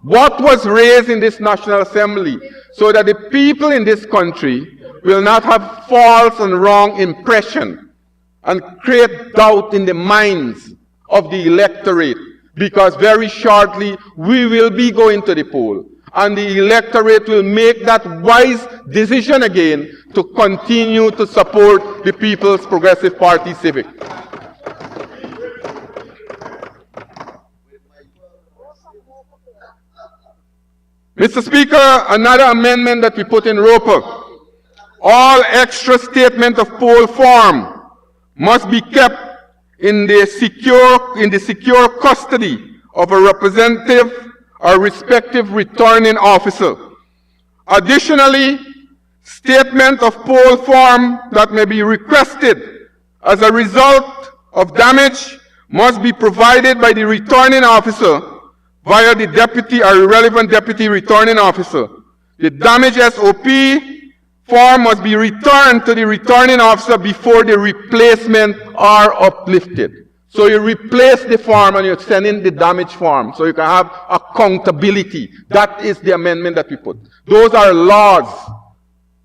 What was raised in this National Assembly, so that the people in this country will not have false and wrong impression and create doubt in the minds of the electorate, because very shortly we will be going to the poll, and the electorate will make that wise decision again to continue to support the People's Progressive Party Civic. Mr. Speaker, another amendment that we put in Roper: all extra statement of poll form must be kept in the secure custody of a representative or respective returning officer. Additionally, statement of poll form that may be requested as a result of damage must be provided by the returning officer via the deputy or relevant deputy returning officer. The damage SOP form must be returned to the returning officer before the replacement are uplifted. So you replace the form and you send in the damage form so you can have accountability. That is the amendment that we put. Those are laws.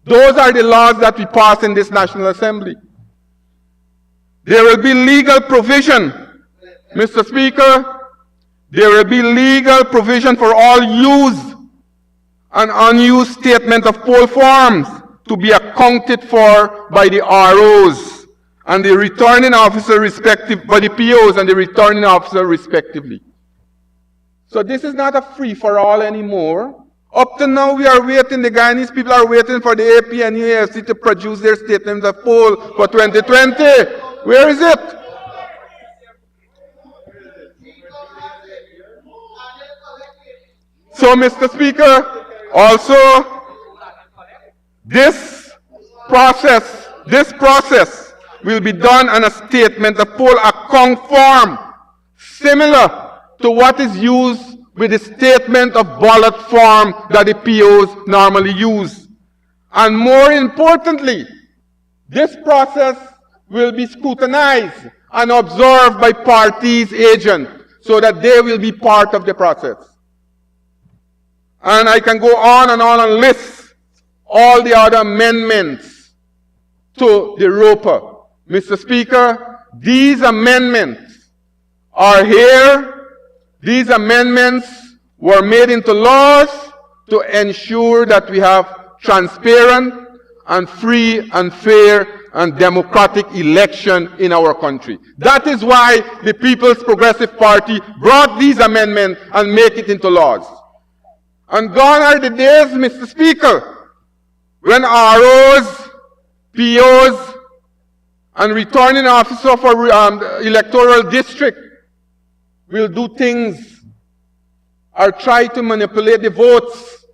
Those are the laws that we pass in this National Assembly. There will be legal provision, Mr. Speaker. There will be legal provision for all used and unused statement of poll forms to be accounted for by the ROs and the returning officer by the POs and the returning officer respectively. So this is not a free-for-all anymore. Up to now we are waiting, the Guyanese people are waiting for the AP and UAFC to produce their statements of poll for 2020. Where is it? So, Mr. Speaker, also, this process will be done on a statement of poll account form, similar to what is used with the statement of ballot form that the POs normally use. And more importantly, this process will be scrutinized and observed by parties' agents so that they will be part of the process. And I can go on and list all the other amendments to the Roper. Mr. Speaker, these amendments are here. These amendments were made into laws to ensure that we have transparent and free and fair and democratic election in our country. That is why the People's Progressive Party brought these amendments and make it into laws. And gone are the days, Mr. Speaker, when ROs, POs, and returning officer for electoral district will do things or try to manipulate the votes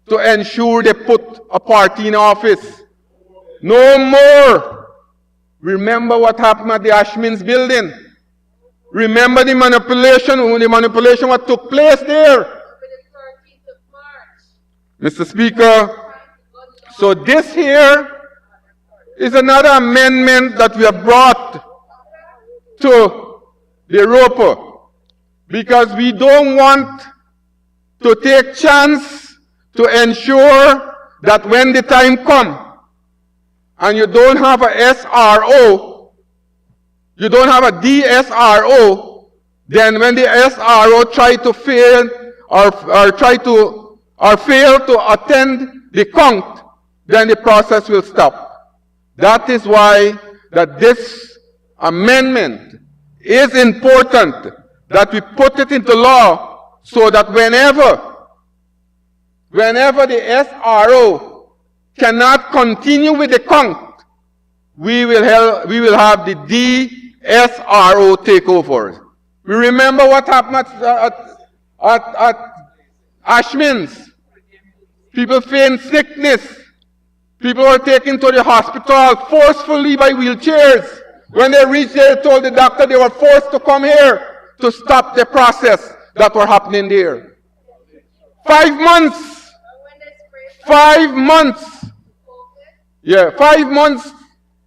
to ensure they put a party in office. No more. Remember what happened at the Ashman's building. Remember the manipulation what took place there. Mr. Speaker, so this here is another amendment that we have brought to the Roper, because we don't want to take chance to ensure that when the time comes and you don't have a SRO, you don't have a DSRO, then when the SRO try to fail or fail to attend the count, then the process will stop. That is why that this amendment is important, that we put it into law so that whenever the SRO cannot continue with the count, we will have the DSRO take over. We remember what happened at Ashman's. People feigned sickness. People were taken to the hospital forcefully by wheelchairs. When they reached there, they told the doctor they were forced to come here to stop the process that were happening there. 5 months. 5 months. Yeah, 5 months.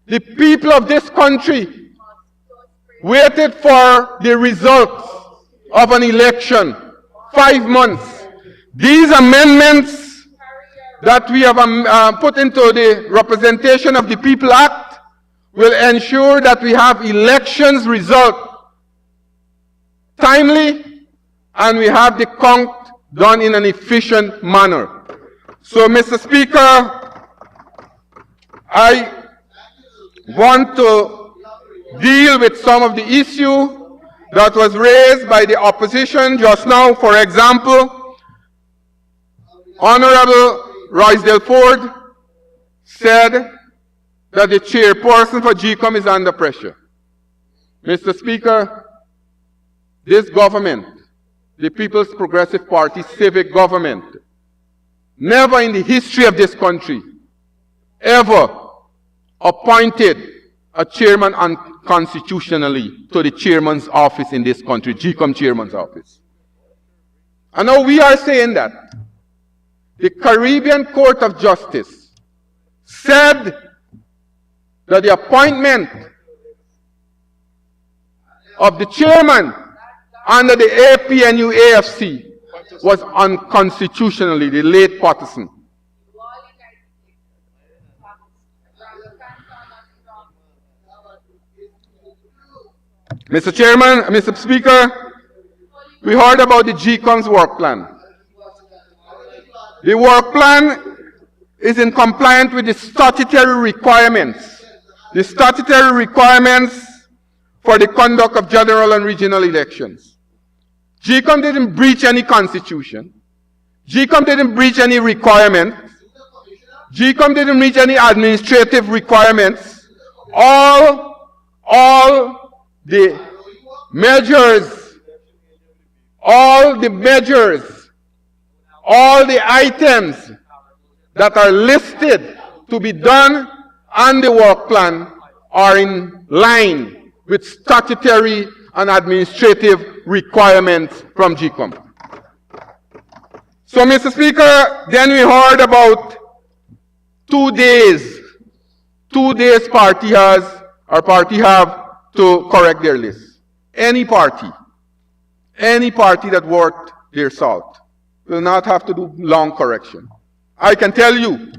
The people of this country waited for the results of an election 5 months. These amendments that we have put into the Representation of the People Act will ensure that we have elections result timely and we have the count done in an efficient manner. So, Mr. Speaker, I want to deal with some of the issue that was raised by the opposition just now. For example, Honorable Roysdale Ford said that the chairperson for GCOM is under pressure. Mr. Speaker, this government, the People's Progressive Party civic government, never in the history of this country ever appointed a chairman unconstitutionally to the chairman's office in this country, GCOM chairman's office. And now we are saying that the Caribbean Court of Justice said that the appointment of the chairman under the APNU-AFC was unconstitutionally, the late Patterson. Mr. Chairman, Mr. Speaker, we heard about the GCOM's work plan. The work plan is in compliance with the statutory requirements. The statutory requirements for the conduct of general and regional elections. GCOM didn't breach any constitution. GCOM didn't breach any requirement. GCOM didn't breach any administrative requirements. All the measures, all the items that are listed to be done on the work plan are in line with statutory and administrative requirements from GCOM. So, Mr. Speaker, then we heard about 2 days. 2 days party have to correct their list. Any party that worth their salt will not have to do long correction. I can tell you,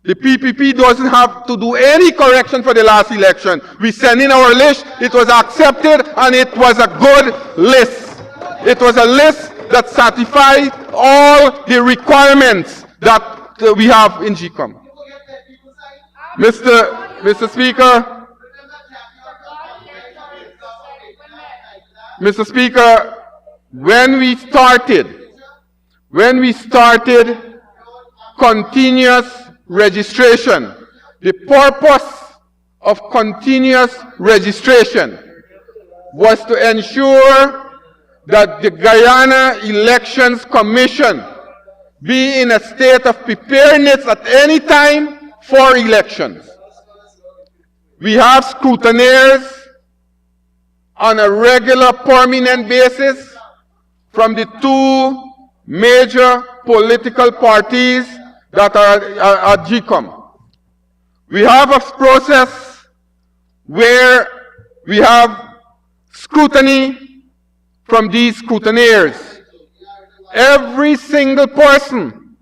the PPP doesn't have to do any correction for the last election. We sent in our list, it was accepted, and it was a good list. It was a list that satisfied all the requirements that we have in GCOM. Mr. Speaker, when we started continuous registration, the purpose of continuous registration was to ensure that the Guyana Elections Commission be in a state of preparedness at any time for elections. We have scrutineers on a regular, permanent basis from the 2 major political parties that are at GCOM. We have a process where we have scrutiny from these scrutineers. Every single person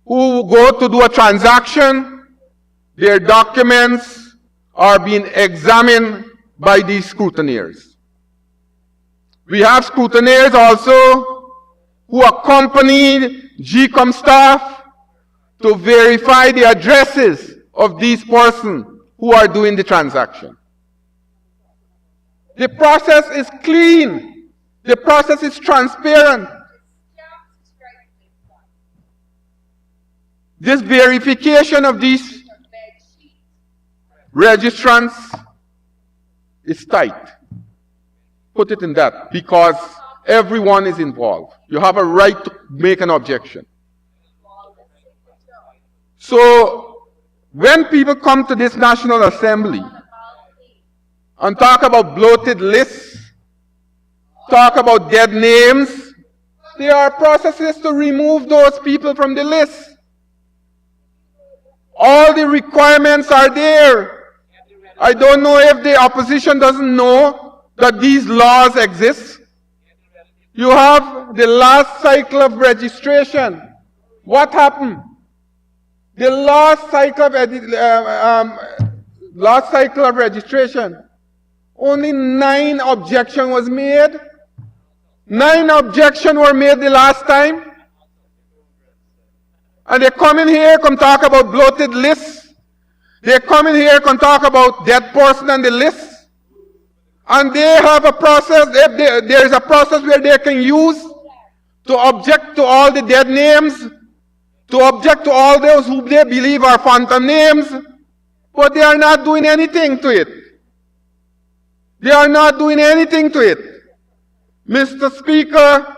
who go to do a transaction, their documents are being examined by these scrutineers. We have scrutineers also who accompany GCOM staff to verify the addresses of these persons who are doing the transaction. The process is clean. The process is transparent. This verification of these registrants is tight. Put it in that, because everyone is involved. You have a right to make an objection. So, when people come to this National Assembly and talk about bloated lists, talk about dead names, there are processes to remove those people from the list. All the requirements are there. I don't know if the opposition doesn't know that these laws exist. You have the last cycle of registration. What happened? The last cycle of registration, only 9 objections was made. 9 objections were made the last time. And they come in here, come talk about bloated lists. They come in here, come talk about dead person on the list. And they have a process, there is a process where they can use to object to all the dead names, to object to all those who they believe are phantom names, but they are not doing anything to it. They are not doing anything to it. Mr. Speaker,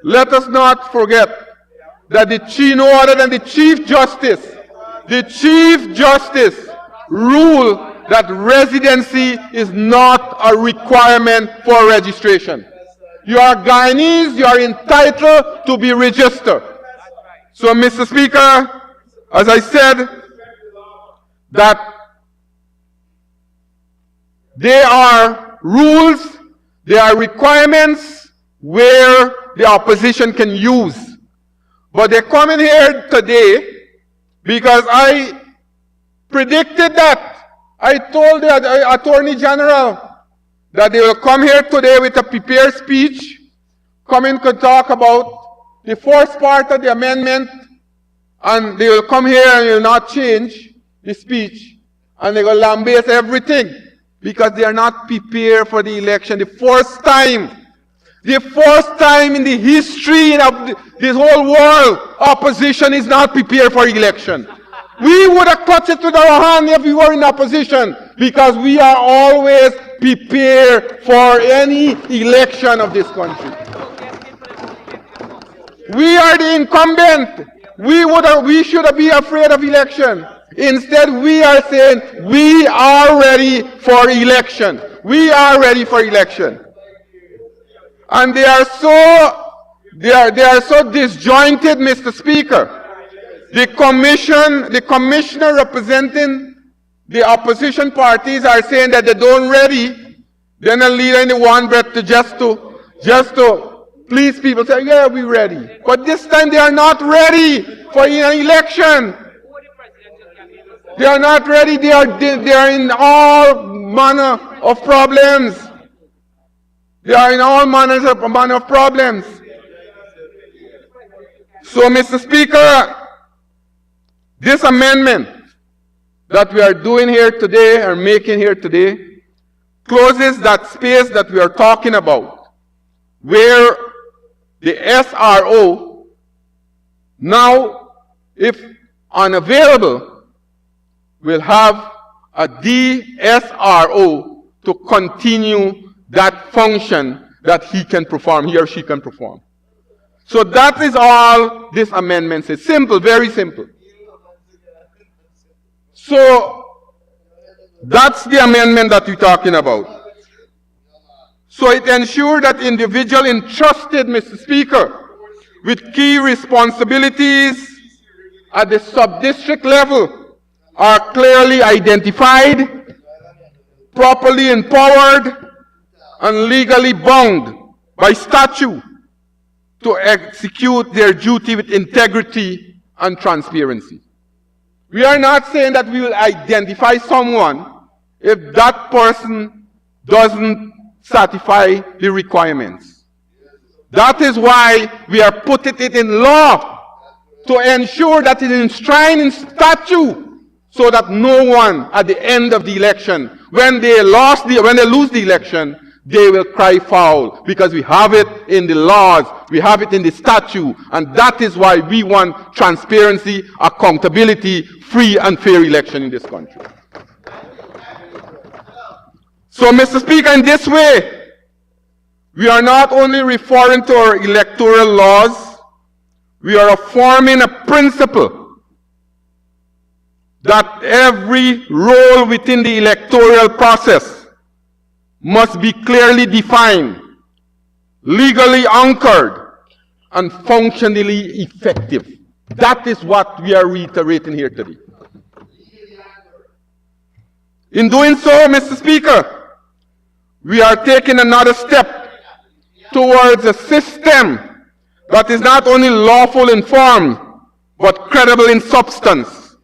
let us not forget that no other than the Chief Justice ruled that residency is not a requirement for registration. You are Guyanese, you are entitled to be registered. So, Mr. Speaker, as I said, that there are rules, there are requirements where the opposition can use. But they come in here today because I predicted that. I told the Attorney General that they will come here today with a prepared speech, come in to talk about the first part of the amendment, and they will come here and will not change the speech, and they will lambaste everything because they are not prepared for the election. The first time in the history of this whole world, opposition is not prepared for election. We would have clutched it with our hand if we were in opposition, because we are always prepared for any election of this country. We are the incumbent. We should be afraid of election. Instead, we are saying we are ready for election. We are ready for election. And they are so disjointed, Mr. Speaker. The commissioner representing the opposition parties are saying that they don't ready. They're not leading in one breath to just to please people, say, yeah, we're ready. But this time they are not ready for an election. They are not ready. They are in all manner of problems. They are in all manner of problems. So, Mr. Speaker, this amendment that we are doing here today, or making here today, closes that space that we are talking about, where the SRO, now, if unavailable, will have a DSRO to continue that function that he or she can perform. So that is all this amendment says. Simple, very simple. So that's the amendment that we're talking about. So it ensures that individuals entrusted, Mr. Speaker, with key responsibilities at the sub-district level are clearly identified, properly empowered, and legally bound by statute to execute their duty with integrity and transparency. We are not saying that we will identify someone if that person doesn't satisfy the requirements. That is why we are putting it in law, to ensure that it is enshrined in statute, so that no one at the end of the election, when they lose the election, they will cry foul, because we have it in the laws, we have it in the statute, and that is why we want transparency, accountability, free and fair election in this country. So, Mr. Speaker, in this way, we are not only referring to our electoral laws, we are affirming a principle that every role within the electoral process must be clearly defined, legally anchored, and functionally effective. That is what we are reiterating here today. In doing so, Mr. Speaker, we are taking another step towards a system that is not only lawful in form, but credible in substance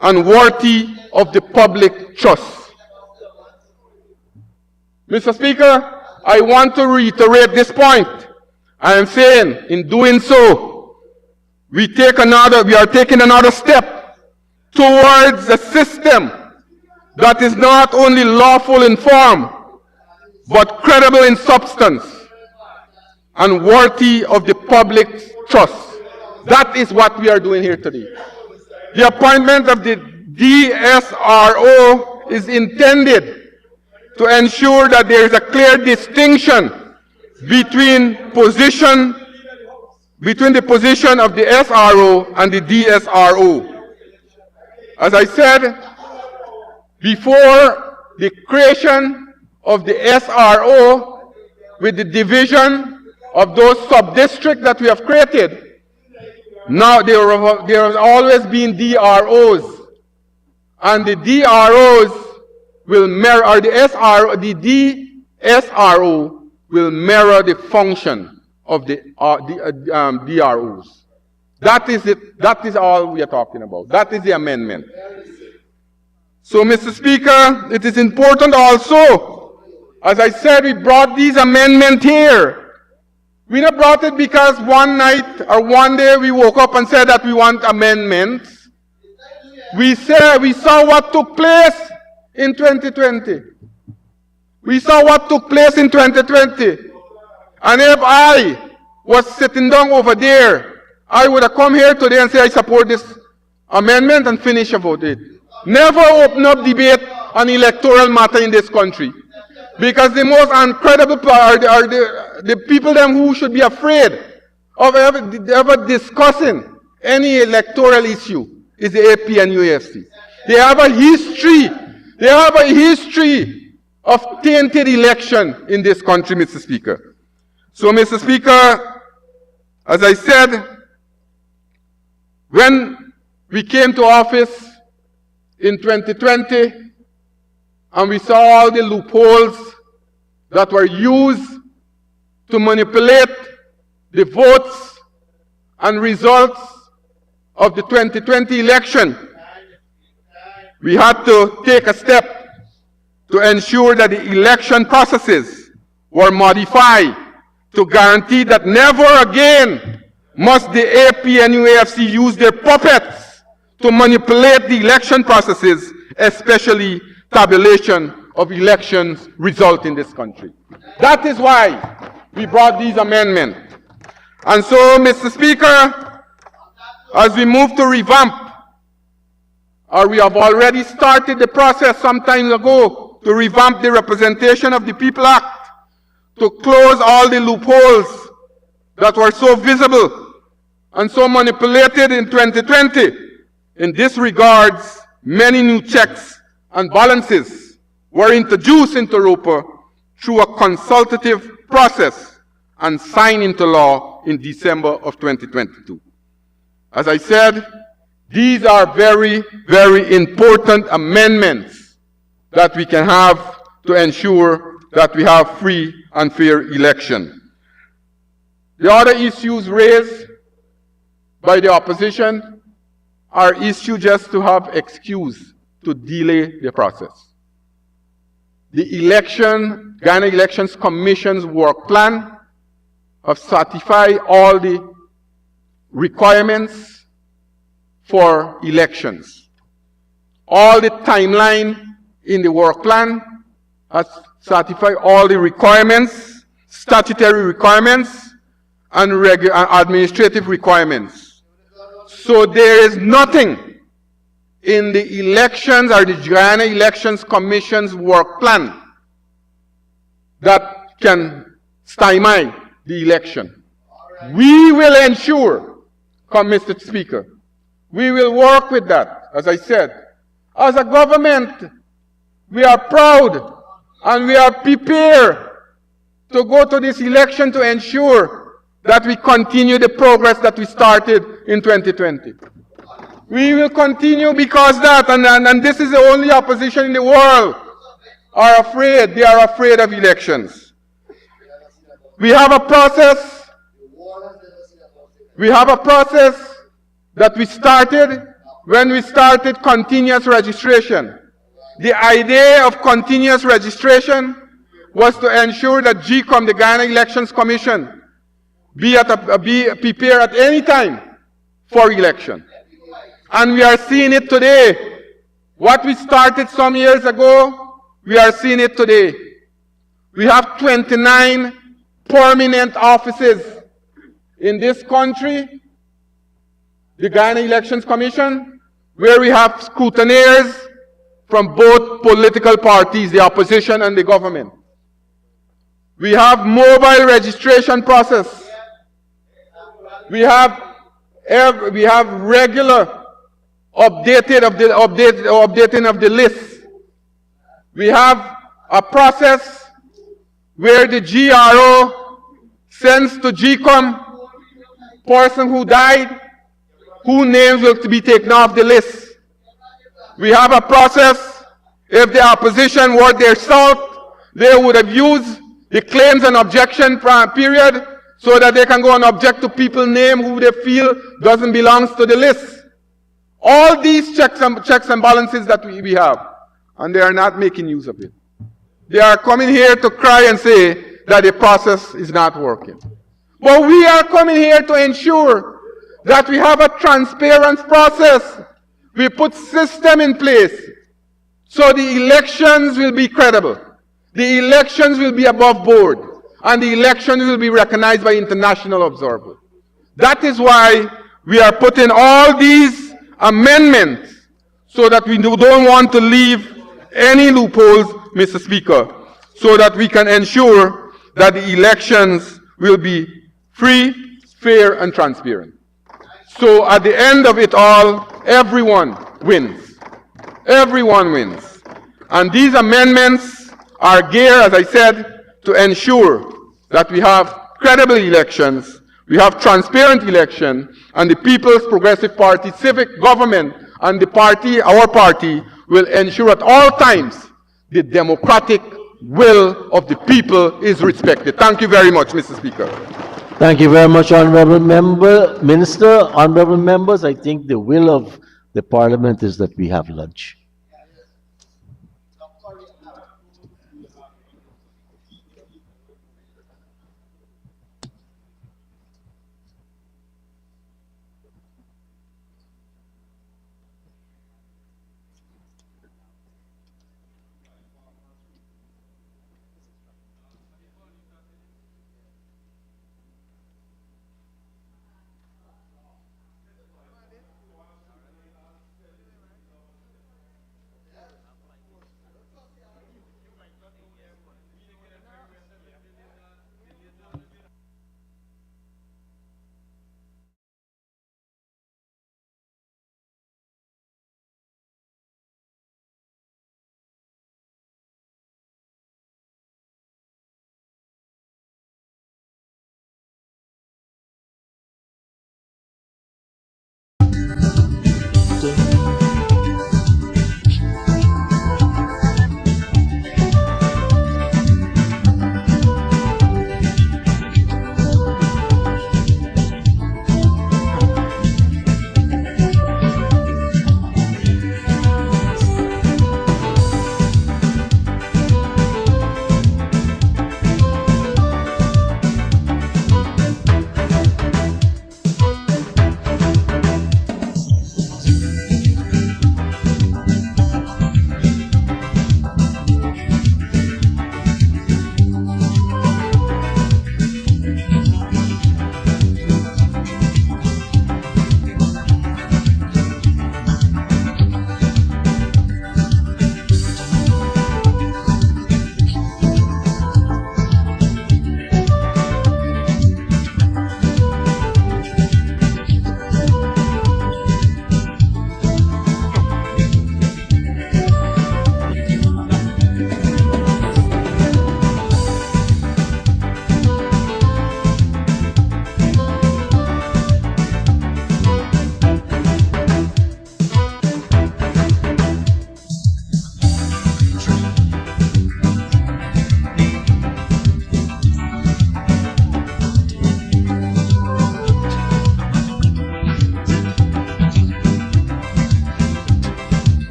and worthy of the public trust. Mr. Speaker, I want to reiterate this point. I am saying, in doing so, we are taking another step towards a system that is not only lawful in form, but credible in substance and worthy of the public's trust. That is what we are doing here today. The appointment of the DSRO is intended to ensure that there is a clear distinction between the position of the SRO and the DSRO. As I said, before the creation of the SRO with the division of those sub-districts that we have created, now there has always been DROs. And the DROs will mirror, or the DSRO will mirror the function of the DROs. That is it. That is all we are talking about. That is the amendment. So, Mr. Speaker, it is important also, as I said, we brought these amendments here. We not brought it because one night or one day we woke up and said that we want amendments. We saw what took place in 2020. We saw what took place in 2020. And if I was sitting down over there, I would have come here today and say I support this amendment and finish about it. Never open up debate on electoral matter in this country. Because the most incredible part are the people them who should be afraid of ever discussing any electoral issue is the AP and UFC. They have a history. They have a history of tainted election in this country, Mr. Speaker. So, Mr. Speaker, as I said, when we came to office in 2020, and we saw all the loopholes that were used to manipulate the votes and results of the 2020 election, we had to take a step to ensure that the election processes were modified to guarantee that never again must the AP and UAFC use their puppets to manipulate the election processes, especially tabulation of elections result in this country. That is why we brought these amendments. And so, Mr. Speaker, as we move to revamp, or we have already started the process some time ago to revamp the Representation of the People Act, to close all the loopholes that were so visible and so manipulated in 2020. In this regards, many new checks and balances were introduced into ROPA through a consultative process and signed into law in December of 2022. As I said, these are very, very important amendments that we can have to ensure that we have free and fair election. The other issues raised by the opposition are issues just to have excuse to delay the process. The Guyana Elections Commission's work plan have certified all the requirements for elections. All the timeline in the work plan has certified all the requirements, statutory requirements, and administrative requirements. So there is nothing in the elections or the Guyana Elections Commission's work plan that can stymie the election. We will ensure, Mr. Speaker, we will work with that, as I said. As a government, we are proud and we are prepared to go to this election to ensure that we continue the progress that we started in 2020. We will continue because that, and this is the only opposition in the world, are afraid. They are afraid of elections. We have a process. We have a process that we started when we started continuous registration. The idea of continuous registration was to ensure that GCOM, the Guyana Elections Commission, be prepared at any time for election. And we are seeing it today. What we started some years ago, we are seeing it today. We have 29 permanent offices in this country, the Guyana Elections Commission, where we have scrutineers from both political parties, the opposition and the government. We have mobile registration process. We have regular updating of the list. We have a process where the GRO sends to GCOM person who died, whose names will be taken off the list. We have a process, if the opposition were their salt, they would have used the claims and objection period so that they can go and object to people's name who they feel doesn't belong to the list. All these checks and balances that we have, and they are not making use of it. They are coming here to cry and say that the process is not working. But we are coming here to ensure that we have a transparent process. We put system in place so the elections will be credible. The elections will be above board. And the elections will be recognized by international observers. That is why we are putting all these amendments so that we don't want to leave any loopholes, Mr. Speaker, so that we can ensure that the elections will be free, fair, and transparent. So at the end of it all, everyone wins. Everyone wins. And these amendments are geared, as I said, to ensure that we have credible elections, we have transparent election, and the People's Progressive Party, civic government, and the party, our party, will ensure at all times the democratic will of the people is respected. Thank you very much, Mr. Speaker. Thank you very much, Honorable Minister. Honorable members, I think the will of the Parliament is that we have lunch.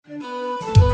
you.